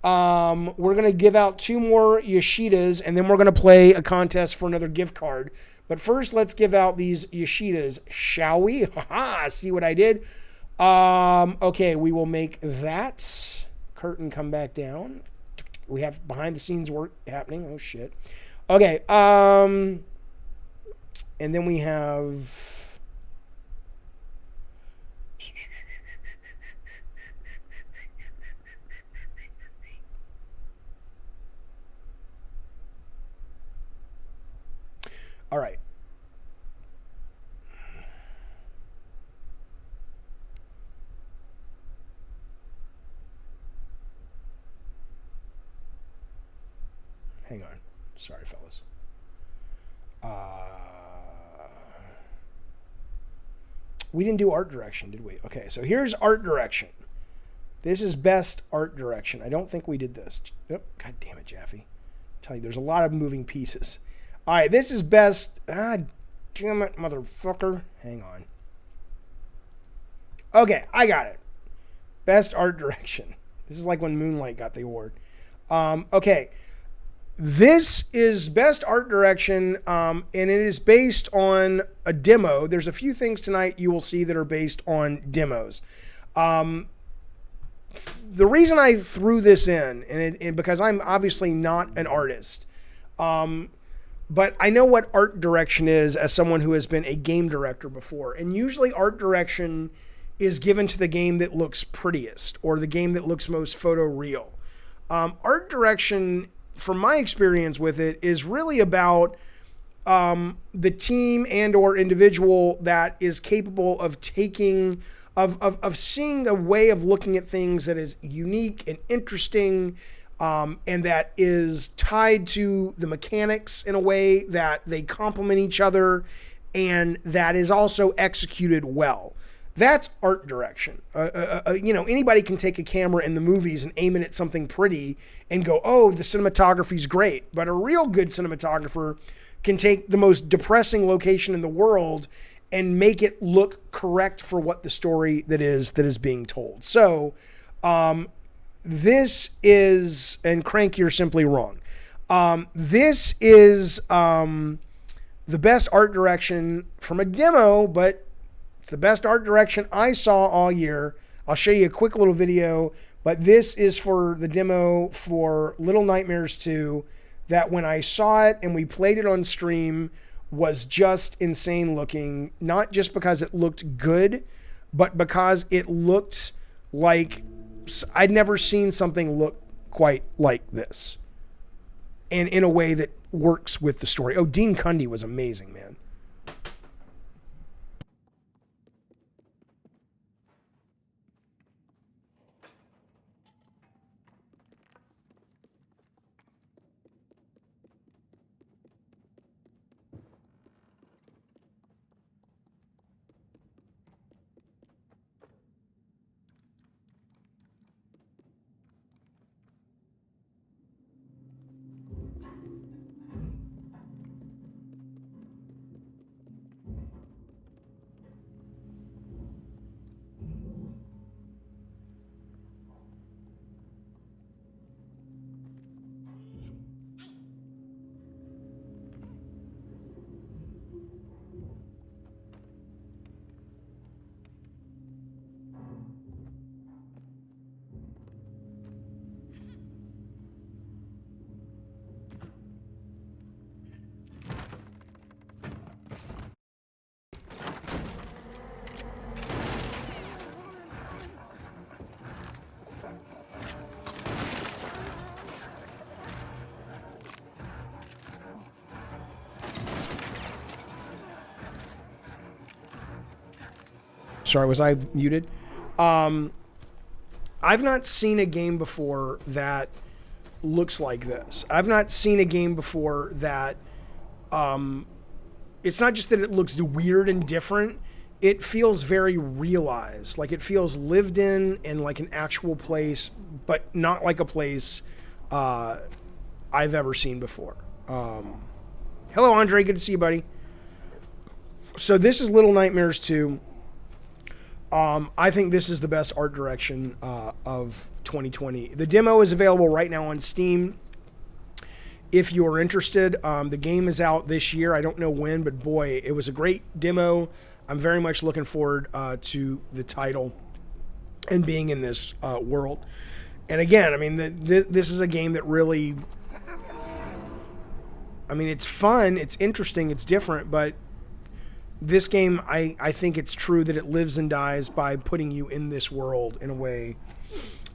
We're going to give out 2 more Yoshidas, and then we're going to play a contest for another gift card. But first, let's give out these Yoshidas, shall we? Haha, see what I did? Okay, we will make that curtain come back down. We have behind the scenes work happening. Oh, shit. Okay, and then we have... All right. Hang on. Sorry, fellas. We didn't do art direction, did we? Okay, so here's art direction. This is best art direction. I don't think we did this. Oh, God damn it, Jaffe. I tell you, there's a lot of moving pieces. All right, this is best. Ah, damn it, motherfucker. Hang on. Okay, I got it. Best art direction. This is like when Moonlight got the award. Okay. This is best art direction, and it is based on a demo. There's a few things tonight you will see that are based on demos. The reason I threw this in, and because I'm obviously not an artist, but I know what art direction is as someone who has been a game director before. And usually art direction is given to the game that looks prettiest or the game that looks most photoreal. Art direction, from my experience with it, is really about the team and or individual that is capable of taking, of seeing a way of looking at things that is unique and interesting, and that is tied to the mechanics in a way that they complement each other and that is also executed well. That's art direction. Anybody can take a camera in the movies and aim it at something pretty and go, oh, the cinematography's great. But a real good cinematographer can take the most depressing location in the world and make it look correct for what the story that is being told. So, this is, and Crank, you're simply wrong. This is the best art direction from a demo, but it's the best art direction I saw all year. I'll show you a quick little video, but this is for the demo for Little Nightmares 2 that when I saw it and we played it on stream was just insane looking, not just because it looked good, but because it looked like I'd never seen something look quite like this. And in a way that works with the story. Oh, Dean Cundy was amazing, man. Sorry, was I muted? I've not seen a game before that looks like this. I've not seen a game before that it's not just that it looks weird and different. It feels very realized. Like it feels lived in and like an actual place, but not like a place I've ever seen before. Hello, Andre. Good to see you, buddy. So this is Little Nightmares 2. I think this is the best art direction of 2020. The demo is available right now on Steam. If you are interested, the game is out this year. I don't know when, but boy, it was a great demo. I'm very much looking forward to the title and being in this world. And again, I mean, this is a game that really, I mean, it's fun, it's interesting, it's different, but this game, I think it's true that it lives and dies by putting you in this world in a way.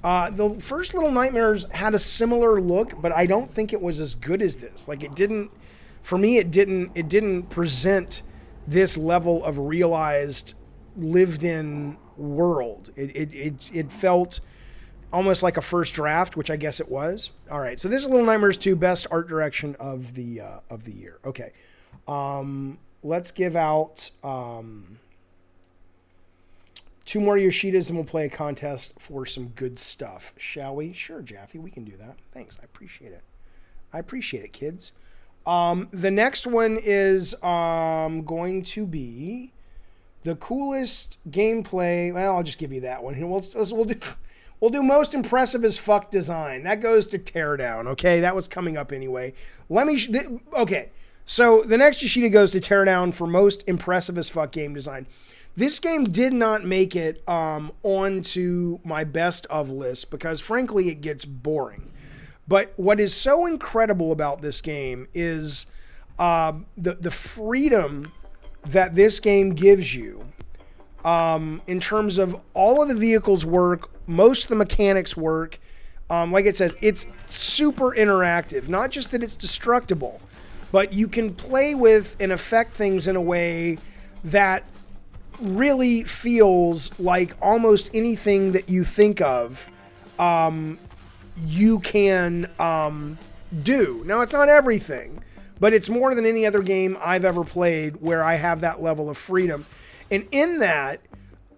The first Little Nightmares had a similar look, but I don't think it was as good as this. Like it didn't, for me, it didn't present this level of realized, lived-in world. It felt almost like a first draft, which I guess it was. All right, so this is Little Nightmares 2, best art direction of the year. Okay. Let's give out 2 more Yoshidas and we'll play a contest for some good stuff. Shall we? Sure, Jaffe, we can do that. Thanks, I appreciate it. I appreciate it, kids. The next one is going to be the coolest gameplay. Well, I'll just give you that one. We'll do most impressive as fuck design. That goes to Teardown, okay? That was coming up anyway. Okay. So the next Yoshida goes to Teardown for most impressive as fuck game design. This game did not make it onto my best of list because frankly it gets boring. But what is so incredible about this game is the freedom that this game gives you in terms of all of the vehicles work, most of the mechanics work. Like it says, it's super interactive. Not just that it's destructible, but you can play with and affect things in a way that really feels like almost anything that you think of, you can do. Now, it's not everything, but it's more than any other game I've ever played where I have that level of freedom. And in that,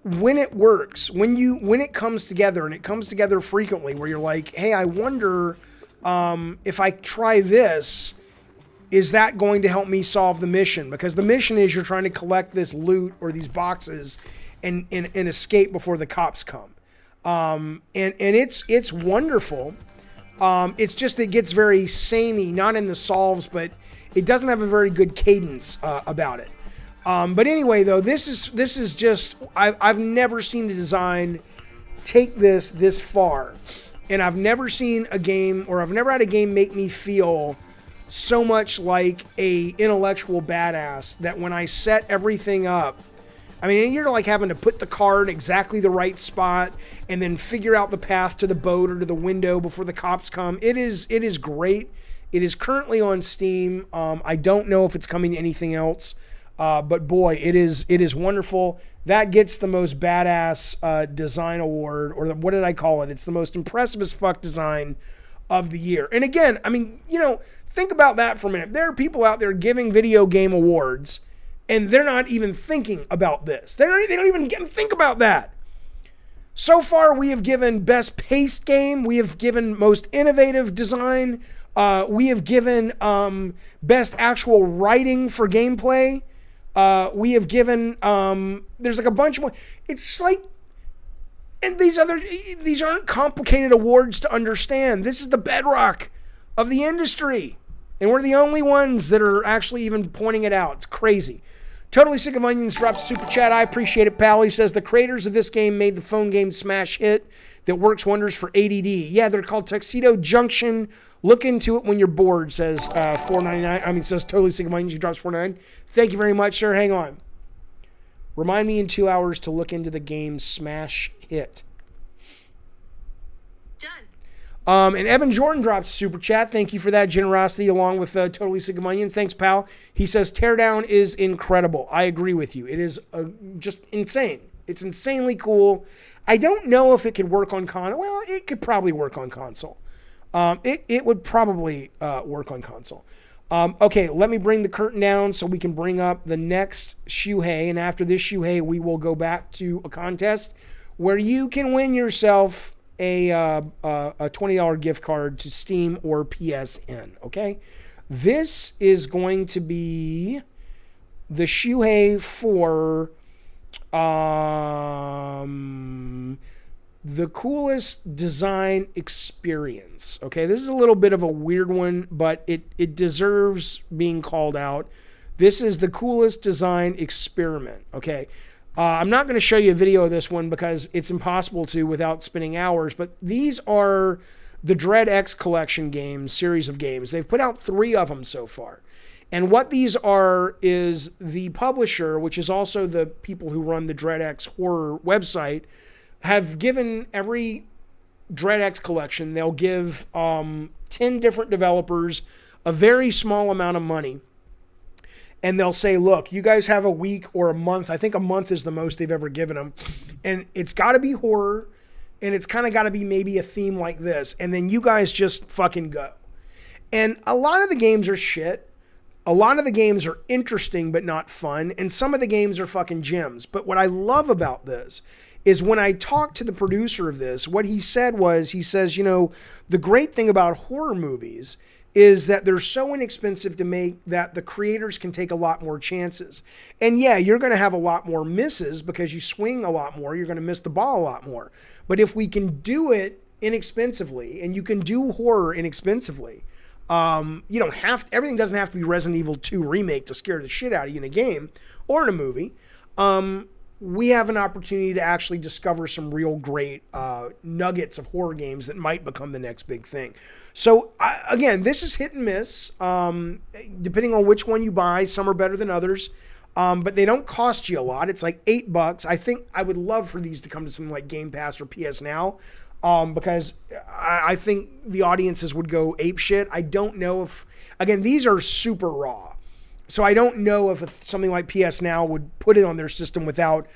when it works, when it comes together, and it comes together frequently, where you're like, hey, I wonder if I try this, is that going to help me solve the mission? Because the mission is you're trying to collect this loot or these boxes and escape before the cops come. And it's wonderful. It's just it gets very samey, not in the solves, but it doesn't have a very good cadence about it. But anyway, though, this is just I've never seen a design take this far, and I've never seen a game, or I've never had a game make me feel so much like a intellectual badass that when I set everything up, I mean, you're like having to put the car in exactly the right spot and then figure out the path to the boat or to the window before the cops come. It is great. It is currently on Steam. I don't know if it's coming to anything else, but boy, it is wonderful. That gets the most badass design award, or what did I call it? It's the most impressive as fuck design of the year. And again, I mean, think about that for a minute. There are people out there giving video game awards, and they're not even thinking about this. They don't even think about that. So far, we have given best paced game. We have given most innovative design. We have given best actual writing for gameplay. We have given, there's like a bunch more. It's like, and these aren't complicated awards to understand. This is the bedrock of the industry. And we're the only ones that are actually even pointing it out. It's crazy. Totally Sick of Onions drops a super chat. I appreciate it, pal. He says, the creators of this game made the phone game smash hit that works wonders for ADD. Yeah, they're called Tuxedo Junction. Look into it when you're bored, says $4.99. I mean, says Totally Sick of Onions. He drops $4.99. Thank you very much, sir. Hang on. Remind me in 2 hours to look into the game smash hit. And Evan Jordan drops super chat. Thank you for that generosity, along with Totally Sick of Onions. Thanks, pal. He says, Teardown is incredible. I agree with you. It is just insane. It's insanely cool. I don't know if it could work on console. Well, it could probably work on console. It would probably work on console. Okay, let me bring the curtain down so we can bring up the next Shuhei. And after this Shuhei, we will go back to a contest where you can win yourself a $20 gift card to Steam or PSN. Okay, this is going to be the Shuhei for the coolest design experience. Okay, this is a little bit of a weird one, but it deserves being called out. This is the coolest design experiment. Okay, I'm not going to show you a video of this one because it's impossible to without spending hours, but these are the Dread X collection games, series of games. They've put out 3 of them so far. And what these are is the publisher, which is also the people who run the Dread X horror website, have given every Dread X collection, they'll give 10 different developers a very small amount of money. And they'll say, look, you guys have a week or a month. I think a month is the most they've ever given them. And it's got to be horror. And it's kind of got to be maybe a theme like this. And then you guys just fucking go. And a lot of the games are shit. A lot of the games are interesting but not fun. And some of the games are fucking gems. But what I love about this is when I talked to the producer of this, what he said was, he says, you know, the great thing about horror movies is that they're so inexpensive to make that the creators can take a lot more chances. And yeah, you're going to have a lot more misses because you swing a lot more. You're going to miss the ball a lot more. But if we can do it inexpensively, and you can do horror inexpensively, you don't have to, everything doesn't have to be Resident Evil 2 remake to scare the shit out of you in a game or in a movie. We have an opportunity to actually discover some real great nuggets of horror games that might become the next big thing. So again, this is hit and miss, depending on which one you buy. Some are better than others, but they don't cost you a lot. It's like $8. I think I would love for these to come to something like Game Pass or PS Now, because I think the audiences would go ape shit. I don't know if, again, these are super raw. So I don't know if something like PS Now would put it on their system without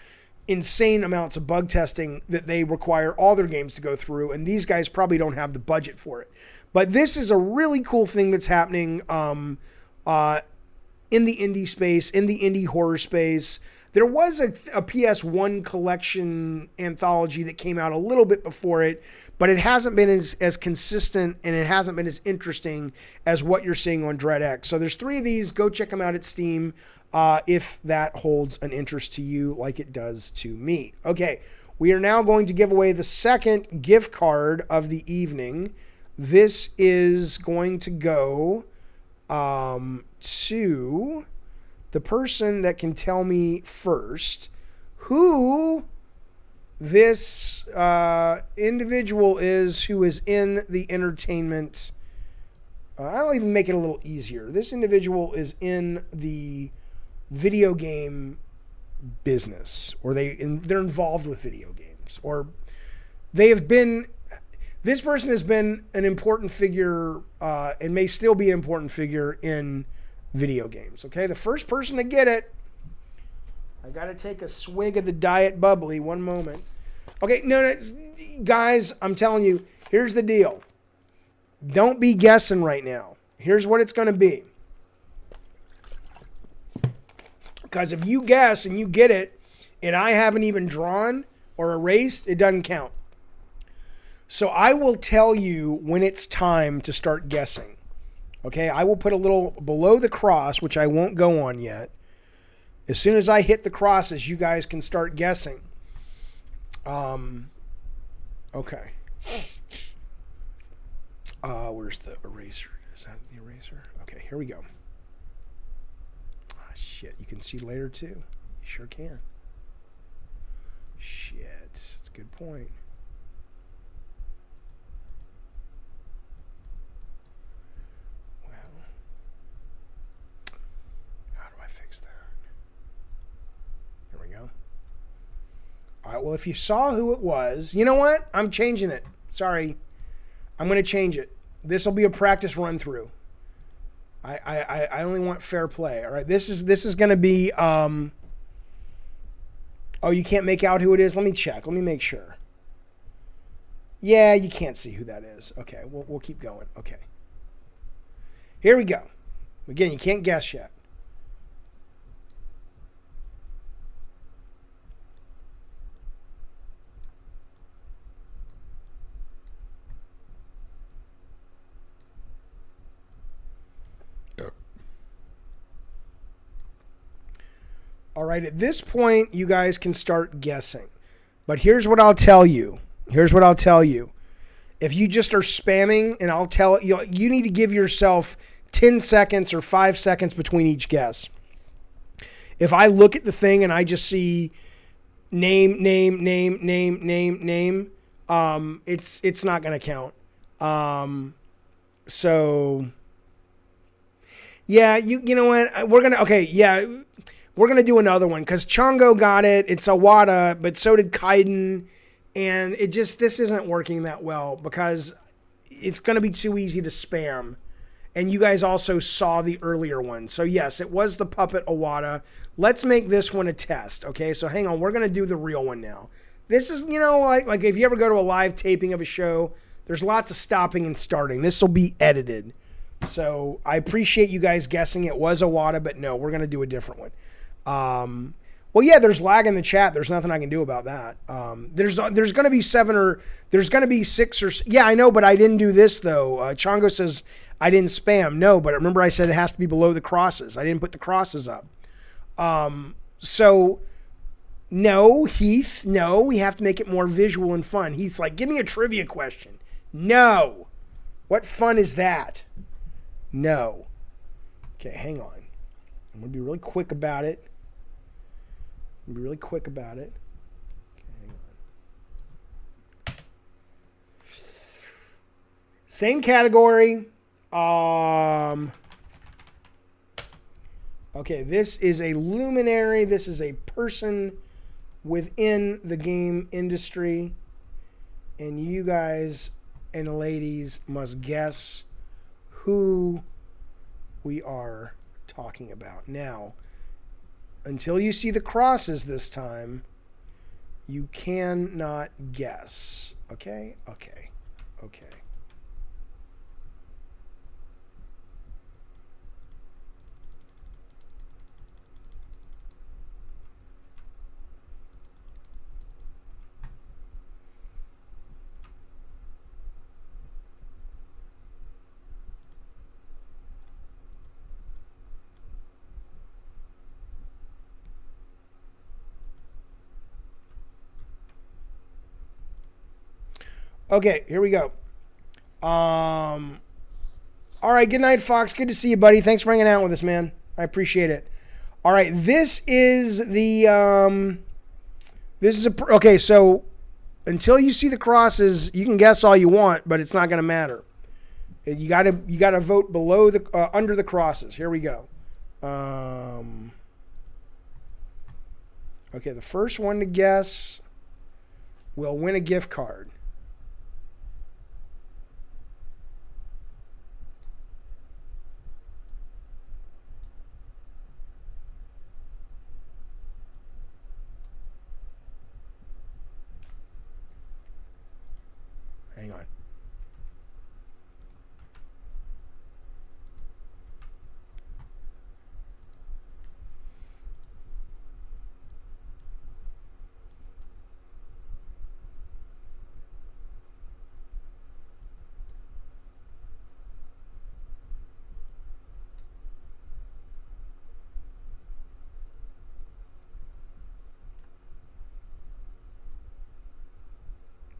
insane amounts of bug testing that they require all their games to go through. And these guys probably don't have the budget for it. But this is a really cool thing that's happening in the indie space, in the indie horror space. There was a PS1 collection anthology that came out a little bit before it, but it hasn't been as consistent and it hasn't been as interesting as what you're seeing on Dread X. So there's 3 of these. Go check them out at Steam if that holds an interest to you like it does to me. Okay, we are now going to give away the second gift card of the evening. This is going to go to the person that can tell me first who this individual is who is in the entertainment. I'll even make it a little easier. This individual is in the video game business, or they're involved with video games, or they have been. This person has been an important figure and may still be an important figure in video games. Okay, the first person to get it, I gotta take a swig of the Diet Bubbly. One moment. Okay, no, guys, I'm telling you, here's the deal. Don't be guessing right now. Here's what it's gonna be. Because if you guess and you get it, and I haven't even drawn or erased, it doesn't count. So I will tell you when it's time to start guessing. Okay, I will put a little below the cross, which I won't go on yet. As soon as I hit the crosses, you guys can start guessing. Okay. Where's the eraser? Is that the eraser? Okay, here we go. Ah, shit. You can see later too. You sure can. Shit. That's a good point. All right, well, if you saw who it was, you know what? I'm changing it. Sorry. I'm going to change it. This will be a practice run through. I only want fair play. All right, this is going to be Oh, you can't make out who it is? Let me check. Let me make sure. Yeah, you can't see who that is. Okay, we'll keep going. Okay. Here we go. Again, you can't guess yet. All right, at this point, you guys can start guessing. But here's what I'll tell you. Here's what I'll tell you. If you just are spamming, and I'll tell you, you need to give yourself 10 seconds or 5 seconds between each guess. If I look at the thing and I just see name, it's not going to count. So, yeah, you know what? We're going to, okay, yeah. We're going to do another one because Chongo got it. It's Awada, but so did Kaiden. And it just, this isn't working that well because it's going to be too easy to spam. And you guys also saw the earlier one. So yes, it was the puppet Awada. Let's make this one a test. Okay, so hang on. We're going to do the real one now. This is, you know, like if you ever go to a live taping of a show, there's lots of stopping and starting. This will be edited. So I appreciate you guys guessing it was Awada, but no, we're going to do a different one. Well, yeah, there's lag in the chat. There's nothing I can do about that. There's going to be 6 or, yeah, I know, but I didn't do this though. Chongo says I didn't spam. No, but remember I said it has to be below the crosses. I didn't put the crosses up. So no, Heath, no, we have to make it more visual and fun. Heath's like, give me a trivia question. No. What fun is that? No. Okay, hang on. I'm going to be really quick about it. Okay, hang on. Same category. Okay, this is a luminary. This is a person within the game industry. And you guys and ladies must guess who we are talking about. Now, until you see the crosses this time, you cannot guess. Okay? Okay. Okay. Okay, here we go. All right, good night, Fox. Good to see you, buddy. Thanks for hanging out with us, man. I appreciate it. All right, this is the okay, so until you see the crosses, you can guess all you want, but it's not going to matter. You got to vote below the under the crosses. Here we go. Okay, the first one to guess will win a gift card. Hang on.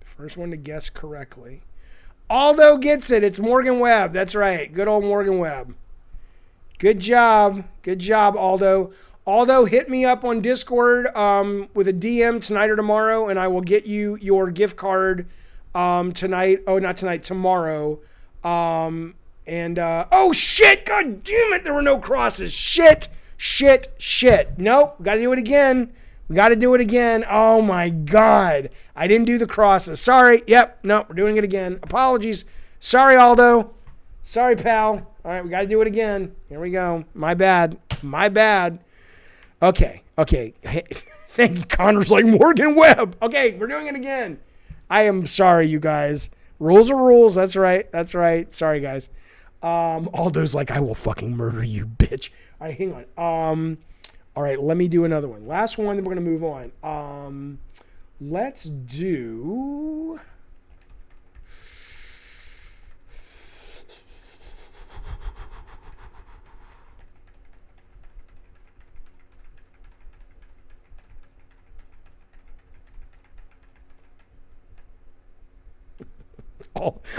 First one to guess correctly. Aldo gets it. It's Morgan Webb. That's right. Good old Morgan Webb. Good job. Good job, Aldo. Aldo, hit me up on Discord with a DM tonight or tomorrow, and I will get you your gift card tonight. Oh, not tonight. Tomorrow. Oh, shit. God damn it. There were no crosses. Shit. Nope. Got to do it again. We got to do it again. Oh, my God. I didn't do the crosses. Sorry. Yep. No, we're doing it again. Apologies. Sorry, Aldo. Sorry, pal. All right, we got to do it again. Here we go. My bad. Okay. Hey, thank you. Connor's like Morgan Webb. Okay, we're doing it again. I am sorry, you guys. Rules are rules. That's right. Sorry, guys. Aldo's like, I will fucking murder you, bitch. All right, hang on. All right, let me do another one. Last one, then we're going to move on. Let's do...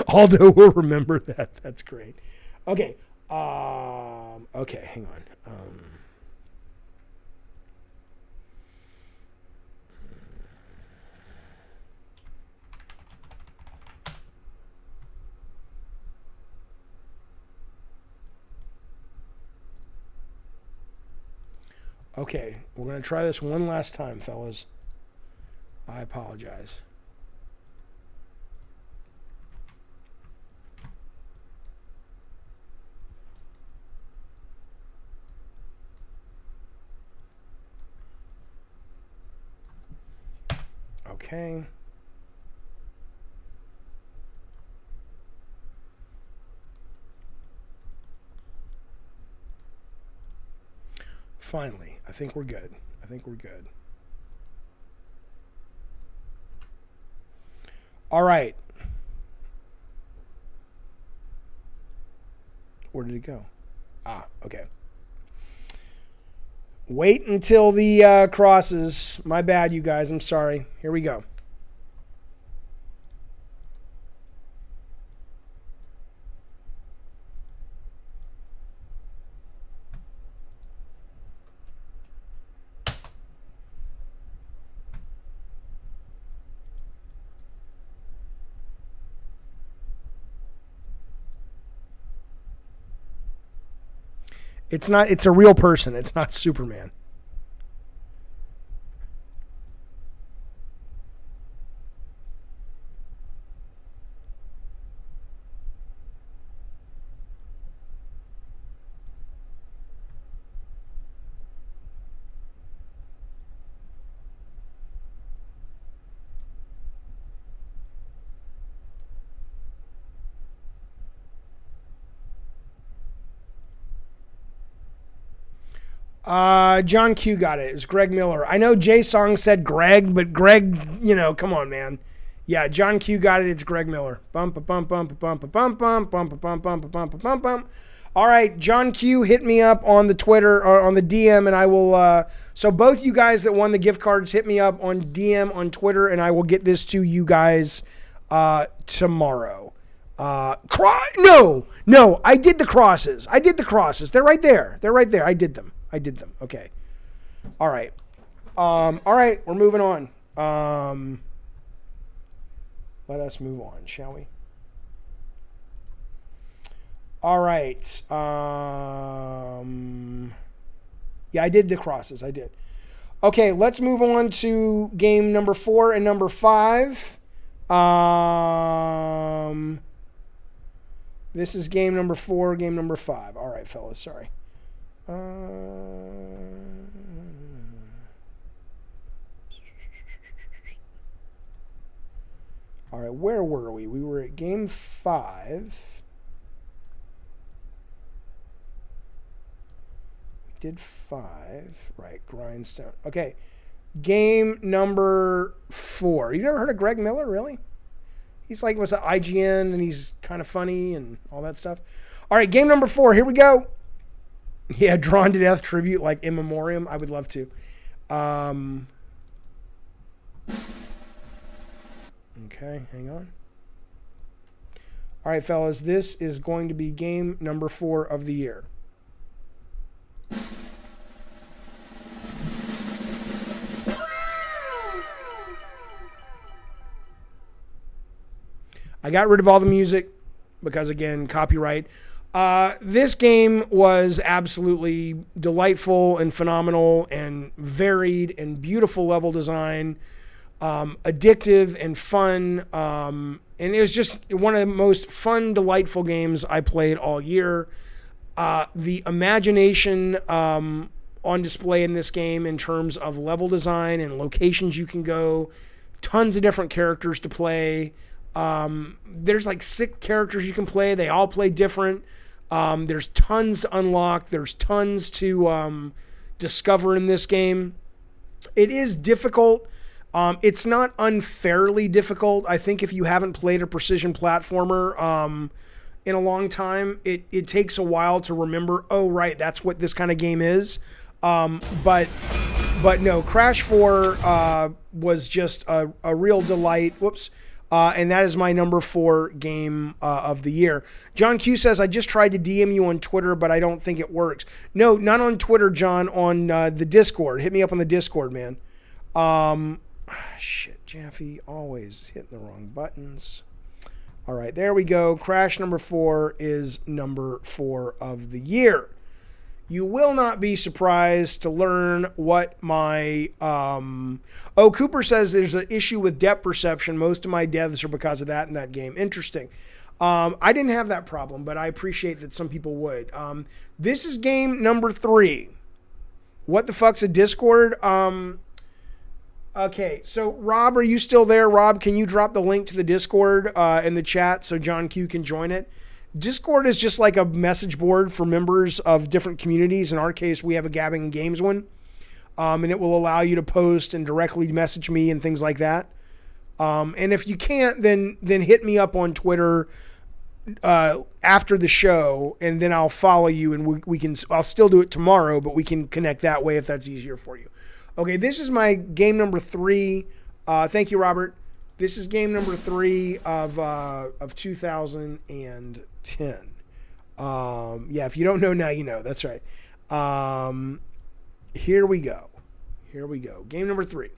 Aldo will remember that. That's great. Okay. Okay, hang on. Okay, we're going to try this one last time, fellas. I apologize. Okay. Finally, I think we're good. All right. Where did it go? Okay. Wait until the crosses. My bad, you guys. I'm sorry. Here we go. It's a real person. It's not Superman. John Q got it. It was Greg Miller. I know Jay Song said Greg, but Greg, come on, man. Yeah, John Q got it. It's Greg Miller. Bump, bump, bump, bump, bump, bump, bump, bump, bump, bump, bump, bump, bump. All right, John Q, hit me up on the Twitter or on the DM, and I will. So both you guys that won the gift cards, hit me up on DM on Twitter, and I will get this to you guys tomorrow. No, I did the crosses. They're right there. I did them. Okay. All right. All right. We're moving on. Let us move on, shall we? All right. Yeah, I did the crosses. I did. Okay. Let's move on to game number 4 and number 5. This is game number 4, game number 5. All right, fellas. Sorry. All right, where were we? We were at game 5. We did 5. Right, Grindstone. Okay, game number 4. You never heard of Greg Miller, really? He's like, was at IGN, and he's kind of funny and all that stuff. All right, game number 4. Here we go. Yeah, Drawn to Death tribute like in memoriam. I would love to. Okay, hang on. All right, fellas, this is going to be game number 4 of the year. I got rid of all the music because, again, copyright. This game was absolutely delightful and phenomenal and varied and beautiful level design, addictive and fun. And it was just one of the most fun, delightful games I played all year. The imagination on display in this game in terms of level design and locations you can go. Tons of different characters to play. There's like 6 characters you can play. They all play different. There's tons to unlock. There's tons to discover in this game. It is difficult. It's not unfairly difficult. I think if you haven't played a precision platformer in a long time, it takes a while to remember, oh, right, that's what this kind of game is. But no, Crash 4 was just a real delight. Whoops. And that is my number 4 game of the year. John Q says, I just tried to DM you on Twitter, but I don't think it works. No, not on Twitter, John, on the Discord. Hit me up on the Discord, man. Shit, Jaffe, always hitting the wrong buttons. All right, there we go. Crash number 4 is number 4 of the year. You will not be surprised to learn what my... Cooper says there's an issue with depth perception. Most of my deaths are because of that in that game. Interesting. I didn't have that problem, but I appreciate that some people would. This is game number 3. What the fuck's a Discord? Okay, so Rob, are you still there? Rob, can you drop the link to the Discord in the chat so John Q can join it? Discord is just like a message board for members of different communities. In our case, we have a Gabbing and Games one. And it will allow you to post and directly message me and things like that. And if you can't, then hit me up on Twitter after the show, and then I'll follow you, and we can. I'll still do it tomorrow, but we can connect that way if that's easier for you. Okay, this is my game number 3. Thank you, Robert. This is game number 3 of 2010. Yeah, if you don't know now, you know. That's right. Here we go. Game number 3.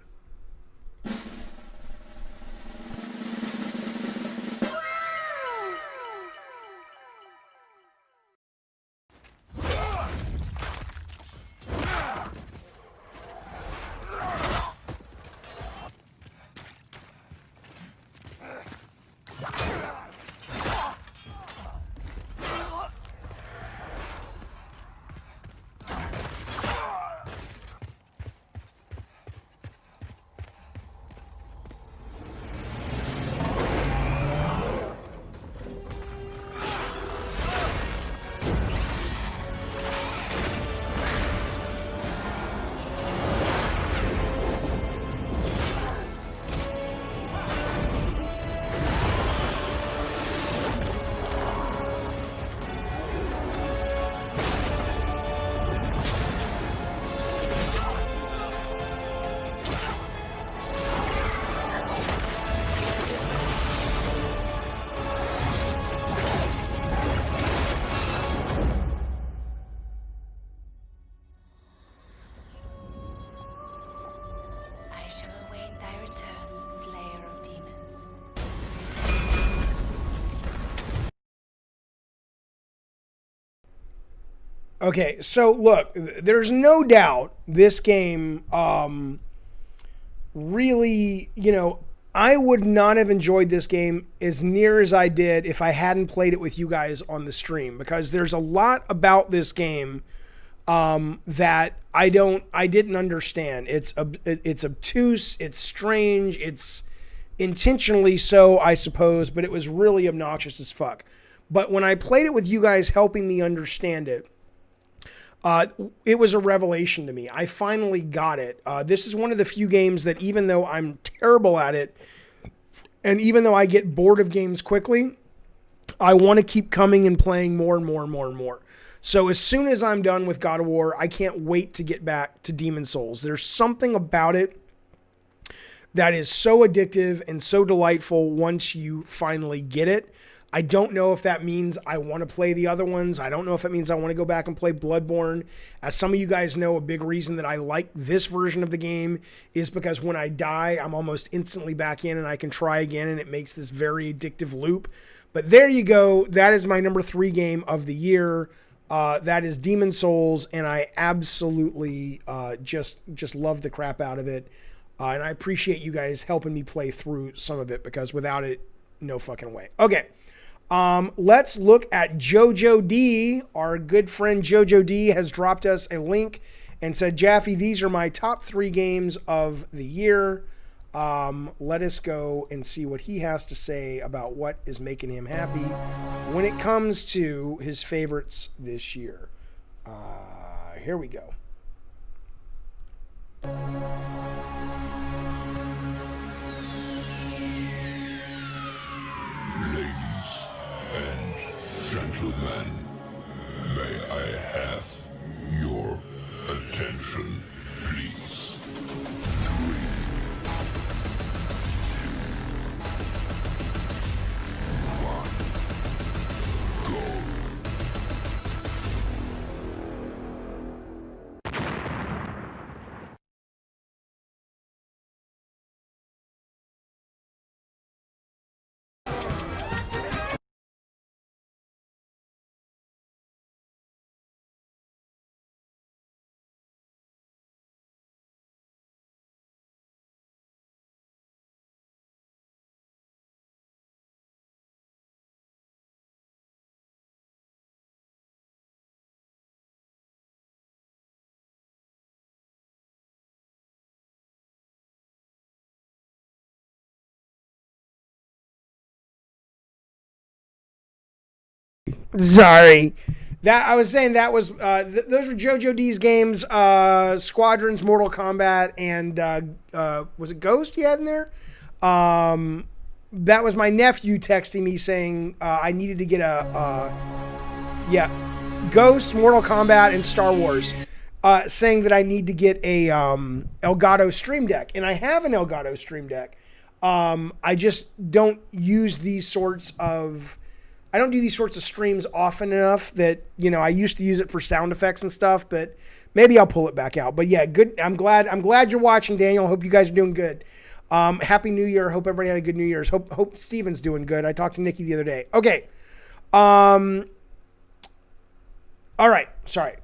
Okay, so look, there's no doubt this game really, I would not have enjoyed this game as near as I did if I hadn't played it with you guys on the stream, because there's a lot about this game that I didn't understand. It's obtuse, it's strange, it's intentionally so, I suppose, but it was really obnoxious as fuck. But when I played it with you guys helping me understand it, it was a revelation to me. I finally got it. This is one of the few games that, even though I'm terrible at it, and even though I get bored of games quickly, I want to keep coming and playing more and more and more and more. So as soon as I'm done with God of War, I can't wait to get back to Demon's Souls. There's something about it that is so addictive and so delightful once you finally get it. I don't know if that means I want to play the other ones. I don't know if it means I want to go back and play Bloodborne. As some of you guys know, a big reason that I like this version of the game is because when I die, I'm almost instantly back in and I can try again, and it makes this very addictive loop. But there you go. That is my number 3 game of the year. That is Demon's Souls, and I absolutely just love the crap out of it. And I appreciate you guys helping me play through some of it, because without it, no fucking way. Okay. Let's look at Jojo D. Our good friend Jojo D has dropped us a link and said, Jaffe, these are my top 3 games of the year. Let us go and see what he has to say about what is making him happy when it comes to his favorites this year. Here we go. Ladies and gentlemen, may I have your attention, please? 3, 2, 1, go. Sorry. That I was saying that was those were JoJo D's games, Squadrons, Mortal Kombat, and was it Ghost he had in there? That was my nephew texting me saying I needed to get Ghost, Mortal Kombat, and Star Wars. Saying that I need to get a Elgato Stream Deck, and I have an Elgato Stream Deck. I just don't use these sorts of. I don't do these sorts of streams often enough that, you know, I used to use it for sound effects and stuff, but maybe I'll pull it back out. But yeah, good. I'm glad you're watching, Daniel. Hope you guys are doing good. Happy New Year. Hope everybody had a good New Year's. Hope Steven's doing good. I talked to Nikki the other day. Okay. All right. Sorry.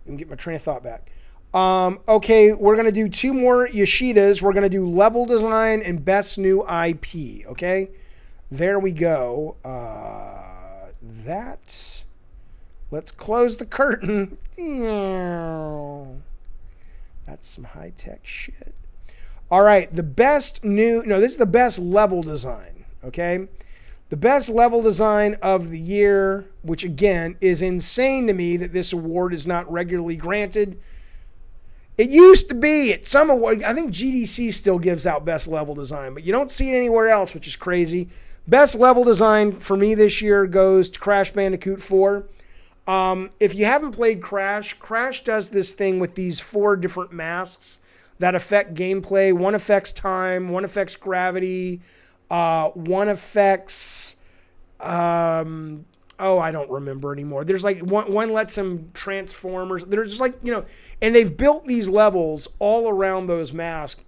Let me get my train of thought back. Okay, we're going to do 2 more Yoshidas. We're going to do level design and best new IP. Okay. There we go. Let's close the curtain. That's some high-tech shit. All right, this is the best level design, okay? The best level design of the year, which again is insane to me that this award is not regularly granted. It used to be at some award. I think GDC still gives out best level design, but you don't see it anywhere else, which is crazy. Best level design for me this year goes to Crash Bandicoot 4. If you haven't played Crash does this thing with these 4 different masks that affect gameplay. One affects time, one affects gravity, one affects... I don't remember anymore. There's like one lets him transform. There's just like, you know, and they've built these levels all around those masks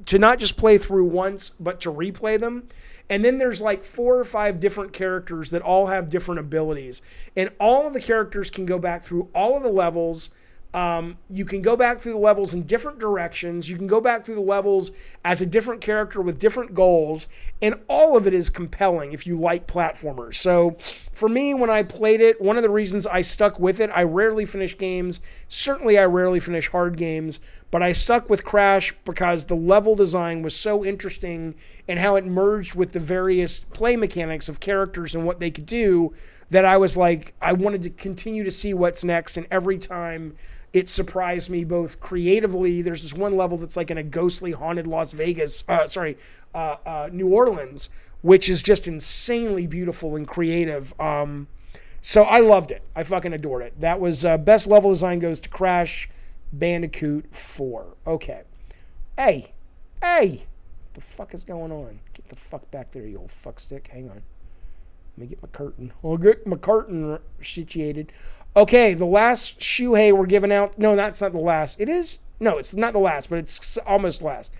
to not just play through once, but to replay them. And then there's like 4 or 5 different characters that all have different abilities. And all of the characters can go back through all of the levels. You can go back through the levels in different directions. You can go back through the levels as a different character with different goals. And all of it is compelling if you like platformers. So for me, when I played it, one of the reasons I stuck with it, I rarely finish games. Certainly I rarely finish hard games. But I stuck with Crash because the level design was so interesting and how it merged with the various play mechanics of characters and what they could do that I was like, I wanted to continue to see what's next. And every time it surprised me both creatively. There's this one level that's like in a ghostly haunted New Orleans, which is just insanely beautiful and creative. So I loved it. I fucking adored it. That was best level design goes to Crash Bandicoot 4. Okay. Hey. What the fuck is going on? Get the fuck back there, you old fuckstick. Hang on. Let me get my curtain. I'll get my curtain situated. Okay, the last Shuhei we're giving out. No, that's not the last. It is? No, it's not the last, but it's almost last.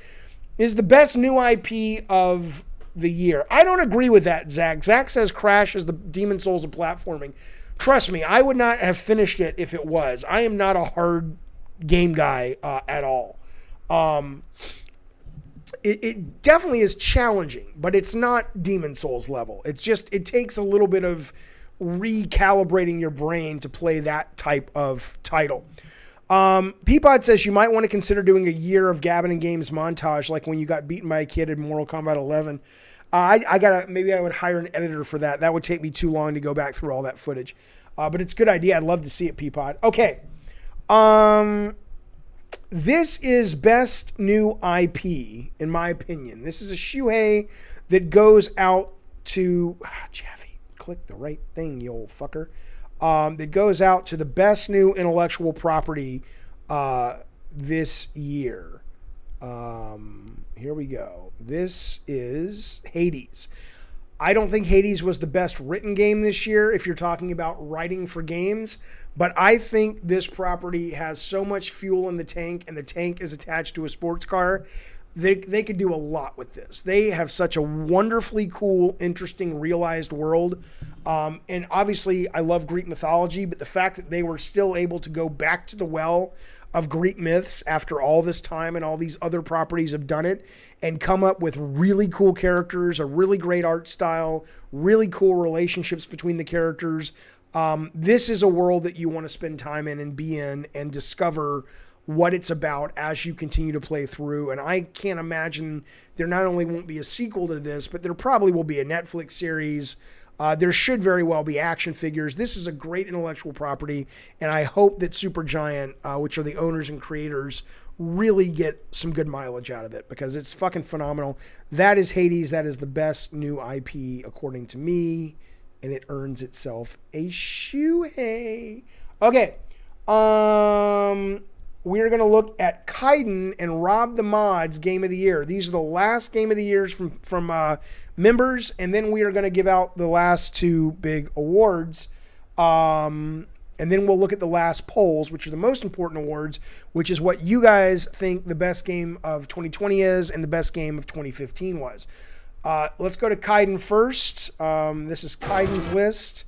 Is the best new IP of the year. I don't agree with that, Zach. Zach says Crash is the Demon Souls of platforming. Trust me, I would not have finished it if it was. I am not a hard game guy at all. It definitely is challenging, but it's not Demon Souls level. It's just, it takes a little bit of recalibrating your brain to play that type of title. Peapod says you might want to consider doing a year of Gabbing and Games montage, like when you got beaten by a kid in Mortal Kombat 11. Maybe I would hire an editor for that. That would take me too long to go back through all that footage. But it's a good idea. I'd love to see it, Peapod. Okay. This is best new IP, in my opinion. This is a Shuhei that goes out to Jaffe. Click the right thing, you old fucker. That goes out to the best new intellectual property this year. Here we go. This is Hades. I don't think Hades was the best written game this year if you're talking about writing for games, but I think this property has so much fuel in the tank, and the tank is attached to a sports car. They could do a lot with this. They have such a wonderfully cool, interesting, realized world. And obviously, I love Greek mythology, but the fact that they were still able to go back to the well of Greek myths after all this time and all these other properties have done it and come up with really cool characters, a really great art style, really cool relationships between the characters. This is a world that you want to spend time in and be in and discover what it's about as you continue to play through. And I can't imagine there not only won't be a sequel to this, but there probably will be a Netflix series. There should very well be action figures. This is a great intellectual property, and I hope that Supergiant, which are the owners and creators, really get some good mileage out of it because it's fucking phenomenal. That is Hades. That is the best new IP according to me, and it earns itself a Shuhei. Okay. We're going to look at Kaiden and Rob the Mods Game of the Year. These are the last Game of the Years from members, and then we are going to give out the last two big awards. And then we'll look at the last polls, which are the most important awards, which is what you guys think the best game of 2020 is and the best game of 2015 was. Let's go to Kaiden first. This is Kaiden's list.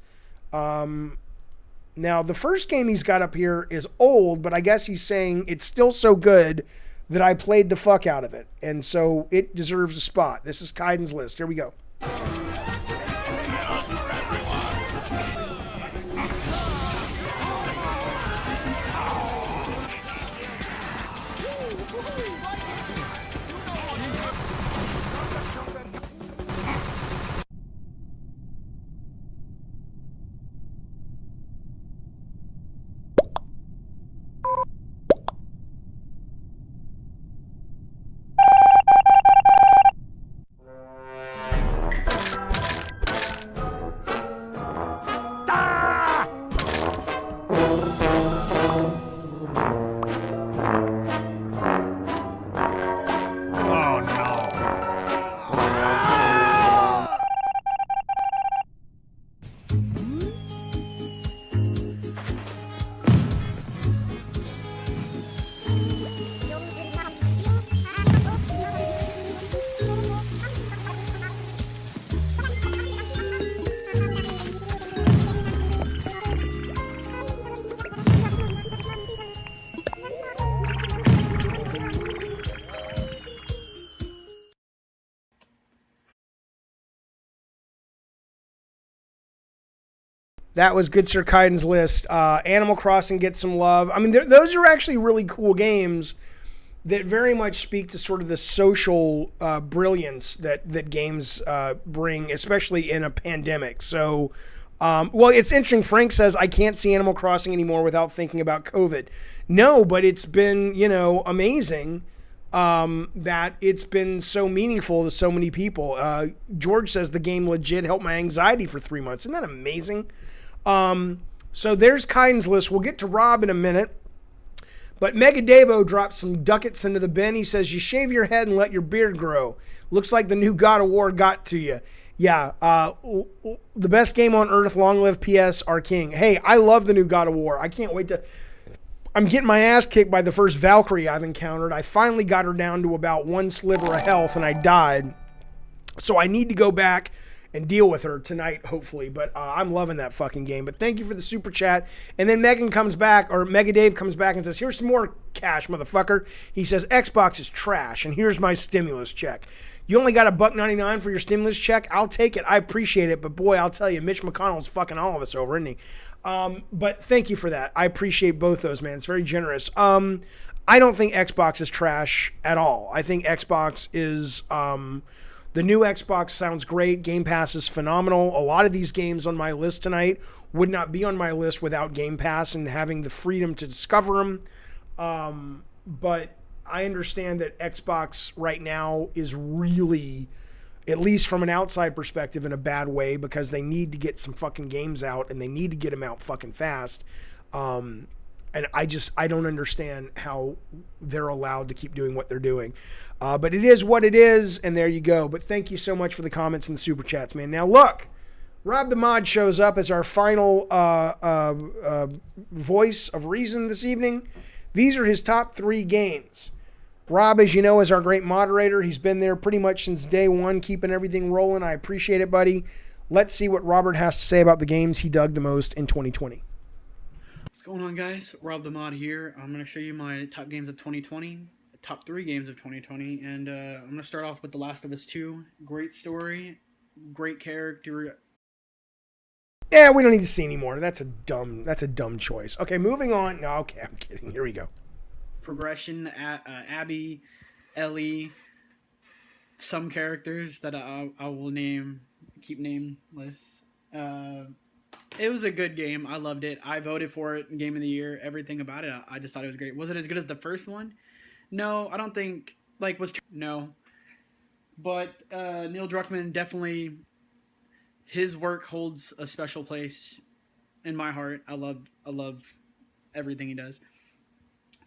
Now, the first game he's got up here is old, but I guess he's saying it's still so good that I played the fuck out of it. And so it deserves a spot. This is Kaiden's list. Here we go. That was Good Sir Kaiden's list. Animal Crossing gets some love. I mean, those are actually really cool games that very much speak to sort of the social brilliance that games bring, especially in a pandemic. So, well, it's interesting. Frank says, I can't see Animal Crossing anymore without thinking about COVID. No, but it's been, amazing that it's been so meaningful to so many people. George says the game legit helped my anxiety for 3 months. Isn't that amazing? So there's Kaiden's list. We'll get to Rob in a minute. But Megadevo dropped some ducats into the bin. He says, you shave your head and let your beard grow. Looks like the new God of War got to you. Yeah, the best game on earth, long live PS, our king. Hey, I love the new God of War. I can't wait to... I'm getting my ass kicked by the first Valkyrie I've encountered. I finally got her down to about one sliver of health and I died. So I need to go back and deal with her tonight, hopefully. But I'm loving that fucking game. But thank you for the super chat. And then Megan comes back, or Mega Dave comes back and says, here's some more cash, motherfucker. He says, Xbox is trash, and here's my stimulus check. You only got $1.99 for your stimulus check? I'll take it. I appreciate it. But boy, I'll tell you, Mitch McConnell's fucking all of us over, isn't he? But thank you for that. I appreciate both those, man. It's very generous. I don't think Xbox is trash at all. I think Xbox is, the new Xbox sounds great. Game Pass is phenomenal. A lot of these games on my list tonight would not be on my list without Game Pass and having the freedom to discover them. But I understand that Xbox right now is really, at least from an outside perspective, in a bad way because they need to get some fucking games out and they need to get them out fucking fast. And I don't understand how they're allowed to keep doing what they're doing. But it is what it is, and there you go. But thank you so much for the comments and the super chats, man. Now look, Rob the Mod shows up as our final voice of reason this evening. These are his top 3 games. Rob, as you know, is our great moderator. He's been there pretty much since day one, keeping everything rolling. I appreciate it, buddy. Let's see what Robert has to say about the games he dug the most in 2020. What's going on, guys? Rob the Mod here. I'm going to show you my top games of 2020, top 3 games of 2020, and I'm going to start off with The Last of Us 2. Great story, great character. Yeah, we don't need to see anymore. That's a dumb choice. Okay, moving on. No, okay, I'm kidding. Here we go. Progression, Abby, Ellie, some characters that I will keep nameless. It was a good game. I loved it. I voted for it in Game of the Year. Everything about it, I just thought it was great. Was it as good as the first one? No, I don't think. No. But Neil Druckmann definitely, his work holds a special place in my heart. I love everything he does.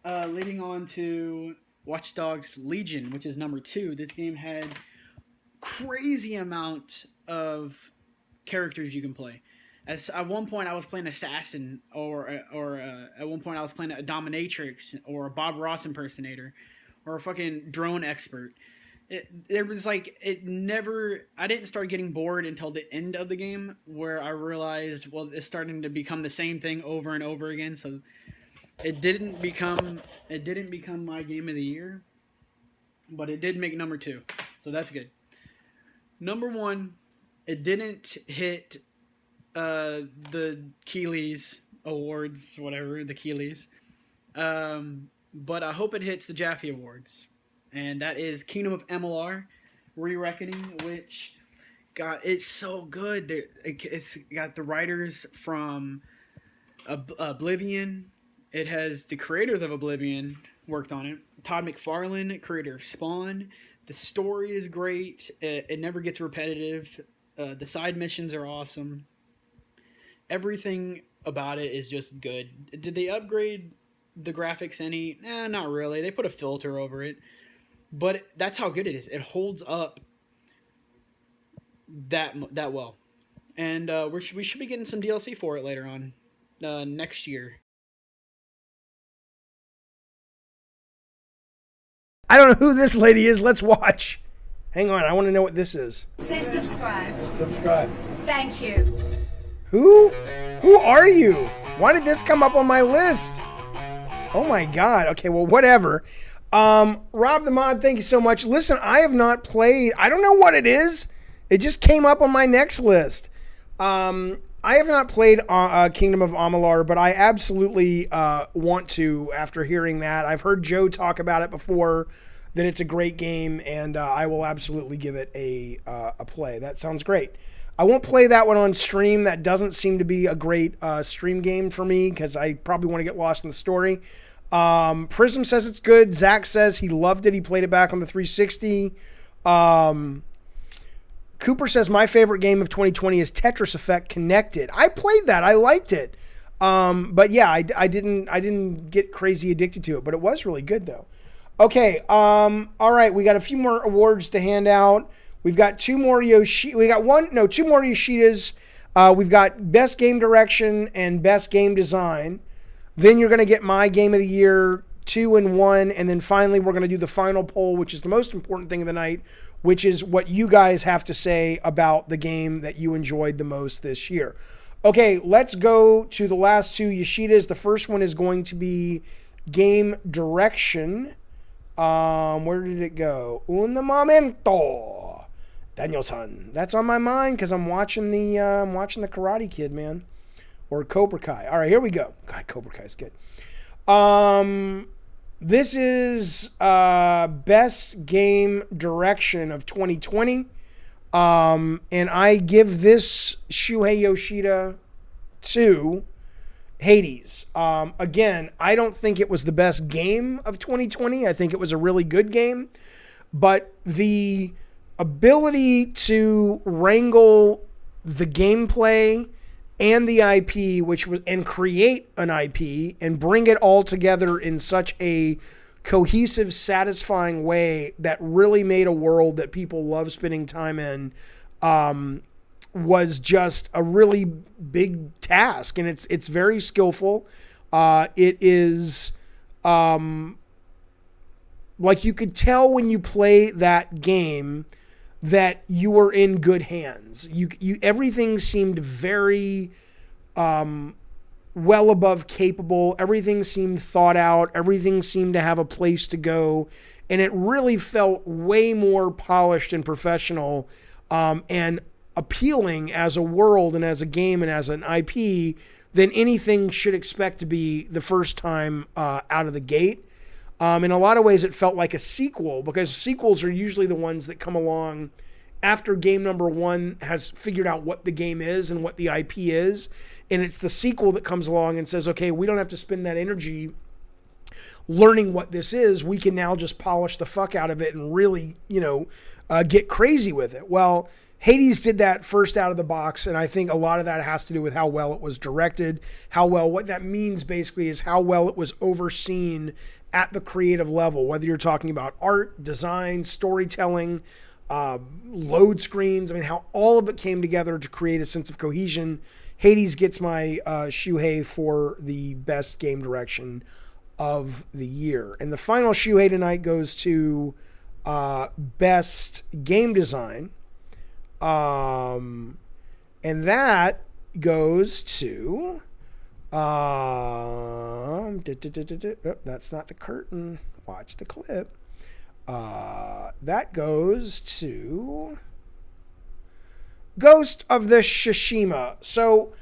Leading on to Watch Dogs Legion, which is number 2. This game had crazy amount of characters you can play. As at one point I was playing assassin, or at one point I was playing a dominatrix, or a Bob Ross impersonator, or a fucking drone expert. I didn't start getting bored until the end of the game, where I realized, well, it's starting to become the same thing over and over again. So it didn't become my game of the year, but it did make number 2, so that's good. Number 1, it didn't hit the Keelys Awards, whatever, the Keelys, but I hope it hits the Jaffe Awards, and that is Kingdom of MLR Re-Reckoning, which, God, it's so good. It's got the writers from Oblivion. It has the creators of Oblivion worked on it. Todd McFarlane, creator of Spawn. The story is great. It never gets repetitive. The side missions are awesome. Everything about it is just good. Did they upgrade the graphics any? Not really. They put a filter over it. But that's how good it is. It holds up that well. And we should be getting some DLC for it later on next year. I don't know who this lady is. Let's watch. Hang on. I want to know what this is. Say subscribe. Subscribe. Thank you. Who are you? Why did this come up on my list? Oh my God. Okay, well, whatever. Rob the Mod, thank you so much. Listen, I have not played. I don't know what it is. It just came up on my next list. I have not played Kingdom of Amalur, but I absolutely want to after hearing that. I've heard Joe talk about it before, that it's a great game, and I will absolutely give it a play. That sounds great. I won't play that one on stream. That doesn't seem to be a great stream game for me because I probably want to get lost in the story. Prism says it's good. Zach says he loved it. He played it back on the 360. Cooper says my favorite game of 2020 is Tetris Effect Connected. I played that. I liked it. But yeah, I didn't get crazy addicted to it, but it was really good though. Okay. All right. We got a few more awards to hand out. We've got two more Yoshidas. We've got Best Game Direction and Best Game Design. Then you're going to get my Game of the Year 2 and 1. And then finally, we're going to do the final poll, which is the most important thing of the night, which is what you guys have to say about the game that you enjoyed the most this year. Okay, let's go to the last two Yoshidas. The first one is going to be game direction. Where did it go? Un momento. Daniel-san. That's on my mind because I'm watching the Karate Kid, man. Or Cobra Kai. All right, here we go. God, Cobra Kai is good. This is best game direction of 2020. And I give this Shuhei Yoshida to Hades. Again, I don't think it was the best game of 2020. I think it was a really good game. But the ability to wrangle the gameplay and the IP, and create an IP and bring it all together in such a cohesive, satisfying way that really made a world that people love spending time in, was just a really big task. And it's very skillful. It is, like, you could tell when you play that game that you were in good hands. Everything seemed very well above capable. Everything seemed thought out. Everything seemed to have a place to go. And it really felt way more polished and professional and appealing as a world and as a game and as an IP than anything should expect to be the first time out of the gate. In a lot of ways, it felt like a sequel, because sequels are usually the ones that come along after game number one has figured out what the game is and what the IP is. And it's the sequel that comes along and says, okay, we don't have to spend that energy learning what this is. We can now just polish the fuck out of it and really, get crazy with it. Well, Hades did that first out of the box, and I think a lot of that has to do with how well it was directed, what that means basically is how well it was overseen at the creative level, whether you're talking about art, design, storytelling, load screens. I mean, how all of it came together to create a sense of cohesion. Hades gets my Shuhei for the best game direction of the year. And the final Shuhei tonight goes to best game design. And that goes to that's not the curtain. Watch the clip. That goes to Ghost of the Tsushima. So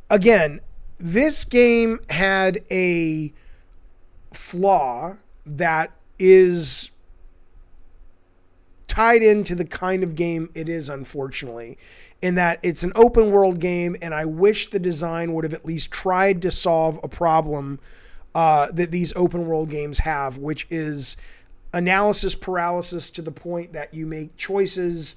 again, this game had a flaw that is tied into the kind of game it is, unfortunately, in that it's an open world game, and I wish the design would have at least tried to solve a problem that these open world games have, which is analysis paralysis to the point that you make choices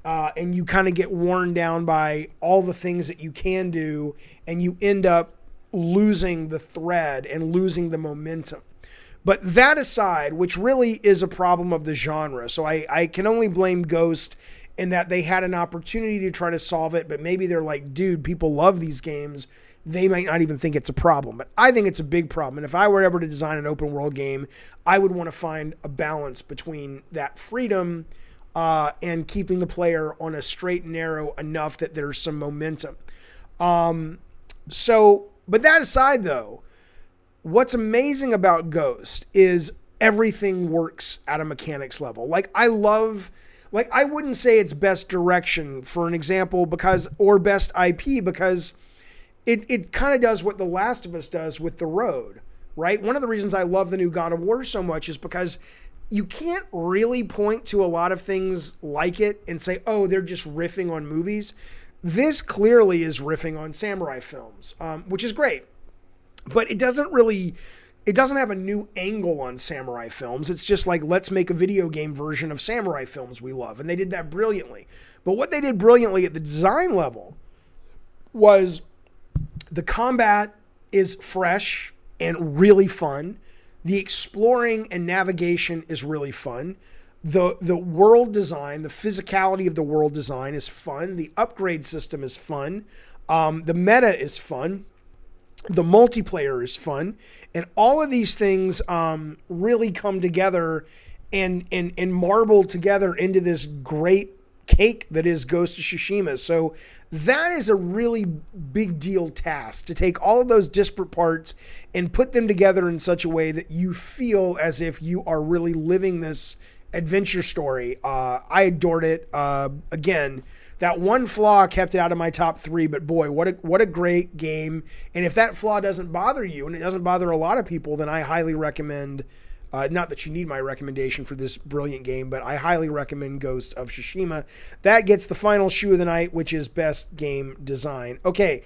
and you kind of get worn down by all the things that you can do, and you end up losing the thread and losing the momentum. But that aside, which really is a problem of the genre, so I can only blame Ghost in that they had an opportunity to try to solve it, but maybe they're like, dude, people love these games. They might not even think it's a problem, but I think it's a big problem. And if I were ever to design an open world game, I would want to find a balance between that freedom and keeping the player on a straight and narrow enough that there's some momentum. But that aside though, what's amazing about Ghost is everything works at a mechanics level. I wouldn't say it's best direction, for an example, or best IP, because it kind of does what The Last of Us does with The Road, right? One of the reasons I love the new God of War so much is because you can't really point to a lot of things like it and say, oh, they're just riffing on movies. This clearly is riffing on samurai films, which is great. But it doesn't have a new angle on samurai films. It's just like, let's make a video game version of samurai films we love. And they did that brilliantly. But what they did brilliantly at the design level was the combat is fresh and really fun. The exploring and navigation is really fun. The world design, the physicality of the world design is fun. The upgrade system is fun. The meta is fun. The multiplayer is fun, and all of these things really come together and marbled together into this great cake that is Ghost of Tsushima. So that is a really big deal task, to take all of those disparate parts and put them together in such a way that you feel as if you are really living this adventure story. I adored it. Again, that one flaw kept it out of my top 3, but boy, what a great game. And if that flaw doesn't bother you, and it doesn't bother a lot of people, then I highly recommend, not that you need my recommendation for this brilliant game, but I highly recommend Ghost of Tsushima. That gets the final shoe of the night, which is Best Game Design. Okay,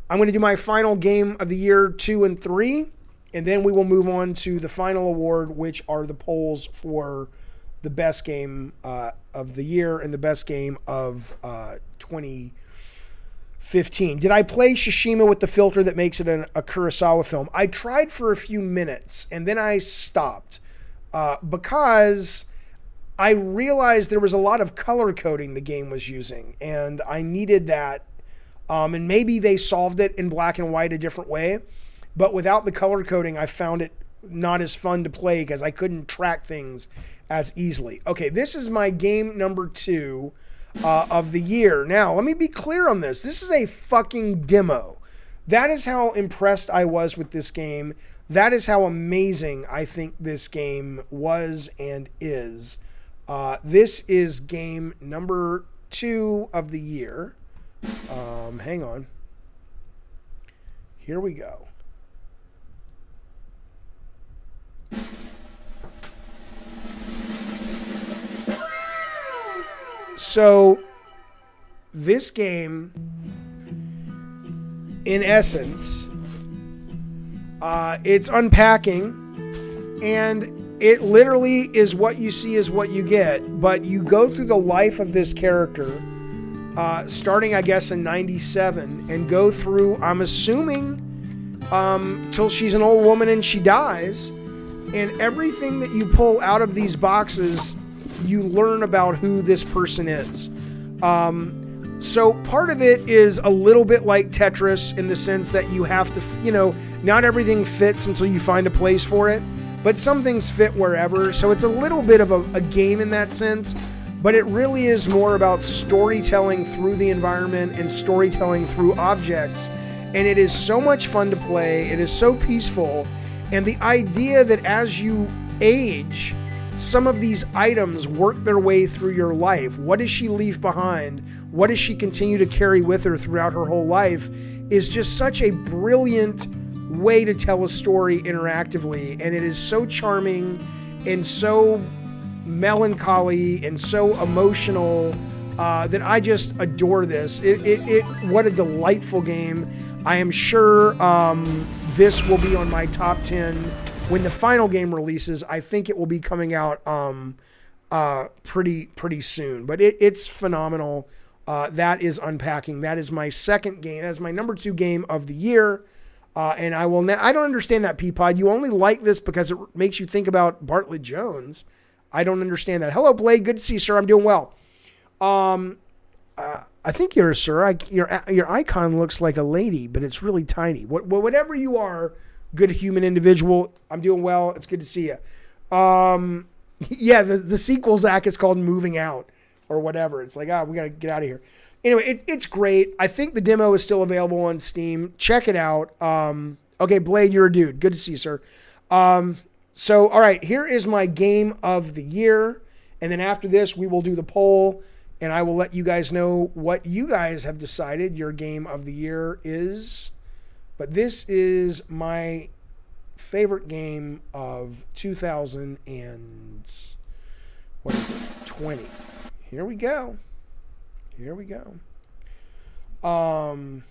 I'm going to do my final Game of the Year 2 and 3, and then we will move on to the final award, which are the polls for the best game of the year and the best game of 2015. Did I play Tsushima with the filter that makes it a Kurosawa film? I tried for a few minutes and then I stopped because I realized there was a lot of color coding the game was using, and I needed that. And maybe they solved it in black and white a different way, but without the color coding, I found it not as fun to play because I couldn't track things as easily. Okay, this is my game number 2 of the year. Now, let me be clear on this. This is a fucking demo. That is how impressed I was with this game. That is how amazing I think this game was and is. This is game number 2 of the year. Hang on. Here we go. So, this game, in essence, it's Unpacking, and it literally is what you see is what you get, but you go through the life of this character, starting, I guess, in 97, and go through, I'm assuming, till she's an old woman and she dies, and everything that you pull out of these boxes, you learn about who this person is. So part of it is a little bit like Tetris in the sense that you have to, not everything fits until you find a place for it, but some things fit wherever. So it's a little bit of a game in that sense, but it really is more about storytelling through the environment and storytelling through objects. And it is so much fun to play. It is so peaceful. And the idea that as you age, some of these items work their way through your life. What does she leave behind? What does she continue to carry with her throughout her whole life is just such a brilliant way to tell a story interactively. And it is so charming and so melancholy and so emotional that I just adore this. What a delightful game. I am sure this will be on my top 10 when the final game releases. I think it will be coming out pretty soon. But it's phenomenal. That is Unpacking. That is my second game. That's my number 2 game of the year. And I don't understand that, Peapod. You only like this because it makes you think about Bartlett Jones. I don't understand that. Hello, Blade. Good to see you, sir. I'm doing well. I think you're a sir. Your icon looks like a lady, but it's really tiny. Whatever you are, good human individual, I'm doing well. It's good to see you. Yeah, the sequel, Zach, is called Moving Out or whatever. It's like, we got to get out of here. Anyway, it's great. I think the demo is still available on Steam. Check it out. Okay, Blade, you're a dude. Good to see you, sir. So, all right, here is my game of the year. And then after this, we will do the poll, and I will let you guys know what you guys have decided your game of the year is. But this is my favorite game of 2020. Here we go. Boom.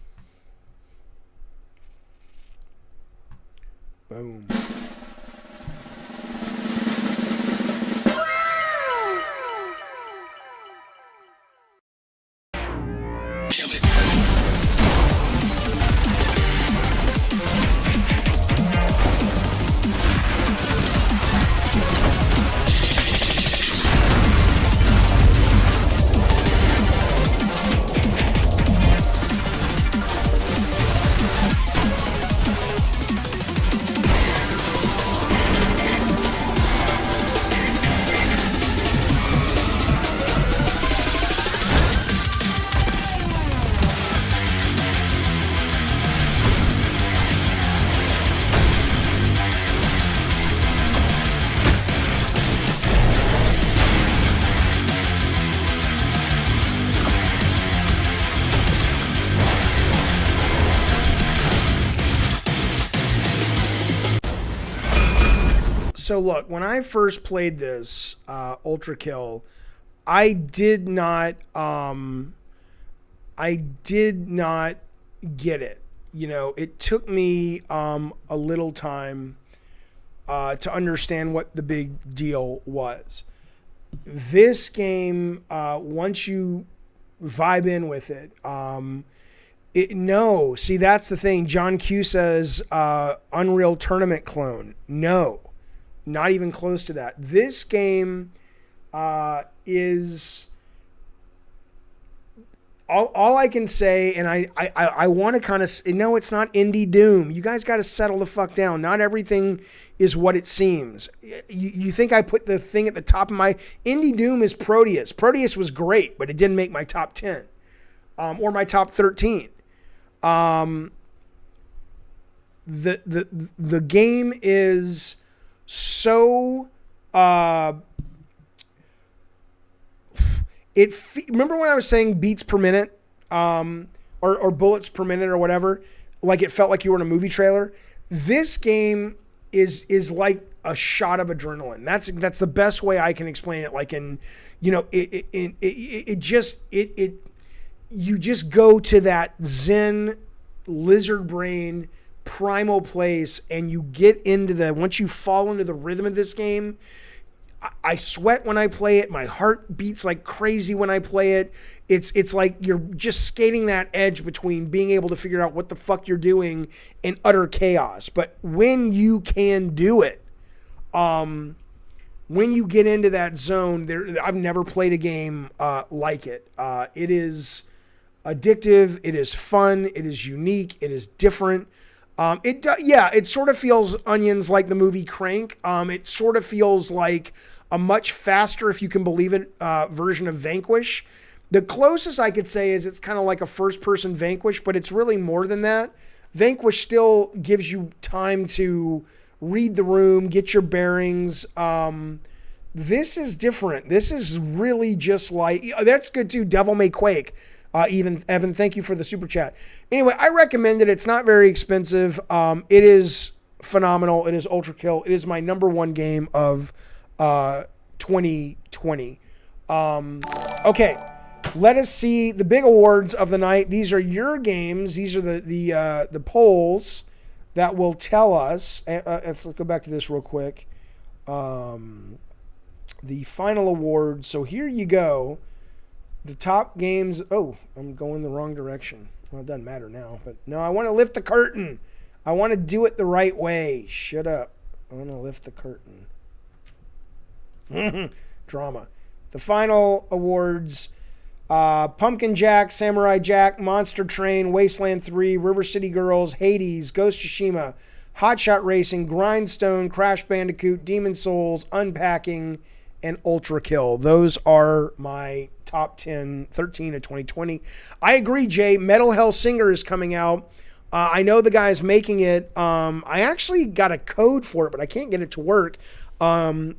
So look, when I first played this Ultrakill, I did not get it. You know, it took me a little time to understand what the big deal was. This game, once you vibe in with it, no. See, that's the thing. John Q says Unreal Tournament clone. No, not even close to that. This game is... All I can say, and I want to kind of... No, it's not indie Doom. You guys got to settle the fuck down. Not everything is what it seems. You think I put the thing at the top of my... Indie Doom is Proteus. Proteus was great, but it didn't make my top 10. Or my top 13. The game is so... remember when I was saying beats per minute, or bullets per minute or whatever, like it felt like you were in a movie trailer. This game is like a shot of adrenaline. That's the best way I can explain it. Like you just go to that zen lizard brain primal place, and you get into once you fall into the rhythm of this game. I sweat when I play it. My heart beats like crazy when I play it. It's like you're just skating that edge between being able to figure out what the fuck you're doing and utter chaos. But when you can do it, when you get into that zone, I've never played a game like it. It is addictive. It is fun. It is unique. It is different. It sort of feels Onions like the movie Crank. It sort of feels like a much faster, if you can believe it, version of Vanquish. The closest I could say is it's kind of like a first-person Vanquish, but it's really more than that. Vanquish still gives you time to read the room, get your bearings. This is different. This is really just like... That's good too, Devil May Quake. Even Evan, thank you for the super chat. Anyway, I recommend it. It's not very expensive. It is phenomenal. It is Ultrakill. It is my number one game of 2020. Okay, let us see the big awards of the night. These are your games. These are the polls that will tell us. Let's go back to this real quick. The final awards. So here you go. The top games. Oh, I'm going the wrong direction. Well, it doesn't matter now. But no, I want to lift the curtain. I want to do it the right way. Shut up. I want to lift the curtain. Drama. The final awards. Pumpkin Jack, Samurai Jack, Monster Train, Wasteland 3, River City Girls, Hades, Ghost Tsushima, Hotshot Racing, Grindstone, Crash Bandicoot, Demon Souls, Unpacking, and Ultrakill. Those are my top 13 of 2020. I agree, Jay. Metal Hellsinger is coming out. I know the guy's making it. I actually got a code for it, but I can't get it to work. That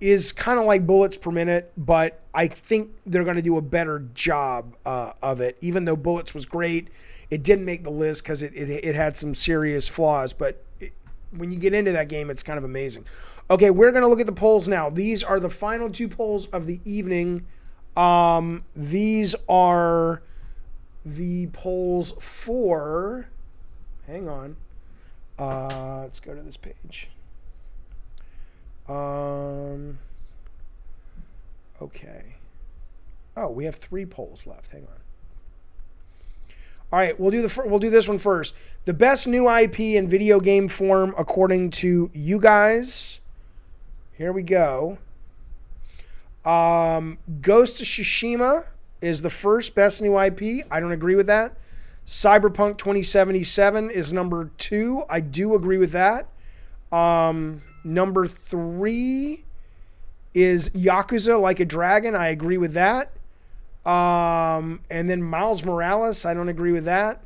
is kind of like bullets per minute, but I think they're going to do a better job of it. Even though Bullets was great, it didn't make the list because it had some serious flaws. But when you get into that game, it's kind of amazing. Okay, we're going to look at the polls now. These are the final two polls of the evening. These are the polls for... Hang on. Let's go to this page. Okay. Oh, we have 3 polls left. Hang on. All right, we'll do this one first. The best new IP in video game form according to you guys. Here we go. Ghost of Tsushima is the first best new IP. I don't agree with that. Cyberpunk 2077 is number 2. I do agree with that. Number 3 is Yakuza Like a Dragon. I agree with that. And then Miles Morales. I don't agree with that.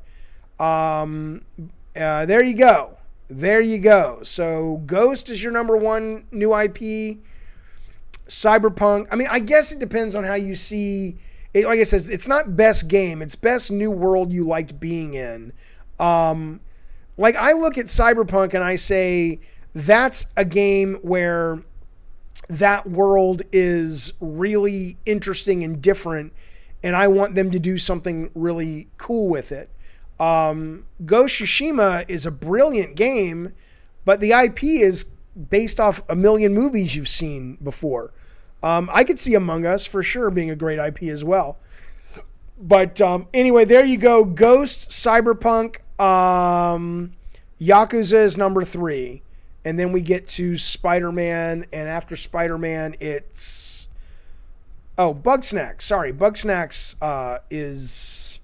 There you go. There you go. So Ghost is your number 1 new IP. Cyberpunk. I mean, I guess it depends on how you see it. Like I said, it's not best game. It's best new world you liked being in. Like I look at Cyberpunk and I say that's a game where that world is really interesting and different, and I want them to do something really cool with it. Ghost Tsushima is a brilliant game, but the IP is based off a million movies you've seen before. I could see Among Us for sure being a great IP as well. But anyway, there you go. Ghost, Cyberpunk, Yakuza is number 3. And then we get to Spider-Man. And after Spider-Man, it's... Oh, Bugsnax. Sorry. Bugsnax is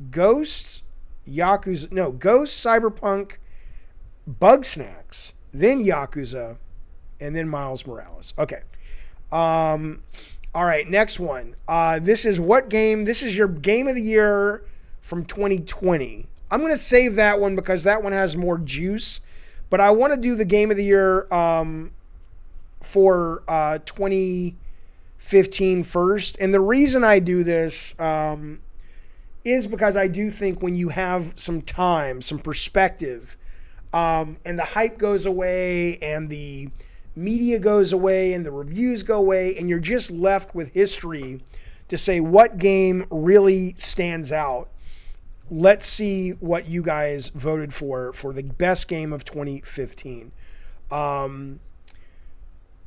Ghost, Yakuza... No, Ghost, Cyberpunk, Bugsnax, then Yakuza, and then Miles Morales. Okay. All right, next one. This is what game? This is your game of the year from 2020. I'm going to save that one because that one has more juice. But I want to do the game of the year for 2015 first. And the reason I do this is because I do think when you have some time, some perspective, and the hype goes away and the media goes away and the reviews go away and you're just left with history to say what game really stands out. Let's see what you guys voted for the best game of 2015.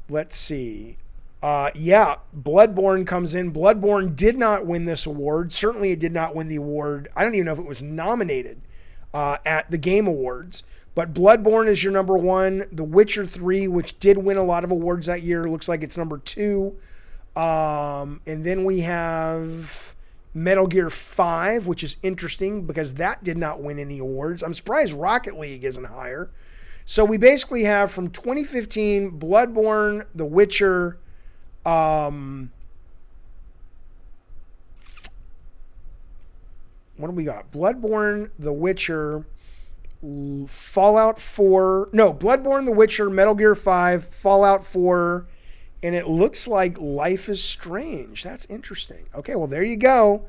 Let's see. Bloodborne comes in. Bloodborne did not win this award. Certainly it did not win the award. I don't even know if it was nominated at the Game Awards. But Bloodborne is your number 1. The Witcher 3, which did win a lot of awards that year, looks like it's number 2. And then we have Metal Gear 5, which is interesting because that did not win any awards. I'm surprised Rocket League isn't higher. So we basically have from 2015, Bloodborne, The Witcher, what do we got? Bloodborne, The Witcher, Fallout 4. No, Bloodborne, The Witcher, Metal Gear 5, Fallout 4, and it looks like Life is Strange. That's interesting. Okay, well, there you go.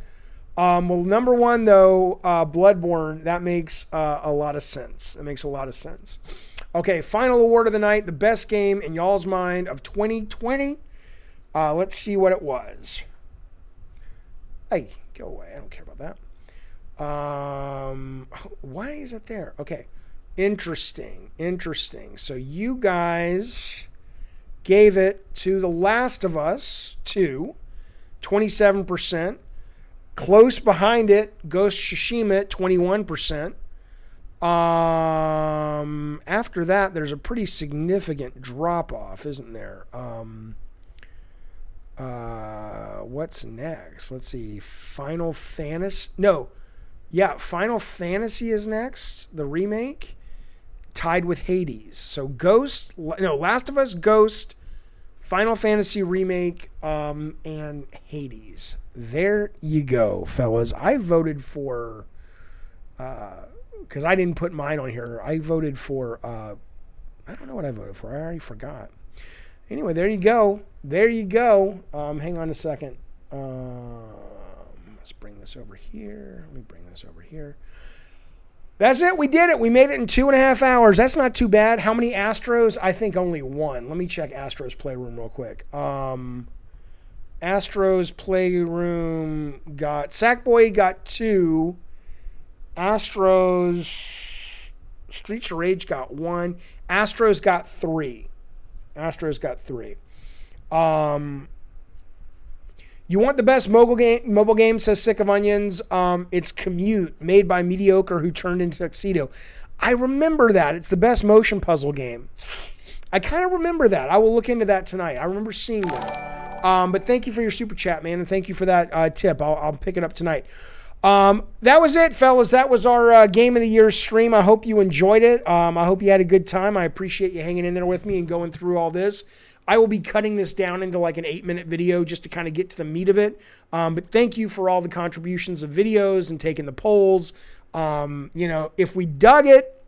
Well, number 1, though, Bloodborne, that makes a lot of sense. It makes a lot of sense. Okay, final award of the night, the best game in y'all's mind of 2020. Let's see what it was. Hey, go away. I don't care about that. Why is it there? Okay. Interesting. So you guys gave it to The Last of Us 2, 27%. Close behind it, Ghost Tsushima at 21%. After that, there's a pretty significant drop off, isn't there? What's next? Let's see. Final Fantasy. No. Yeah, Final Fantasy is next, the remake, tied with Hades. So Last of Us, Ghost, Final Fantasy remake, and Hades. There you go, fellas. I voted for, because I didn't put mine on here. I voted for, I don't know what I voted for. I already forgot. Anyway, there you go. Hang on a second. Let's bring this over here. Let me bring this over here. That's it. We did it. We made it in 2.5 hours. That's not too bad. How many Astros? I think only 1. Let me check Astros Playroom real quick. Astros Playroom got... Sackboy got 2. Astros... Streets of Rage got 1. Astros got 3. You want the best mobile game, says Sick of Onions. It's Commute, made by Mediocre, who turned into Tuxedo. I remember that. It's the best motion puzzle game. I kind of remember that. I will look into that tonight. I remember seeing that. But thank you for your super chat, man, and thank you for that tip. I'll pick it up tonight. That was it, fellas. That was our Game of the Year stream. I hope you enjoyed it. I hope you had a good time. I appreciate you hanging in there with me and going through all this. I will be cutting this down into like an 8-minute video just to kind of get to the meat of it. But thank you for all the contributions of videos and taking the polls. If we dug it,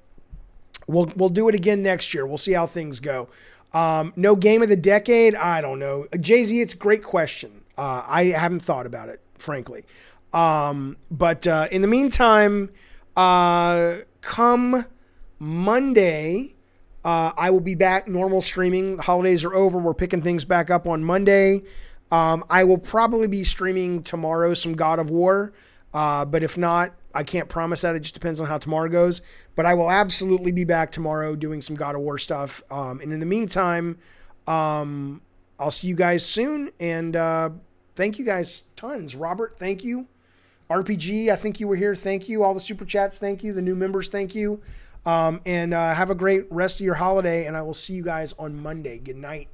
we'll do it again next year. We'll see how things go. No game of the decade. I don't know. Jay-Z, it's a great question. I haven't thought about it, frankly. But in the meantime, come Monday, I will be back normal streaming. The holidays are over. We're picking things back up on Monday. I will probably be streaming tomorrow some God of War. But if not, I can't promise that. It just depends on how tomorrow goes. But I will absolutely be back tomorrow doing some God of War stuff. And in the meantime, I'll see you guys soon. And thank you guys tons. Robert, thank you. RPG, I think you were here. Thank you. All the super chats, thank you. The new members, thank you. And have a great rest of your holiday. And I will see you guys on Monday. Good night.